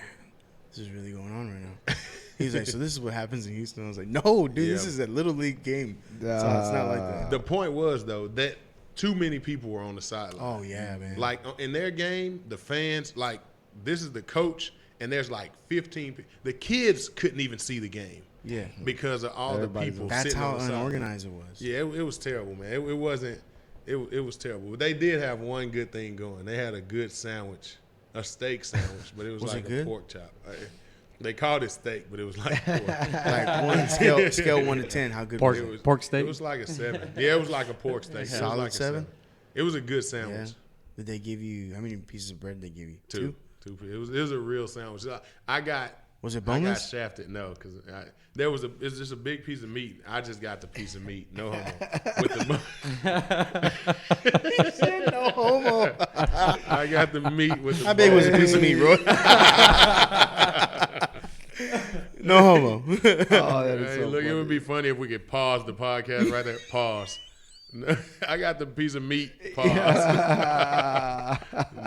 this is really going on right now." He was like, "So this is what happens in Houston?" I was like, "No, dude, this is a little league game. So it's not like that." The point was though that too many people were on the sideline. Oh yeah, man. Like in their game, the fans like this is the coach, and there's like 15. The kids couldn't even see the game. Yeah, because of all the people. That's sitting how on the sideline. unorganized it was. Yeah, it was terrible, man. It wasn't. It was terrible. But they did have one good thing going. They had a good sandwich, a steak sandwich, but it was like a pork chop. They called it steak, but it was like pork. Like one scale 1 to 10. How good was it? Pork steak? It was like a 7. Yeah, it was like a pork steak. Solid like 7? It was a good sandwich. Yeah. Did they give you, how many pieces of bread did they give you? 2. It was a real sandwich. I got. Was it I boneless? got shafted. No, because it's just a big piece of meat. I just got the piece of meat. No homo. With the He said no homo. I got the meat with the. How big was a piece of meat, bro? No homo. Oh, that is Hey, so look, funny. it would be funny if we could pause the podcast right there. Pause. I got the piece of meat. Pause.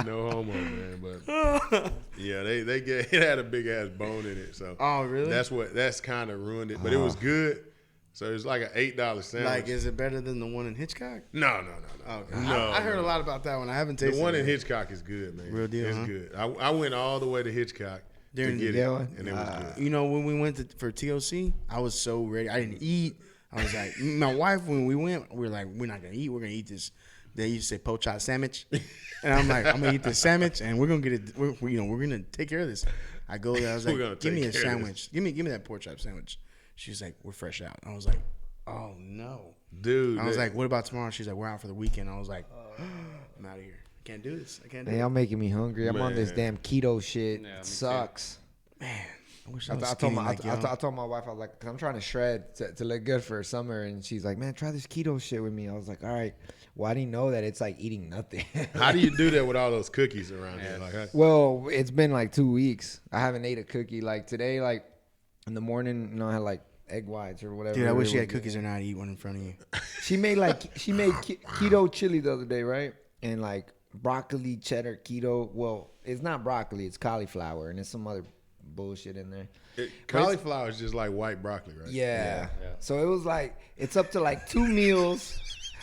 No homo, man. But yeah, it had a big ass bone in it. So Oh, really? that's kind of ruined it. But it was good. So it's like an $8 sandwich. Like, is it better than the one in Hitchcock? No. Okay. No, I heard a lot about that one. I haven't tasted The one in it. Hitchcock is good, man. Real deal, It's huh? good. I went all the way to Hitchcock to get it, and it was good. You know, when we went for TOC, I was so ready. I didn't eat. I was like, my wife, when we went, we were like, we're not going to eat. We're going to eat this. They used to say poached sandwich. And I'm like, I'm going to eat this sandwich, and we're going to get it. We're going to take care of this. I go there. I was like, give me a sandwich. Give me that pork chop sandwich. She's like, we're fresh out. I was like, oh, no. Dude. I was like, what about tomorrow? She's like, we're out for the weekend. I was like, I'm out of here. I can't do this. I can't do Hey, it. y'all making me hungry. I'm on this Man. damn keto shit. Yeah, me It too. sucks. Man, I wish I I, was I told skinny my, like I, y'all. I told my wife, I was like, 'cause I'm trying to shred to look good for summer, and she's like, man, try this keto shit with me. I was like, all right. Well, I didn't know that it's like eating nothing. how do you do that with all those cookies around here? Like, Well, it's been like 2 weeks. I haven't ate a cookie. Like today, like in the morning, I had like egg whites or whatever. Dude, I wish it you was. had cookies or not. Eat one in front of you. She made keto chili the other day, right? And like broccoli cheddar keto. Well, it's not broccoli, it's cauliflower, and there's some other bullshit in there. cauliflower is just like white broccoli, right? Yeah. So it was like it's up to like 2 meals.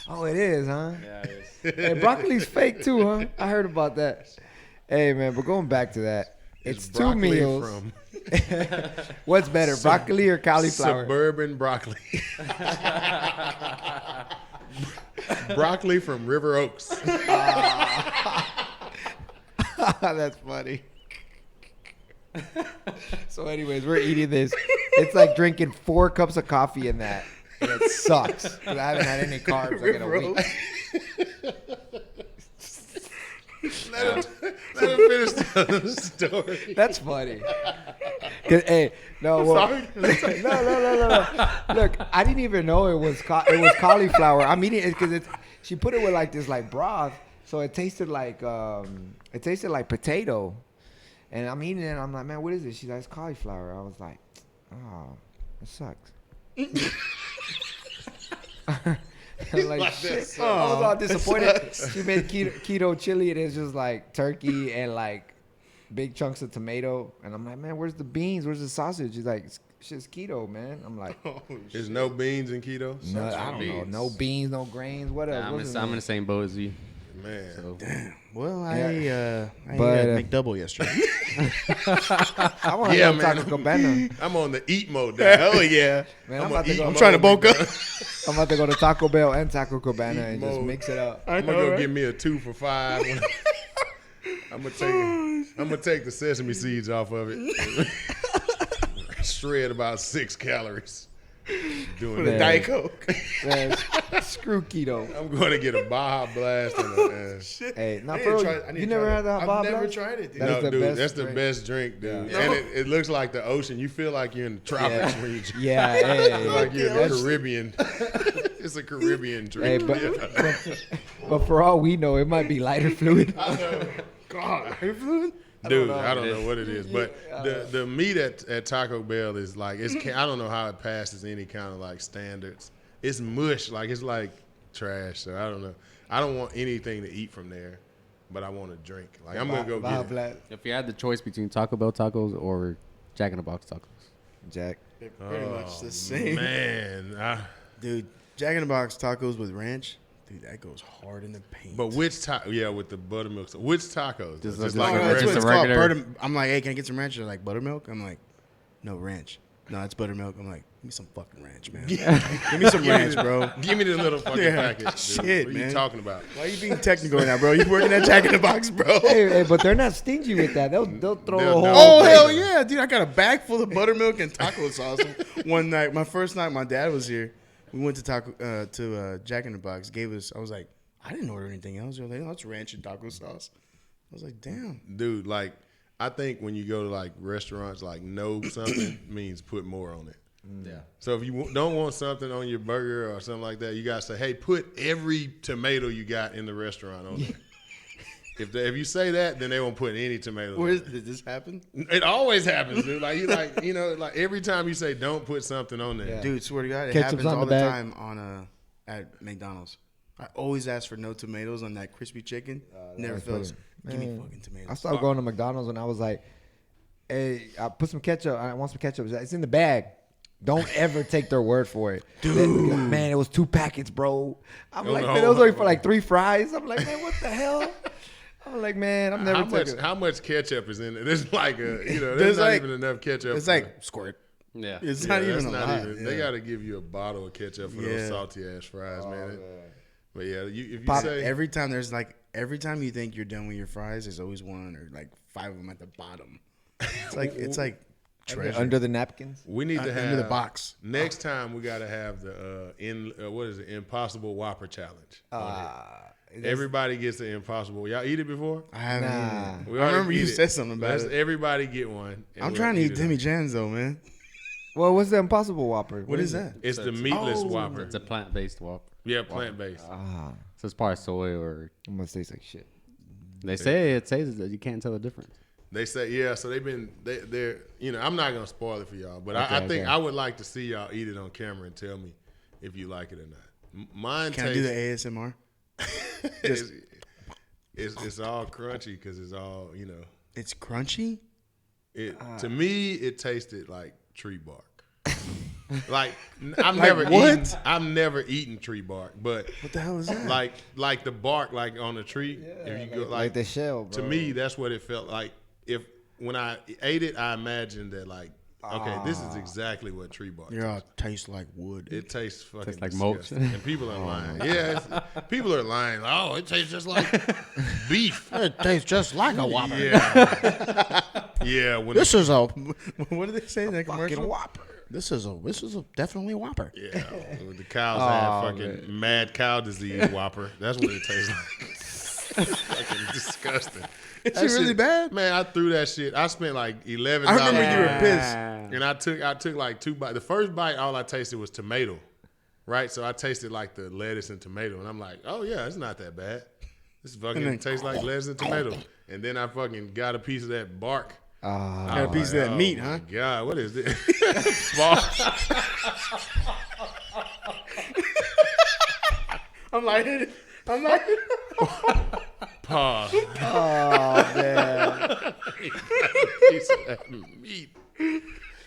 Oh, it is, huh? Yeah, it is. Hey, broccoli's fake too, huh? I heard about that. Hey man, but going back to that, it's 2 broccoli meals. from What's better, broccoli or cauliflower? suburban broccoli. Broccoli from River Oaks. That's funny. So, anyways, we're eating this. It's like drinking 4 cups of coffee in that, and it sucks. 'Cause I haven't had any carbs like in a week. Let him finish the story. That's funny. 'Cause, hey, no, well, no. Look, I didn't even know it was cauliflower. I'm eating it because she put it with like this like broth, so it tasted like potato. And I'm eating it, and I'm like, man, what is this? She's like, it's cauliflower. I was like, oh, it sucks. Like shit. I was all disappointed. She made keto chili, and it's just like turkey and like big chunks of tomato. And I'm like, man, where's the beans? Where's the sausage? She's like, it's just keto, man. I'm like, There's no beans in keto? no, I don't know. No beans, no grains. What else? I'm in the same boat as you. Man. So. Well, I ate But, McDouble yesterday. I want to Yeah, go to man. Taco Cabana. I'm on the eat mode now. Hell yeah. Man, I'm about to go. I'm trying to bulk up. I'm about to go to Taco Bell and Taco Cabana and just mode. mix it up. I'm gonna go get me a 2 for $5. I'm gonna take the sesame seeds off of it. Shred about 6 calories. Doing With a that. Diet Coke. Man, screw keto. I'm gonna get a Baja Blast and a. Hey, not I for need to real. try it. I need You to never try had the I've Bob never Blast? tried it, dude. That is No, the dude, best that's the drink. best drink, dude. Yeah. And it looks like the ocean. You feel like you're in the tropics when you drink. Yeah, hey, Like you're in the that's- Caribbean. It's a Caribbean Hey, drink. but for all we know, it might be lighter fluid. God, hair fluid? Dude, I don't know what it is, but the meat at Taco Bell is like I don't know how it passes any kind of like standards. It's mush, like it's like trash. So I don't know. I don't want anything to eat from there. but I want a drink. Like I'm gonna go Baja get it. Blast. If you had the choice between Taco Bell tacos or Jack in the Box tacos, Jack. They're pretty much the same. Man, Dude, Jack in the Box tacos with ranch, dude, that goes hard in the paint. but which taco? Yeah, with the buttermilk. So which tacos? Just Just like like a a that's what just it's a called. regular- I'm like, hey, can I get some ranch? They're like, buttermilk? I'm like, no, ranch. No, it's buttermilk. I'm like, give me some fucking ranch, man. Give me some ranch, bro. Give me the little fucking Yeah, package. Dude. shit, what are man. you talking about? Why are you being technical now, bro? You working at Jack in the Box, bro? Hey, but they're not stingy with that. They'll throw They'll- a whole. Oh, Oh, hell man. yeah, dude. I got a bag full of buttermilk and taco sauce. One night, my first night, my dad was here. We went to Jack in the Box. Gave us, I was like, I didn't order anything else. They're like, oh, it's ranch and taco sauce. I was like, damn. Dude, like I think when you go to like restaurants, like know something means put more on it. Yeah. So if you don't want something on your burger or something like that, you gotta say, hey, put every tomato you got in the restaurant on there. If you say that, then they won't put any tomatoes. Where on is, there. did this happen? It always happens, dude. Like every time you say don't put something on there. Yeah. Dude, swear to God, it Ketchup's happens on all the the bag. time on at McDonald's. I always ask for no tomatoes on that crispy chicken. Never that's fails. funny. Give me Man, fucking tomatoes. I started going to McDonald's when I was like, hey, I put some ketchup. I want some ketchup. It's in the bag. Don't ever take their word for it. Dude. Man, it was 2 packets, bro. I'm like, man, it was only for like 3 fries. I'm like, man, what the hell? I'm like, man, I'm never taking How much ketchup is in it? There's like There's there's not like- even enough ketchup. It's like squirt. yeah, It's Yeah, not that's even a not lot. even- Yeah. They got to give you a bottle of ketchup for Yeah. those salty ass fries, man. But yeah, if you Pop- say Every time you think you're done with your fries, there's always one or like 5 of them at the bottom. It's like treasure. under the napkins. we need to have Under the box. next time, we got to have the what is it? Impossible Whopper challenge. Everybody gets the Impossible. Y'all eat it before? I haven't Nah. eaten it. We I already remember you eat it. said something about Let's it. everybody get one. and I'm we'll trying to eat it Timmy up. Jan's though, man. Well, what's the Impossible Whopper? What is that? It's the meatless Whopper. it's a plant-based Whopper. Yeah, plant based. Ah, So it's probably soy or it must taste like shit. they say it says that you can't tell the difference. They say so they're I'm not gonna spoil it for y'all, but I Okay, think okay. I would like to see y'all eat it on camera and tell me if you like it or not. Mine Can I do tastes the ASMR? it's all crunchy because it's all It's crunchy. to me it tasted like tree bark. Like I've what? never eaten tree bark, but What the hell is that? like the bark like on a tree. If you go Like the shell, bro. to me that's what it felt like. When I ate it, I imagined that like, okay, this is exactly what tree bark Your tastes. tastes like wood. It tastes fucking Tastes like mulch. disgusting. And people are lying. Yeah, people are lying. Oh, it tastes just like beef. It tastes just like a Whopper. Yeah. Yeah. When This is a what did they say in that commercial? Whopper. This is a definitely a Whopper. yeah, when the cows have fucking mad cow disease Whopper. That's what it tastes like. Fucking disgusting. Is That it really shit- bad? Man, I threw that shit. I spent like $11. I remember you were pissed. And I took like 2 bites. The first bite, all I tasted was tomato, right? So I tasted like the lettuce and tomato, and I'm like, oh yeah, it's not that bad. This fucking then- tastes like lettuce and tomato. And then I fucking got a piece of that bark. Got a piece of that meat, huh? God, what is this? Bark. I'm like, Pause. Oh man. Piece of that meat.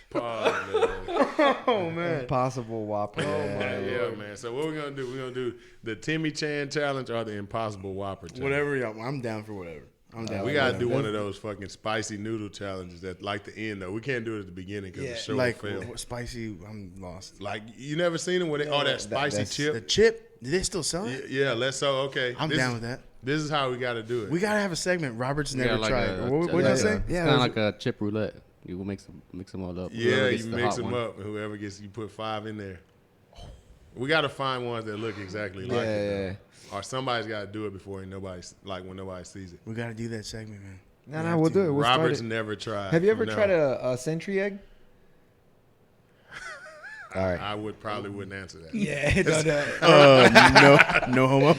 Pause, man. oh man. Impossible Whopper. Yeah, man. So what we're gonna do? We're gonna do the Timmy Chan challenge or the Impossible Whopper challenge. Whatever y'all. I'm down for whatever. I'm down. We for gotta whatever. do one of those fucking spicy noodle challenges that like the end though. We can't do it at the beginning because the show like will fail. what spicy. I'm lost. Like you never seen them with all that spicy that's- chip. The chip. Do they still sell it? Yeah, let's so okay. I'm This down is- with that. This is how we got to do it. We gotta have a segment. Robert's Yeah, never like tried. a- What did I say? It's Yeah, kind of there's like a chip roulette. You will mix them all up. Yeah, Whoever gets you the mix hot them one. up, and whoever gets you put 5 in there. We got to find ones that look exactly like it, though. Or somebody's got to do it before nobody's like when nobody sees it. We gotta do that segment, man. No, we'll do it. We'll start Robert's it. never tried. Have you ever No. tried a century egg? All right. I wouldn't answer that. Yeah, No homo.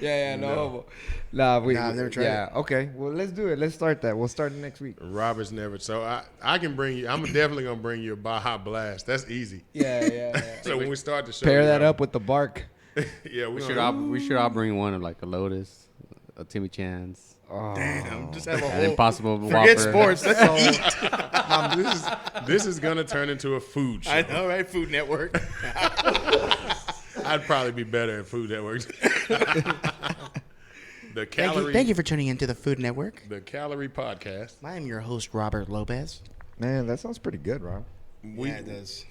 yeah, no. homo. Nah, I've never tried Yeah, okay. Well, let's do it. Let's start that. We'll start it next week. Robert's never. So I can bring you. I'm definitely gonna bring you a Baja Blast. That's easy. Yeah. So when we start the show, Pair you that gotta- up with the bark. Yeah, We should all bring one of like a Lotus, a Timmy Chan's, Damn, just have a an whole. Impossible Forget Whopper. sports. Let's eat. this is gonna turn into a food show. I know, right? Food Network. I'd probably be better at Food Network. The calorie. Thank you for tuning into the Food Network. The Calorie Podcast. I am your host, Robert Lopez. Man, that sounds pretty good, Rob. Yeah, it does.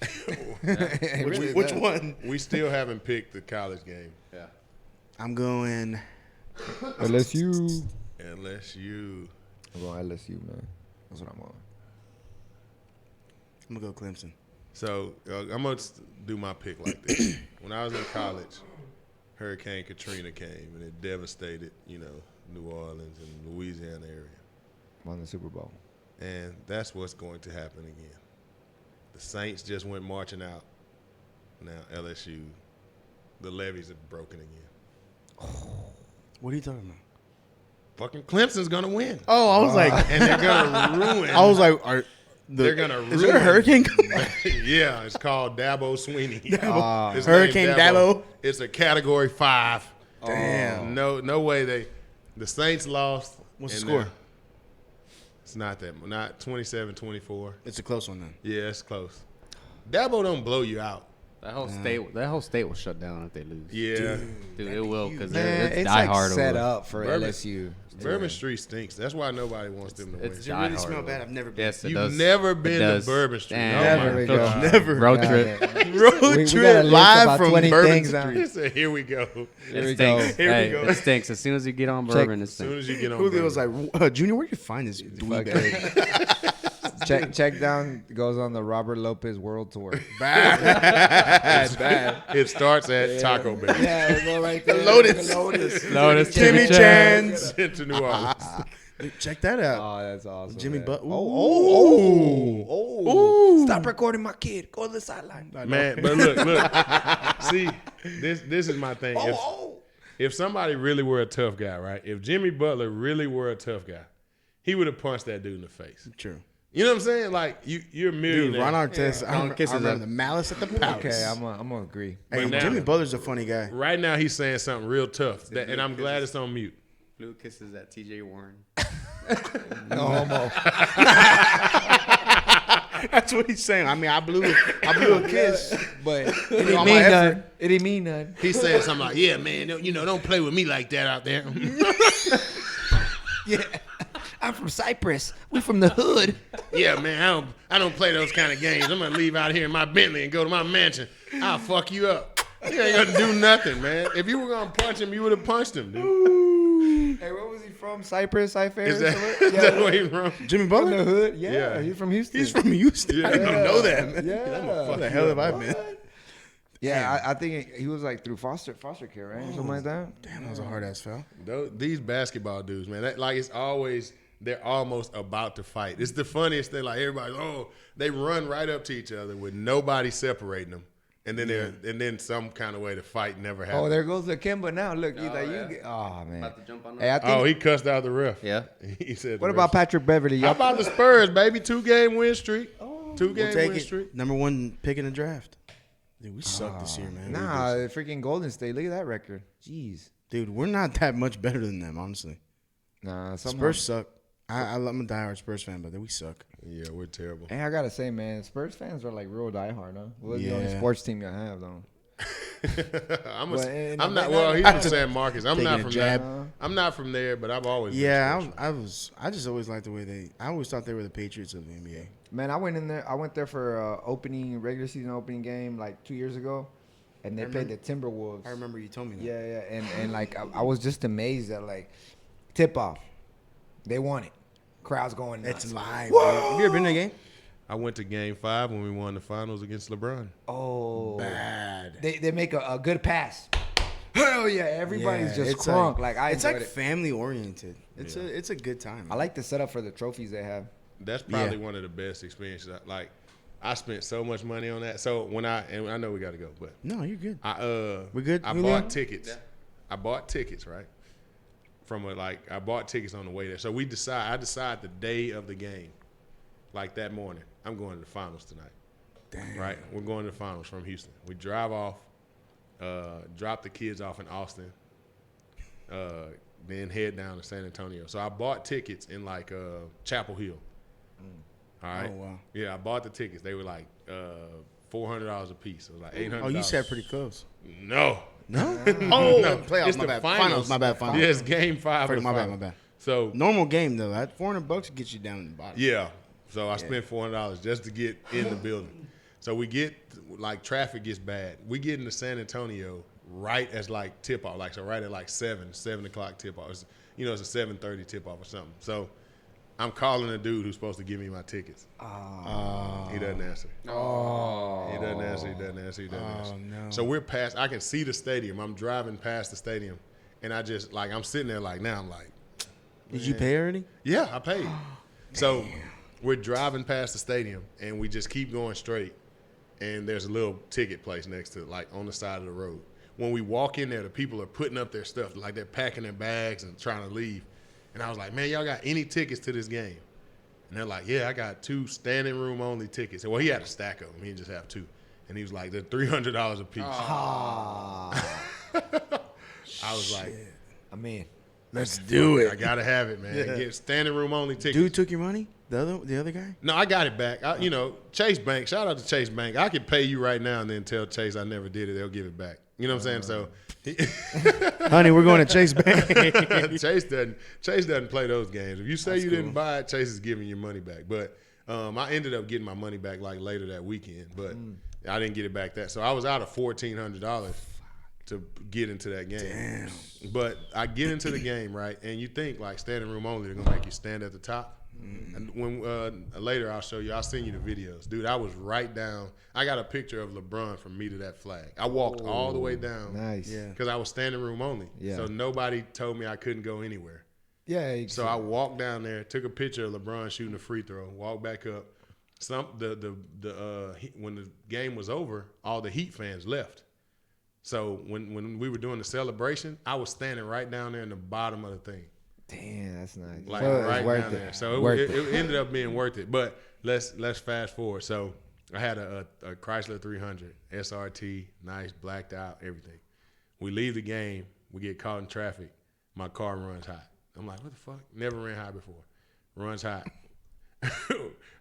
Which one? We still haven't picked the college game. Yeah. I'm going. LSU. LSU. I'm going LSU, man. That's what I'm on. I'm going to go Clemson. So I'm going to do my pick like this. When I was in college, Hurricane Katrina came and it devastated, New Orleans and Louisiana area. Won the Super Bowl. And that's what's going to happen again. The Saints just went marching out. Now LSU, the levees are broken again. What are you talking about? Fucking Clemson's going to win. Oh, I was like, And they're going to ruin. I was like, They're going to ruin. is there a hurricane coming? Yeah, it's called Dabo Sweeney. His name Hurricane Dabo. It's a Category 5. Damn. No way the Saints lost. What's the and score? It's not 27-24. It's a close one then. Yeah, it's close. Dabo don't blow you out. That whole state will shut down if they lose. Yeah. Dude, it will because Man, it's it's die like hard set over. up for Bourbon- LSU. Bourbon Street stinks. That's why nobody wants them to win. It's Does it die really hard smell over. bad? I've never been. Yes, it You've does. never It been does. to Bourbon Street. Damn. Never we Coach, go. Never. Road God, trip. man. Road We gotta trip list live about from 20 Bourbon things Street. out. He said, here we go. Here It we stinks. go. Here we Hey, go. it stinks. As soon as you get on bourbon, it As soon stinks. as you get on Julio was bourbon. like, Junior, where you find this dweeb at? Checkdown goes on the Robert Lopez World Tour. Bad. Bad. It starts at Taco Bell. Yeah, we'll go right there. Lotus. Lotus, Timmy Chan's. Into New Orleans. Check that out. Oh, that's awesome. Jimmy man. Butler. Oh. Stop recording my kid. Go to the sideline. Man, but look. See, this is my thing. If somebody really were a tough guy, right? If Jimmy Butler really were a tough guy, he would have punched that dude in the face. True. You know what I'm saying? Like you're a Dude, millionaire. Ron Artest. I kisses remember up. the malice at the palace. Okay, I'm gonna agree. Hey, But now- Jimmy Butler's a funny guy. Right now, he's saying something real tough, and I'm glad it's on mute. Blue kisses at TJ Warren. No homo. That's what he's saying. I mean, I blew a kiss. But it All didn't my mean effort. nothing. It didn't mean nothing. He's saying something like, "Yeah, man, don't play with me like that out there." Yeah. I'm from Cyprus. We from the hood. Yeah, man, I don't play those kind of games. I'm gonna leave out here in my Bentley and go to my mansion. I'll fuck you up. You ain't gonna do nothing, man. If you were gonna punch him, you would have punched him, dude. Hey, where was he from? Cyprus, Cyprus? Is that where he's from? Jimmy From Butler? the hood? Yeah, Yeah. he's from Houston. He's from Houston. Yeah. I didn't even know that. Man. Yeah. What the hell have I been? Yeah, I think he was like through foster care, right? Something like that. Damn, that was a hard ass foul. These basketball dudes, man, it's always they're almost about to fight. It's the funniest thing. Like everybody, they run right up to each other with nobody separating them, and then some kind of way to fight never happens. Oh, there goes the Kimba now. Look, he's like, yeah. oh man. About to jump on Hey, I think. he cussed out the ref. Yeah. He said. What the about ref- Patrick Beverly? How about the Spurs, baby? 2-game win streak. We'll 2-game take win it. streak. Number 1 pick in the draft. Dude, we suck this year, man. Nah, freaking Golden State. Look at that record. Jeez. Dude, we're not that much better than them, honestly. Nah, somehow. Spurs suck. I'm a diehard Spurs fan, but we suck. Yeah, we're terrible. Hey, I gotta say, man, Spurs fans are like real diehard, huh? Well, the only Yeah. sports team you have, though. I'm But- not. Well, he's from San Marcos. I'm Taking not a from jab. that. I'm not from there, but I've always. Yeah, been sports. I just always liked the way I always thought they were the Patriots of the NBA. Man, I went there for regular season opening game like 2 years ago, and they played the Timberwolves. I remember you told me that. Yeah, and like I was just amazed at like tip off, they won it, crowds going nuts. It's live. Bro. Have you ever been to a game? I went to Game 5 when we won the finals against LeBron. Oh, Bad. they make a good pass. Hell yeah, everybody's Yeah, just it's crunk. Like I it's enjoyed like it. family oriented. It's a good time. I like the setup for the trophies they have. That's probably one of the best experiences. I spent so much money on that. So and I know we got to go, but No, you're good. we good, I Julio? bought tickets. Yeah. I bought tickets, right? I bought tickets on the way there. So I decide the day of the game, like that morning. I'm going to the finals tonight. Damn. Right? We're going to the finals from Houston. We drive off. drop the kids off in Austin, then head down to San Antonio. So I bought tickets in like Chapel Hill. All right. Oh, wow. Yeah, I bought the tickets. They were like $400 a piece. It was like $800. Oh, you said pretty close. No. No? No. Playoffs, It's my the bad. finals. My bad, finals. Yes, game 5 of the My bad, finals. my bad. So Normal game, though. That $400 gets you down in the bottom. yeah. So I spent $400 just to get in the building. So we get, like, traffic gets bad. We get into San Antonio right as, like, tip-off. Like, so right at, like, 7 o'clock tip-off. It's, it's a 7:30 tip-off or something. So I'm calling a dude who's supposed to give me my tickets. He doesn't answer. He doesn't answer. No. So I can see the stadium. I'm driving past the stadium. And I just, like, I'm sitting there like, now I'm like. Did you pay already? Yeah, I paid. So we're driving past the stadium, and we just keep going straight. And there's a little ticket place next to it, like on the side of the road. When we walk in there, the people are putting up their stuff, like they're packing their bags and trying to leave. And I was like, man, y'all got any tickets to this game? And they're like, yeah, I got 2 standing room only tickets. Well, he had a stack of them. He didn't just have 2. And he was like, they're $300 a piece. I was like, I mean, Let's do it. I got to have it, man. Yeah. Get standing room only tickets. Dude took your money? The other guy? No, I got it back. Chase Bank. Shout out to Chase Bank. I could pay you right now and then tell Chase I never did it. They'll give it back. You know what I'm saying? So, Honey, we're going to Chase Bank. Chase doesn't play those games. If you say That's you cool. didn't buy it, Chase is giving your money back. But I ended up getting my money back like later that weekend, but I didn't get it back that. So I was out of $1,400 to get into that game. Damn. But I get into the game, right? And you think like standing room only, they're gonna make you stand at the top. And when later I'll show you, I'll send you the videos, dude. I was right down. I got a picture of LeBron from me to that flag. I walked all the way down, nice. Yeah. because I was standing room only. Yeah. So nobody told me I couldn't go anywhere. Yeah. So I walked down there, took a picture of LeBron shooting a free throw, walked back up. When the game was over, all the Heat fans left. So when we were doing the celebration, I was standing right down there in the bottom of the thing. Damn, that's nice. Like So it's right worth down it. there. So Worth it ended up being worth it. But let's fast forward. So I had a Chrysler 300, SRT, nice, blacked out, everything. We leave the game. We get caught in traffic. My car runs hot. I'm like, what the fuck? Never ran hot before. Runs hot.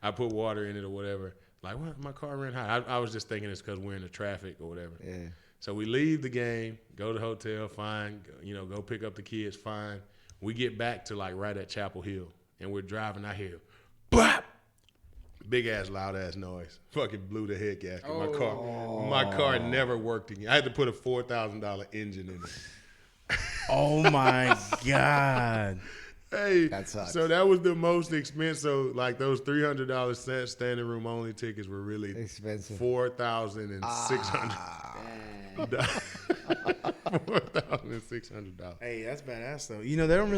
I put water in it or whatever. Like, what? My car ran hot. I was just thinking it's because we're in the traffic or whatever. Yeah. So we leave the game, go to the hotel, fine. Go pick up the kids, fine. We get back to like right at Chapel Hill, and we're driving out here. Bop! Big ass, loud ass noise. Fucking blew the head gasket. My car never worked again. I had to put a $4,000 engine in it. Oh, my God. Hey, That sucks. so that was the most expensive. Like those $300 standing room only tickets were really Expensive. $4,600. $4,600. Hey, that's badass, though. They don't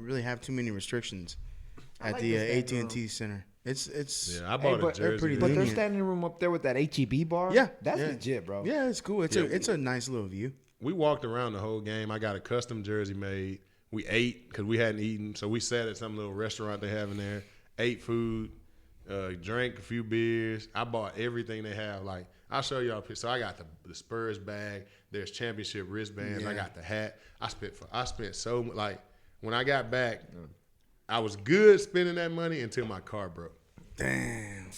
really have too many restrictions at like the the standing AT&T Center. It's Yeah, I bought a they're jersey. pretty But their lenient. standing room up there with that HEB bar, Yeah, that's yeah. legit, bro. Yeah, it's cool. It's a nice little view. We walked around the whole game. I got a custom jersey made. We ate because we hadn't eaten. So we sat at some little restaurant they have in there, ate food, drank a few beers. I bought everything they have. Like, I'll show y'all a picture. So I got the Spurs bag. There's championship wristbands. I got the hat. I spent so much. Like, when I got back, I was good spending that money until my car broke. Damn.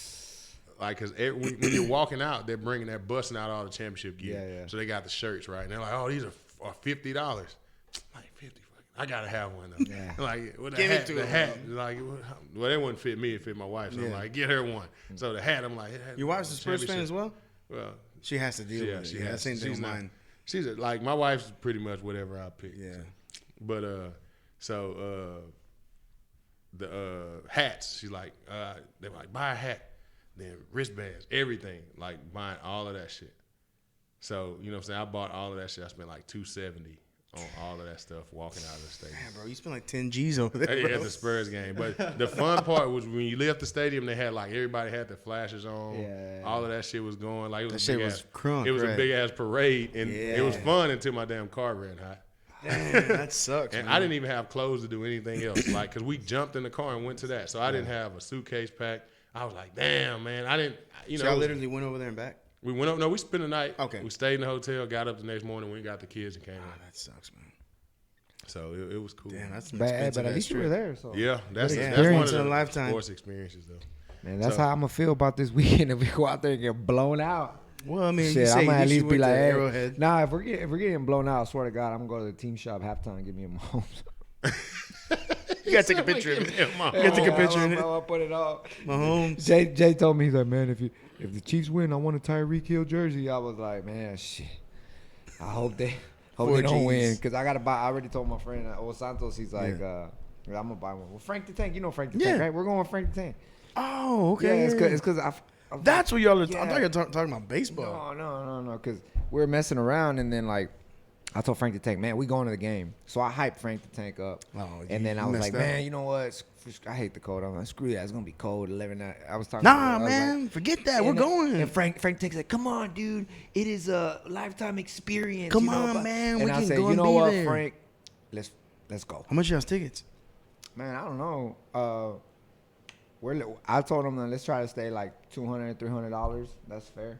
Like, because when you're walking out, they're busting out all the championship gear. Yeah, yeah. So they got the shirts, right? And they're like, oh, these are $50. Like, 50. I gotta have one though. Yeah. Like, with Give it to the her. hat, like, well, that wouldn't fit me. It fit my wife. So I'm Yeah. like, get her one. So the hat, I'm like, Your wife's a Spurs fan as well? Well, She has to deal with it. she Yeah, has. same thing She's with not- mine. She's like, my wife's pretty much whatever I pick. Yeah. But the hats, she's like, they're like, buy a hat, then wristbands, everything, like buying all of that shit. So, you know what I'm saying? I bought all of that shit. I spent like $270 on all of that stuff walking out of the stadium. Man, bro, you spent like 10 G's over there, At bro. the Spurs game. But the fun part was when you left the stadium, they had like everybody had their flashes on. Yeah. All of that shit was going. Like, it was That a shit big was ass, crunk, it was a right. big ass parade, and it was Yeah. fun until my damn car ran hot. Damn, that sucks, And man. I didn't even have clothes to do anything else, like, because we jumped in the car and went to that. So I didn't have a suitcase packed. I was like, damn, man, I didn't, So I literally went over there and back? We went up. No, we spent the night. Okay. We stayed in the hotel, got up the next morning, went and got the kids and came Ah, home. that sucks, man. So it was cool. Damn, that's an But expensive at least you were there. So yeah, that's one experience of in the a lifetime. sports experiences, though. man, that's So- how I'm gonna feel about this weekend if we go out there and get blown out. Well, I mean, Shit, you say I'm gonna at least you be went to like, hey, Arrowhead. nah. If we're getting blown out, I swear to God, I'm gonna go to the team shop halftime and give me a Mahomes. You gotta take a picture of it. You gotta take a picture of it. I'll put it up. Mahomes. Jay told me, he's like, man, if the Chiefs win, I want a Tyreek Hill jersey. I was like, man, shit. I hope they don't 4Gs. win because I gotta buy. I already told my friend Santos. He's like, I'm gonna buy one. Well, Frank the Tank, you know Frank the Tank, right? We're going with Frank the Tank. Oh, okay. Yeah, it's because That's what y'all are. Yeah. I thought you were talking about baseball. No, because we were messing around and then like. I told Frank the Tank, man, we going to the game. So I hyped Frank the Tank up. Oh, and then I was messed like, up. man, you know what? I hate the cold. I'm like, screw that. It's going to be cold 11 night. I was talking Nah, I was man, like, forget that. We're and going. And Frank Tank said, come on, dude. It is a lifetime experience. Come you know, on, but- man, And we I can said, go you and know be what, there." Frank? Let's go. How much y'all's tickets? Man, I don't know. I told him, let's try to stay like $200, $300. That's fair.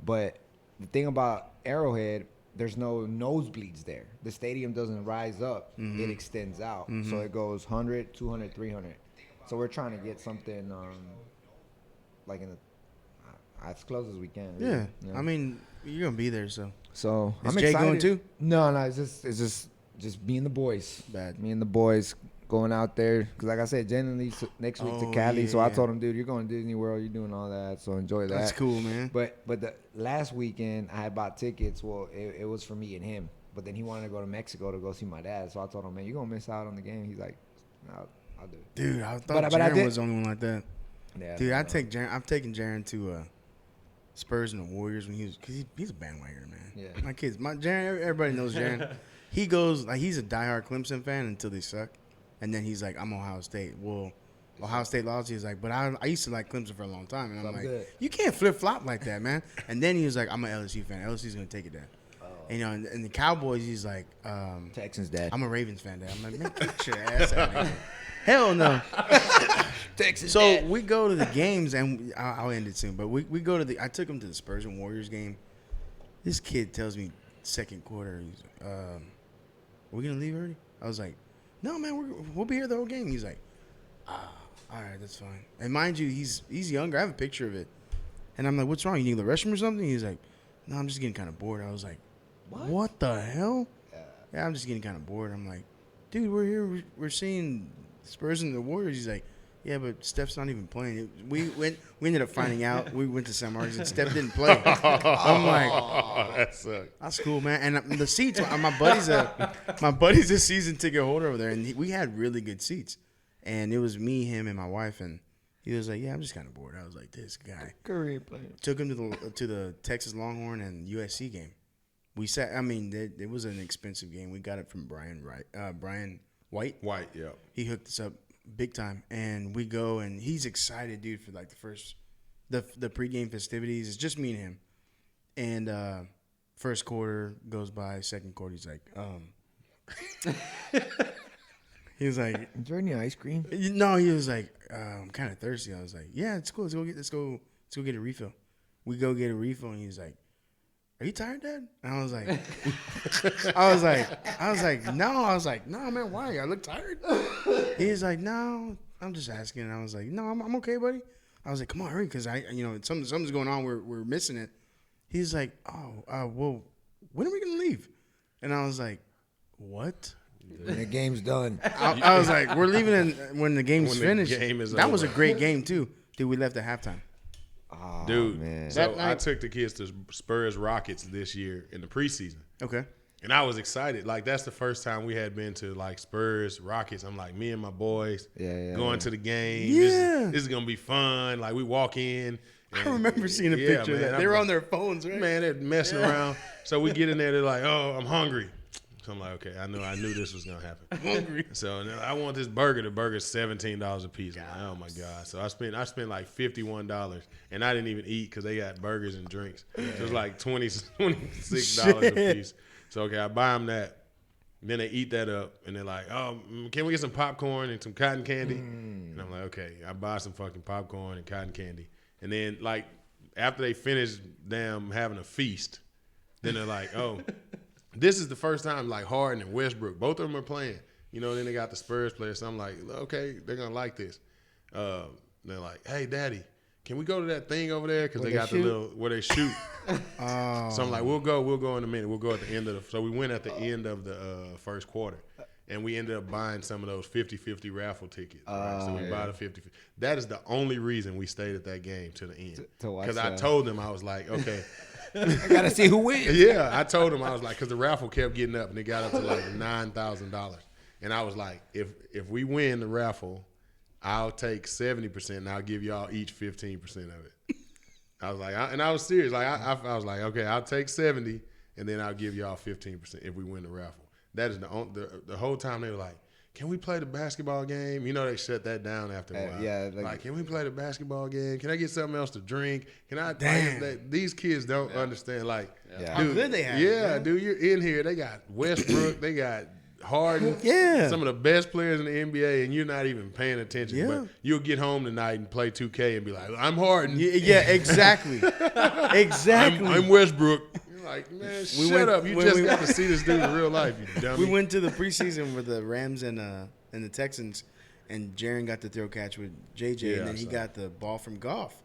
But the thing about Arrowhead, there's no nosebleeds there. The stadium doesn't rise up. It extends out. So it goes 100, 200, 300. So we're trying to get something like in the as close as we can. Really. Yeah. You know? I mean, you're gonna be there, so So Is I'm Jay excited. going too? No, it's just me and the boys. Bad. Me and the boys going out there because, like I said, Jen leaves next week to Oh, Cali. yeah, so I yeah. told him, dude, you're going to Disney World. You're doing all that. So enjoy that. that's cool, man. But the last weekend I had bought tickets. Well, it was for me and him. But then he wanted to go to Mexico to go see my dad. So I told him, man, you're gonna miss out on the game. He's like, no, I'll do it. Dude, I thought But I Jaren did- was the only one like that. Yeah, Dude, no. I've taken Jaren to Spurs and the Warriors when because he's a bandwagoner, man. Yeah. My kids, Jaren, everybody knows Jaren. He goes like he's a diehard Clemson fan until they suck, and then he's like, I'm Ohio State. Well, Ohio State lost. He's like, but I used to like Clemson for a long time, and I'm like, good. you can't flip flop like that, man. And then he was like, I'm an LSU fan. LSU's gonna take it there. And, you know, and the Cowboys, he's like, Texans dad. I'm a Ravens fan, Dad. I'm like, man, get your ass out of here. Hell no. Texans So dad. we go to the games, and I'll end it soon. But we go to I took him to the Spurs and Warriors game. This kid tells me second quarter, he's like, are we gonna leave early? I was like, no, man, we'll be here the whole game. He's like, all right, that's fine. And mind you, he's younger. I have a picture of it, and I'm like, what's wrong? You need the restroom or something? He's like, no, I'm just getting kind of bored. I was like, what the hell? Yeah, I'm just getting kind of bored. I'm like, dude, we're here. We're seeing Spurs and the Warriors. He's like, yeah, but Steph's not even playing. We ended up finding out. We went to San Marcos and Steph didn't play. I'm like, Oh, that sucks. that's cool, man. And the seats, my buddy's a season ticket holder over there, and we had really good seats. And it was me, him, and my wife, and he was like, yeah, I'm just kind of bored. I was like, this guy. Career player. Took him to the Texas Longhorn and USC game. We sat. I mean, it was an expensive game. We got it from Brian White. White, yeah. He hooked us up big time, and we go, and he's excited, dude, for like the pregame festivities. It's just me and him. And first quarter goes by, second quarter, he's like, he was like, Is there any ice cream? no, he was like, I'm kind of thirsty. I was like, yeah, it's cool. Let's go get a refill. We go get a refill, and he's like, are you tired, Dad? And I was like, no. I was like, no, man, why? I look tired. He's like, no, I'm just asking. And I was like, no, I'm okay, buddy. I was like, come on, hurry, because something's going on. We're missing it. He's like, well, when are we gonna leave? And I was like, what? When the game's done. I was like, we're leaving when the game's When the finished. game is that was a over. great game too. Dude, we left at halftime. Oh, Dude, man. so That night- I took the kids to Spurs Rockets this year in the preseason. Okay. And I was excited. Like, that's the first time we had been to, like, Spurs, Rockets. I'm like, me and my boys going to the game. Yeah. This is going to be fun. Like, we walk in. I and- remember seeing a Yeah, picture of man, that. They I'm were like, on their phones, right? Man, they're messing around. So we get in there. They're like, oh, I'm hungry. So I'm like, okay, I knew this was going to happen. Hungry. So now I want this burger. The burger's $17 a piece. I'm like, oh, my God. So I spent like $51. And I didn't even eat because they got burgers and drinks. So it was like $26 a piece. So, okay, I buy them that. Then they eat that up, and they're like, oh, can we get some popcorn and some cotton candy? And I'm like, okay. I buy some fucking popcorn and cotton candy. And then, like, after they finish them having a feast, then they're like, oh, this is the first time like Harden and Westbrook, both of them are playing. You know, then they got the Spurs players. So I'm like, okay, they're going to like this. They're like, hey, Daddy, can we go to that thing over there? Because they got the little, where they shoot. So I'm like, we'll go in a minute. We'll go at the end of the, so we went at the end of the first quarter. And we ended up buying some of those 50-50 raffle tickets. Right? So we bought a 50. That is the only reason we stayed at that game to the end. Because I told them, I was like, okay. I got to see who wins. Yeah, I told them, I was like, because the raffle kept getting up, and it got up to like $9,000. And I was like, if we win the raffle, I'll take 70%, and I'll give y'all each 15% of it. I was like, and I was serious. Like I was like, okay, I'll take 70, and then I'll give y'all 15% if we win the raffle. That is the whole time they were like, can we play the basketball game? You know, they shut that down after a while. Yeah. Like, can we play the basketball game? Can I get something else to drink? Can I? Damn. These kids don't understand. Like, Yeah. How good they have. yeah, dude, you're in here. They got Westbrook. They got Harden. Yeah. Some of the best players in the NBA, and you're not even paying attention. Yeah. But you'll get home tonight and play 2K and be like, I'm Harden. Yeah, exactly. Exactly. I'm Westbrook. Like, man, shut up. You just got to see this dude in real life, you dummy. We went to the preseason with the Rams and the Texans, and Jaren got the throw catch with JJ, and then he got the ball from Goff.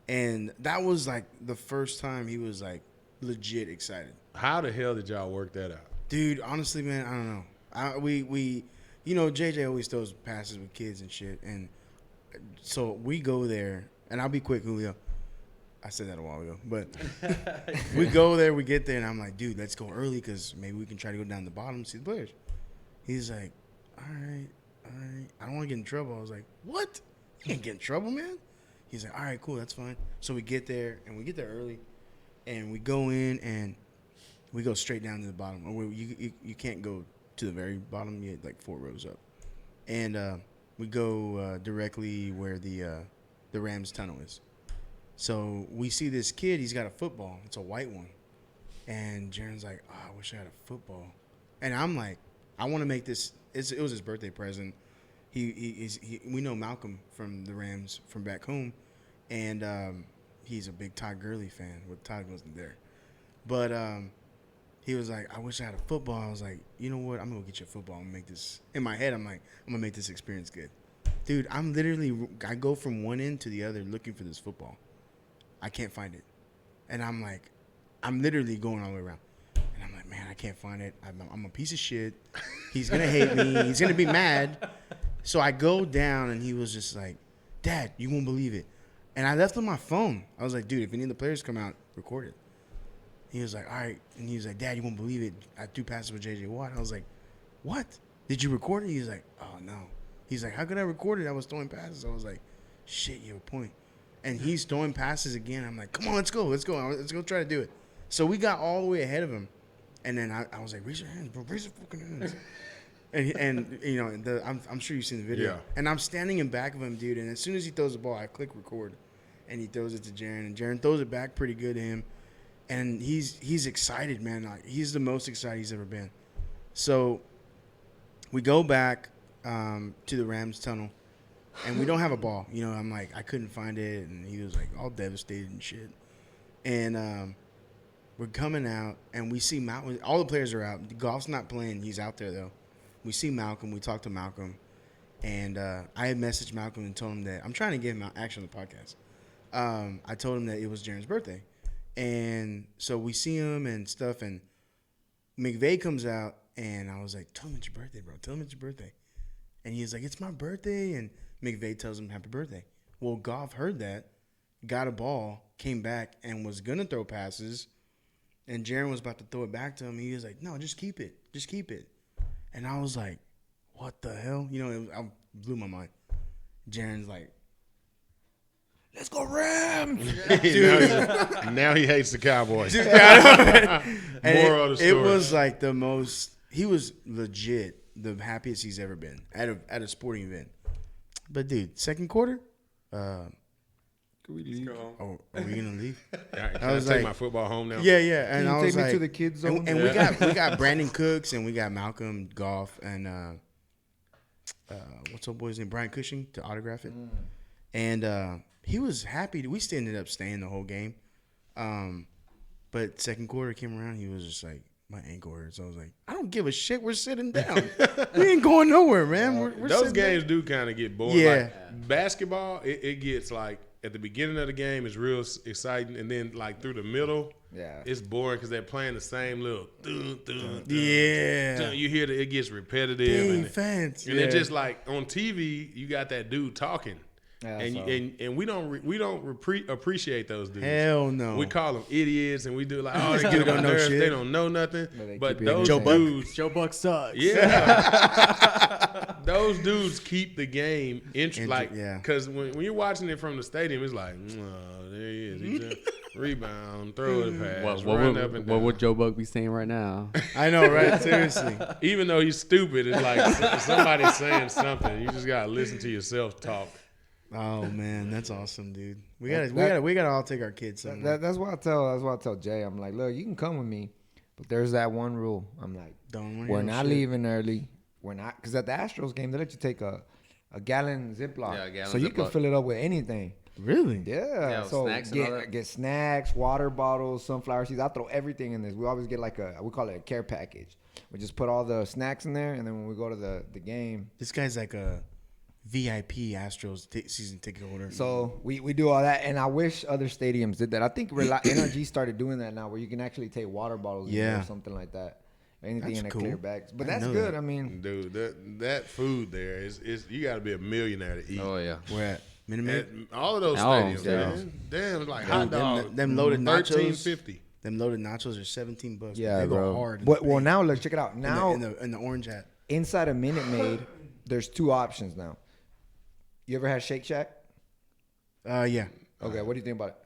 And that was like the first time he was like legit excited. How the hell did y'all work that out? Dude, honestly, man, I don't know. We you know, JJ always throws passes with kids and shit. And so we go there, and I'll be quick, Julio. I said that a while ago, but we go there, we get there, and I'm like, dude, let's go early because maybe we can try to go down the bottom and see the players. He's like, all right. I don't want to get in trouble. I was like, what? You can't get in trouble, man? He's like, all right, cool, that's fine. So we get there, and we get there early, and we go in, and we go straight down to the bottom. Or you can't go to the very bottom. You get like 4 rows up. And we go directly where the Rams tunnel is. So we see this kid. He's got a football. It's a white one. And Jaren's like, oh, I wish I had a football. And I'm like, I want to make this. It was his birthday present. We know Malcolm from the Rams from back home. And he's a big Todd Gurley fan. Well, Todd wasn't there. But he was like, I wish I had a football. I was like, you know what? I'm going to get you a football. I'm going to make this. In my head, I'm like, I'm going to make this experience good. Dude, I go from one end to the other looking for this football. I can't find it. And I'm like, I'm literally going all the way around. And I'm like, man, I can't find it. I'm a piece of shit. He's going to hate me. He's going to be mad. So I go down, and he was just like, Dad, you won't believe it. And I left on my phone. I was like, dude, if any of the players come out, record it. He was like, all right. And he was like, Dad, you won't believe it. I threw passes with J.J. Watt. I was like, what? Did you record it? He was like, oh, no. He's like, how could I record it? I was throwing passes. I was like, shit, you have a point. And he's throwing passes again. I'm like, come on, let's go. Let's go try to do it. So we got all the way ahead of him. And then I was like, raise your hands, bro. Raise your fucking hands. and you know, I'm sure you've seen the video. Yeah. And I'm standing in back of him, dude. And as soon as he throws the ball, I click record. And he throws it to Jaren. And Jaren throws it back pretty good to him. And he's excited, man. Like, he's the most excited he's ever been. So we go back to the Rams tunnel. And we don't have a ball. You know, I'm like, I couldn't find it. And he was like all devastated and shit. And we're coming out, and we see Malcolm. All the players are out. Goff's not playing. He's out there, though. We see Malcolm. We talk to Malcolm. And I had messaged Malcolm and told him that I'm trying to get him action on the podcast. I told him that it was Jaren's birthday. And so we see him and stuff. And McVay comes out, and I was like, tell him it's your birthday, bro. Tell him it's your birthday. And he was like, it's my birthday. And McVay tells him happy birthday. Well, Goff heard that, got a ball, came back, and was going to throw passes. And Jaren was about to throw it back to him. He was like, no, just keep it. Just keep it. And I was like, what the hell? You know, I blew my mind. Jaren's like, let's go Rams. Dude, now he hates the Cowboys. Dude, Moral of the story. It was like the most, he was legit the happiest he's ever been at a sporting event. But, dude, second quarter, Can we leave? are we going to leave? Can I I was take like- my football home now? Yeah, yeah. And Can you I was take me like, to the kids' zone? And we got Brandon Cooks, and we got Malcolm Goff, and what's old boy's name? Brian Cushing to autograph it. And he was happy. We still ended up staying the whole game. But second quarter came around, he was just like, my ankle hurts. I was like, I don't give a shit. We're sitting down. We ain't going nowhere, man. We're Those games down. do kind of get boring. Yeah. Like, basketball, it gets like at the beginning of the game is real exciting, and then like through the middle, it's boring because they're playing the same little. Yeah. You hear that it gets repetitive. Defense. And it's just like on TV, you got that dude talking. Yeah, And we don't appreciate those dudes. Hell no. We call them idiots, and we do like, oh, they get on my know nerves. shit. They don't know nothing. But keep those you dudes, Joe Buck sucks. yeah, those dudes keep the game interesting. Like, yeah. because when you're watching it from the stadium, it's like, oh, there he is. He just rebound, throw it pass, run up and down. What would Joe Buck be saying right now? I know, right? Seriously. Even though he's stupid, it's like somebody's saying something. You just gotta listen to yourself talk. Oh man, that's awesome, dude. We gotta all take our kids somewhere. That's why I tell Jay. I'm like, look, you can come with me, but there's that one rule. I'm like, we're not leaving early. We're not, because at the Astros game they let you take a gallon Ziploc, Yeah, a gallon so you can Ziploc. fill it up with anything. Really? Yeah. So snacks and all that? get snacks, water bottles, sunflower seeds. I throw everything in this. We always get like we call it a care package. We just put all the snacks in there, and then when we go to the game. This guy's like a VIP Astros season ticket holder. So we do all that, and I wish other stadiums did that. I think NRG started doing that now, where you can actually take water bottles in there or something like that. Anything That's in a cool. clear bags. But I that's know good. that. I mean, Dude, that food there is you got to be a millionaire to eat. Oh yeah. Where at? Minute At all of those Oh, stadiums, yeah. man. Damn, it's like hot dog. them loaded nachos. $13.50. Them loaded nachos are $17. yeah, they bro. go hard. Well, now look, check it out. Now in the orange hat. inside a Minute Maid, there's two options now. You ever had Shake Shack? Yeah, Okay, what do you think about it?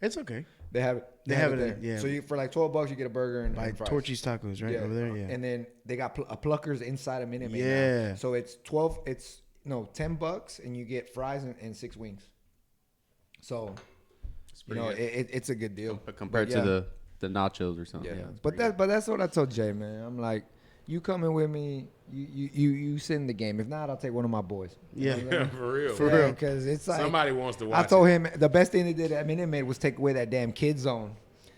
it's okay. They have it. They have it, there. yeah. So you, for like $12, you get a burger and By fries. Torchy's Tacos, right over there. Yeah. And then they got a Pluckers inside a Minute Maid. Yeah. Now. So it's $10, and you get fries and 6 wings. So, pretty good. it's a good deal Compared But to the nachos or something. yeah. Yeah. it's But pretty that's what I told Jay, man. I'm like, you coming with me? You sit in the game. If not, I'll take one of my boys. You know what I mean? For real. For real. Because it's like Somebody wants to watch I told him the best thing they did at Minute Maid was take away that damn kid zone.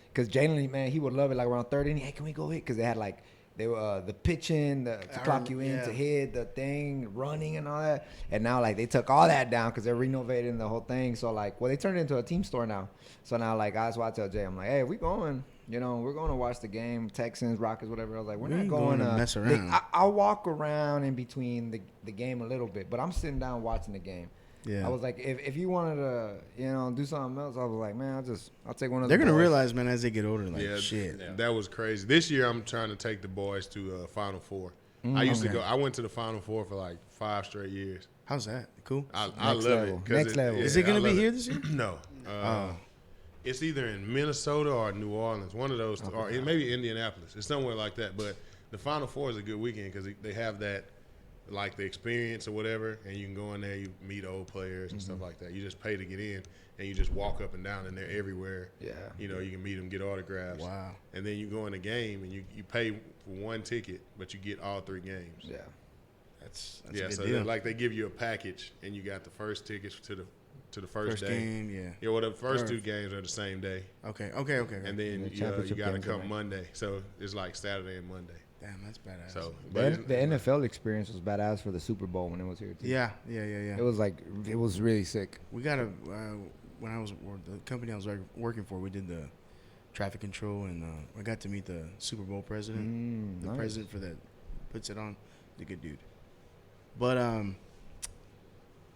Because Jalen, man, he would love it. Like around third inning, hey, can we go hit? Because they had like the pitching, to clock you in, to hit, the thing, running and all that. And now like they took all that down because they're renovating the whole thing. So like, well, they turned it into a team store now. So now like that's why I tell Jay, I'm like, hey, we going. You know, we're going to watch the game, Texans, Rockets, whatever. I was like, we're not going to mess around. I'll walk around in between the game a little bit, but I'm sitting down watching the game. Yeah. I was like, if you wanted to, do something else, I was like, man, I'll take one of the They're gonna boys. realize, man, as they get older, like Yeah, shit. that was crazy. This year, I'm trying to take the boys to Final Four. I used to go. I went to the Final Four for like 5 straight years. How's that? Cool. I Next love level. it. 'cause Next level. Is it I gonna be love here this year? No. It's either in Minnesota or New Orleans, one of those, or maybe Indianapolis. It's somewhere like that. But the Final Four is a good weekend because they have that, like the experience or whatever, and you can go in there, you meet old players and stuff like that. You just pay to get in, and you just walk up and down, and they're everywhere. Yeah. You know, you can meet them, get autographs. Wow. And then you go in a game, and you pay for one ticket, but you get all 3 games. Yeah. That's Yeah, a good so deal. like they give you a package, and you got the first tickets to the first First day. game, yeah. Yeah, well, the first 2 games are the same day, Okay. and then the you championship got to games are come like- Monday. So it's like Saturday and Monday. Damn, that's badass. So, The NFL experience was badass for the Super Bowl when it was here too. yeah. It was like it was really sick. We got when I was the company I was working for, we did the traffic control, and I got to meet the Super Bowl president. The Nice. president for that puts it on. The good dude. But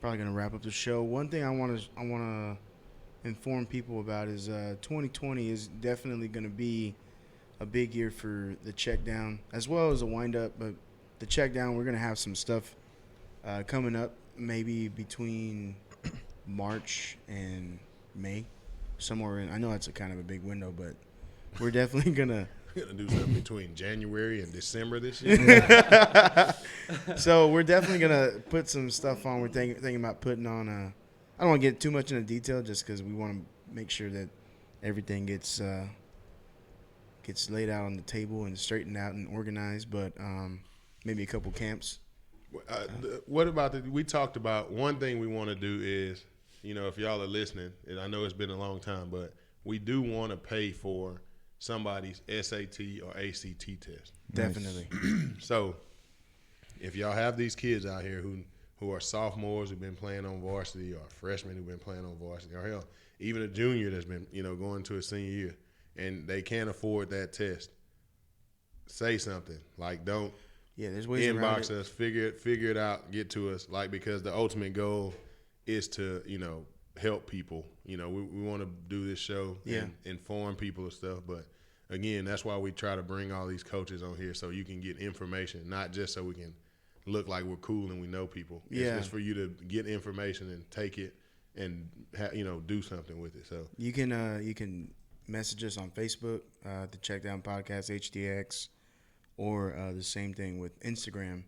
probably gonna wrap up the show. One thing I want to inform people about is 2020 is definitely gonna be a big year for the Checkdown as well as a wind up. But the Checkdown, we're gonna have some stuff coming up, maybe between March and May, somewhere in. I know that's a kind of a big window, but we're definitely gonna. We're going to do something between January and December this year. So we're definitely gonna put some stuff on. We're thinking about putting on. I don't want to get too much into detail, just because we want to make sure that everything gets laid out on the table and straightened out and organized. But maybe a couple camps. What about we talked about one thing we want to do is, if y'all are listening, and I know it's been a long time, but we do want to pay for somebody's SAT or ACT test. Definitely. So if y'all have these kids out here who are sophomores who've been playing on varsity, or freshmen who've been playing on varsity, or hell, even a junior that's been, going to a senior year, and they can't afford that test, say something. Like, don't there's ways around inbox us, figure it out, get to us. Like, because the ultimate goal is to, help people. We want to do this show and inform people of stuff. But again, that's why we try to bring all these coaches on here, so you can get information, not just so we can look like we're cool and we know people. It's for you to get information and take it and do something with it. So you can message us on Facebook, the Checkdown Podcast HTX, or the same thing with Instagram,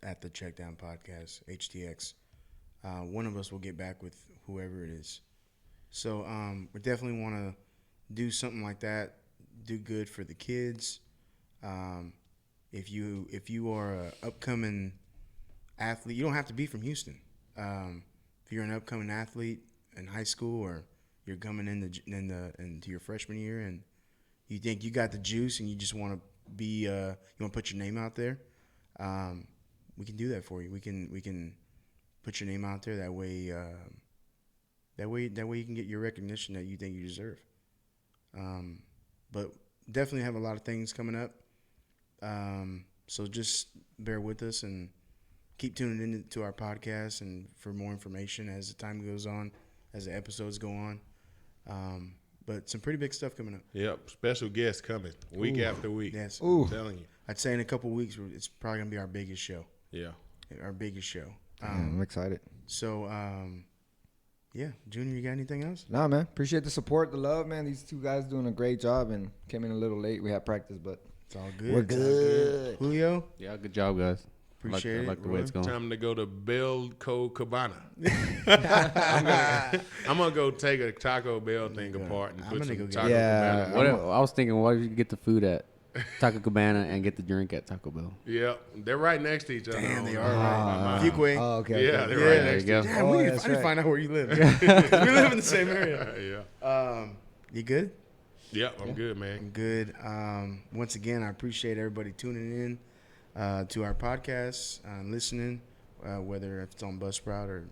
at the Checkdown Podcast HTX. One of us will get back with whoever it is. So we definitely want to do something like that. Do good for the kids. If you are an upcoming athlete, you don't have to be from Houston. If you're an upcoming athlete in high school, or you're coming into your freshman year, and you think you got the juice and you just want to be you want to put your name out there, we can do that for you. We can put your name out there. That way you can get your recognition that you think you deserve. But definitely have a lot of things coming up. So just bear with us and keep tuning into our podcast and for more information as the time goes on, as the episodes go on. But some pretty big stuff coming up. Yep, special guests coming week after week. Yes, I'm telling you. I'd say in a couple weeks it's probably gonna be our biggest show. Yeah, our biggest show. I'm excited. So, Junior, you got anything else? Nah, man. Appreciate the support, the love, man. These two guys doing a great job, and came in a little late. We had practice, but it's all good. We're good. Julio? Yeah, good job, guys. Appreciate I like the way it's going. Time to go to Belco Cabana. I'm gonna go take a Taco Bell thing apart and put some Taco Cabana. I was thinking, why did you get the food at Taco Cabana and get the drink at Taco Bell? Yeah, they're right next to each other. Damn, they are right. Fuquay. Oh, okay. Yeah, they're right next to each Damn, Oh, I need to find out where you live. We live in the same area. other. Yeah. You good? Yeah, I'm good, man. I'm good. Once again, I appreciate everybody tuning in to our podcast and listening, whether it's on Buzzsprout or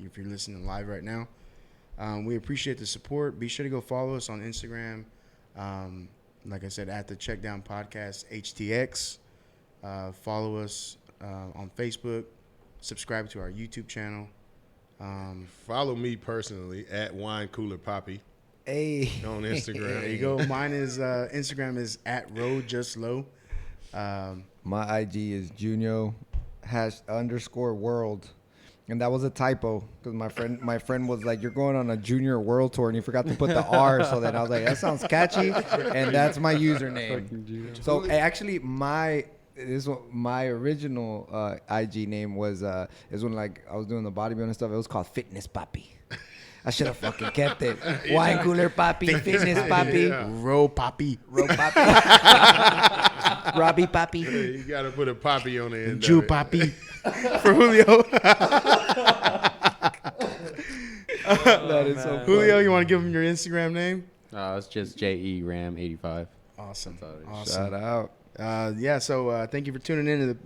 if you're listening live right now. We appreciate the support. Be sure to go follow us on Instagram. Like I said, at the Checkdown Podcast HTX. Follow us on Facebook. Subscribe to our YouTube channel. Follow me personally at Wine Cooler Poppy Hey. on Instagram. There you go. Mine is Instagram is at RoadJustLow. My IG is Junio _world. And that was a typo because my friend was like, "You're going on a junior world tour," and he forgot to put the R. So then I was like, "That sounds catchy," and that's my username. So actually, my original IG name was is when like I was doing the bodybuilding stuff. It was called Fitness Papi. I should have fucking kept it. Wine Cooler Papi, Fitness Papi, Yeah. Ro Papi. Robbie Papi. Hey, you got to put a Poppy on the end. Jew of it. Papi. For Julio. That is so funny. Julio, you want to give him your Instagram name? It's just JERAM85. Awesome. Shout out. So thank you for tuning in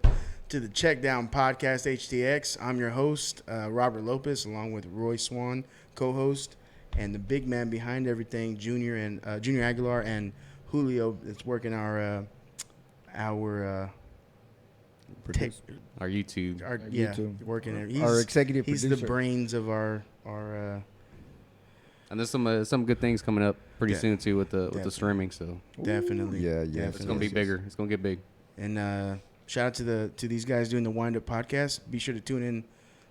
to the Checkdown Podcast HTX. I'm your host, Robert Lopez, along with Roy Swan, co-host, and the big man behind everything, Junior Aguilar, and Julio that's working our YouTube. YouTube. Working there. Our executive He's producer. the brains of our And there's some good things coming up pretty soon too with the streaming. So definitely. Yeah. it's gonna be bigger. It's gonna get big. And shout out to these guys doing the Windup podcast. Be sure to tune in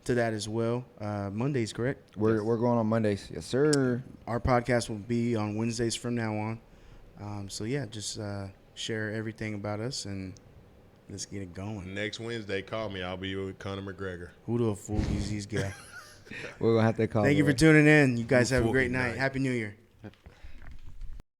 to that as well. Mondays, correct? We're going on Mondays. Yes, sir. Our podcast will be on Wednesdays from now on. Just share everything about us and let's get it going. Next Wednesday, call me. I'll be with Conor McGregor. Who the fool is these guys? We're gonna have to call. Thank you for tuning in. You guys have a great Fucking night. night. Happy New Year.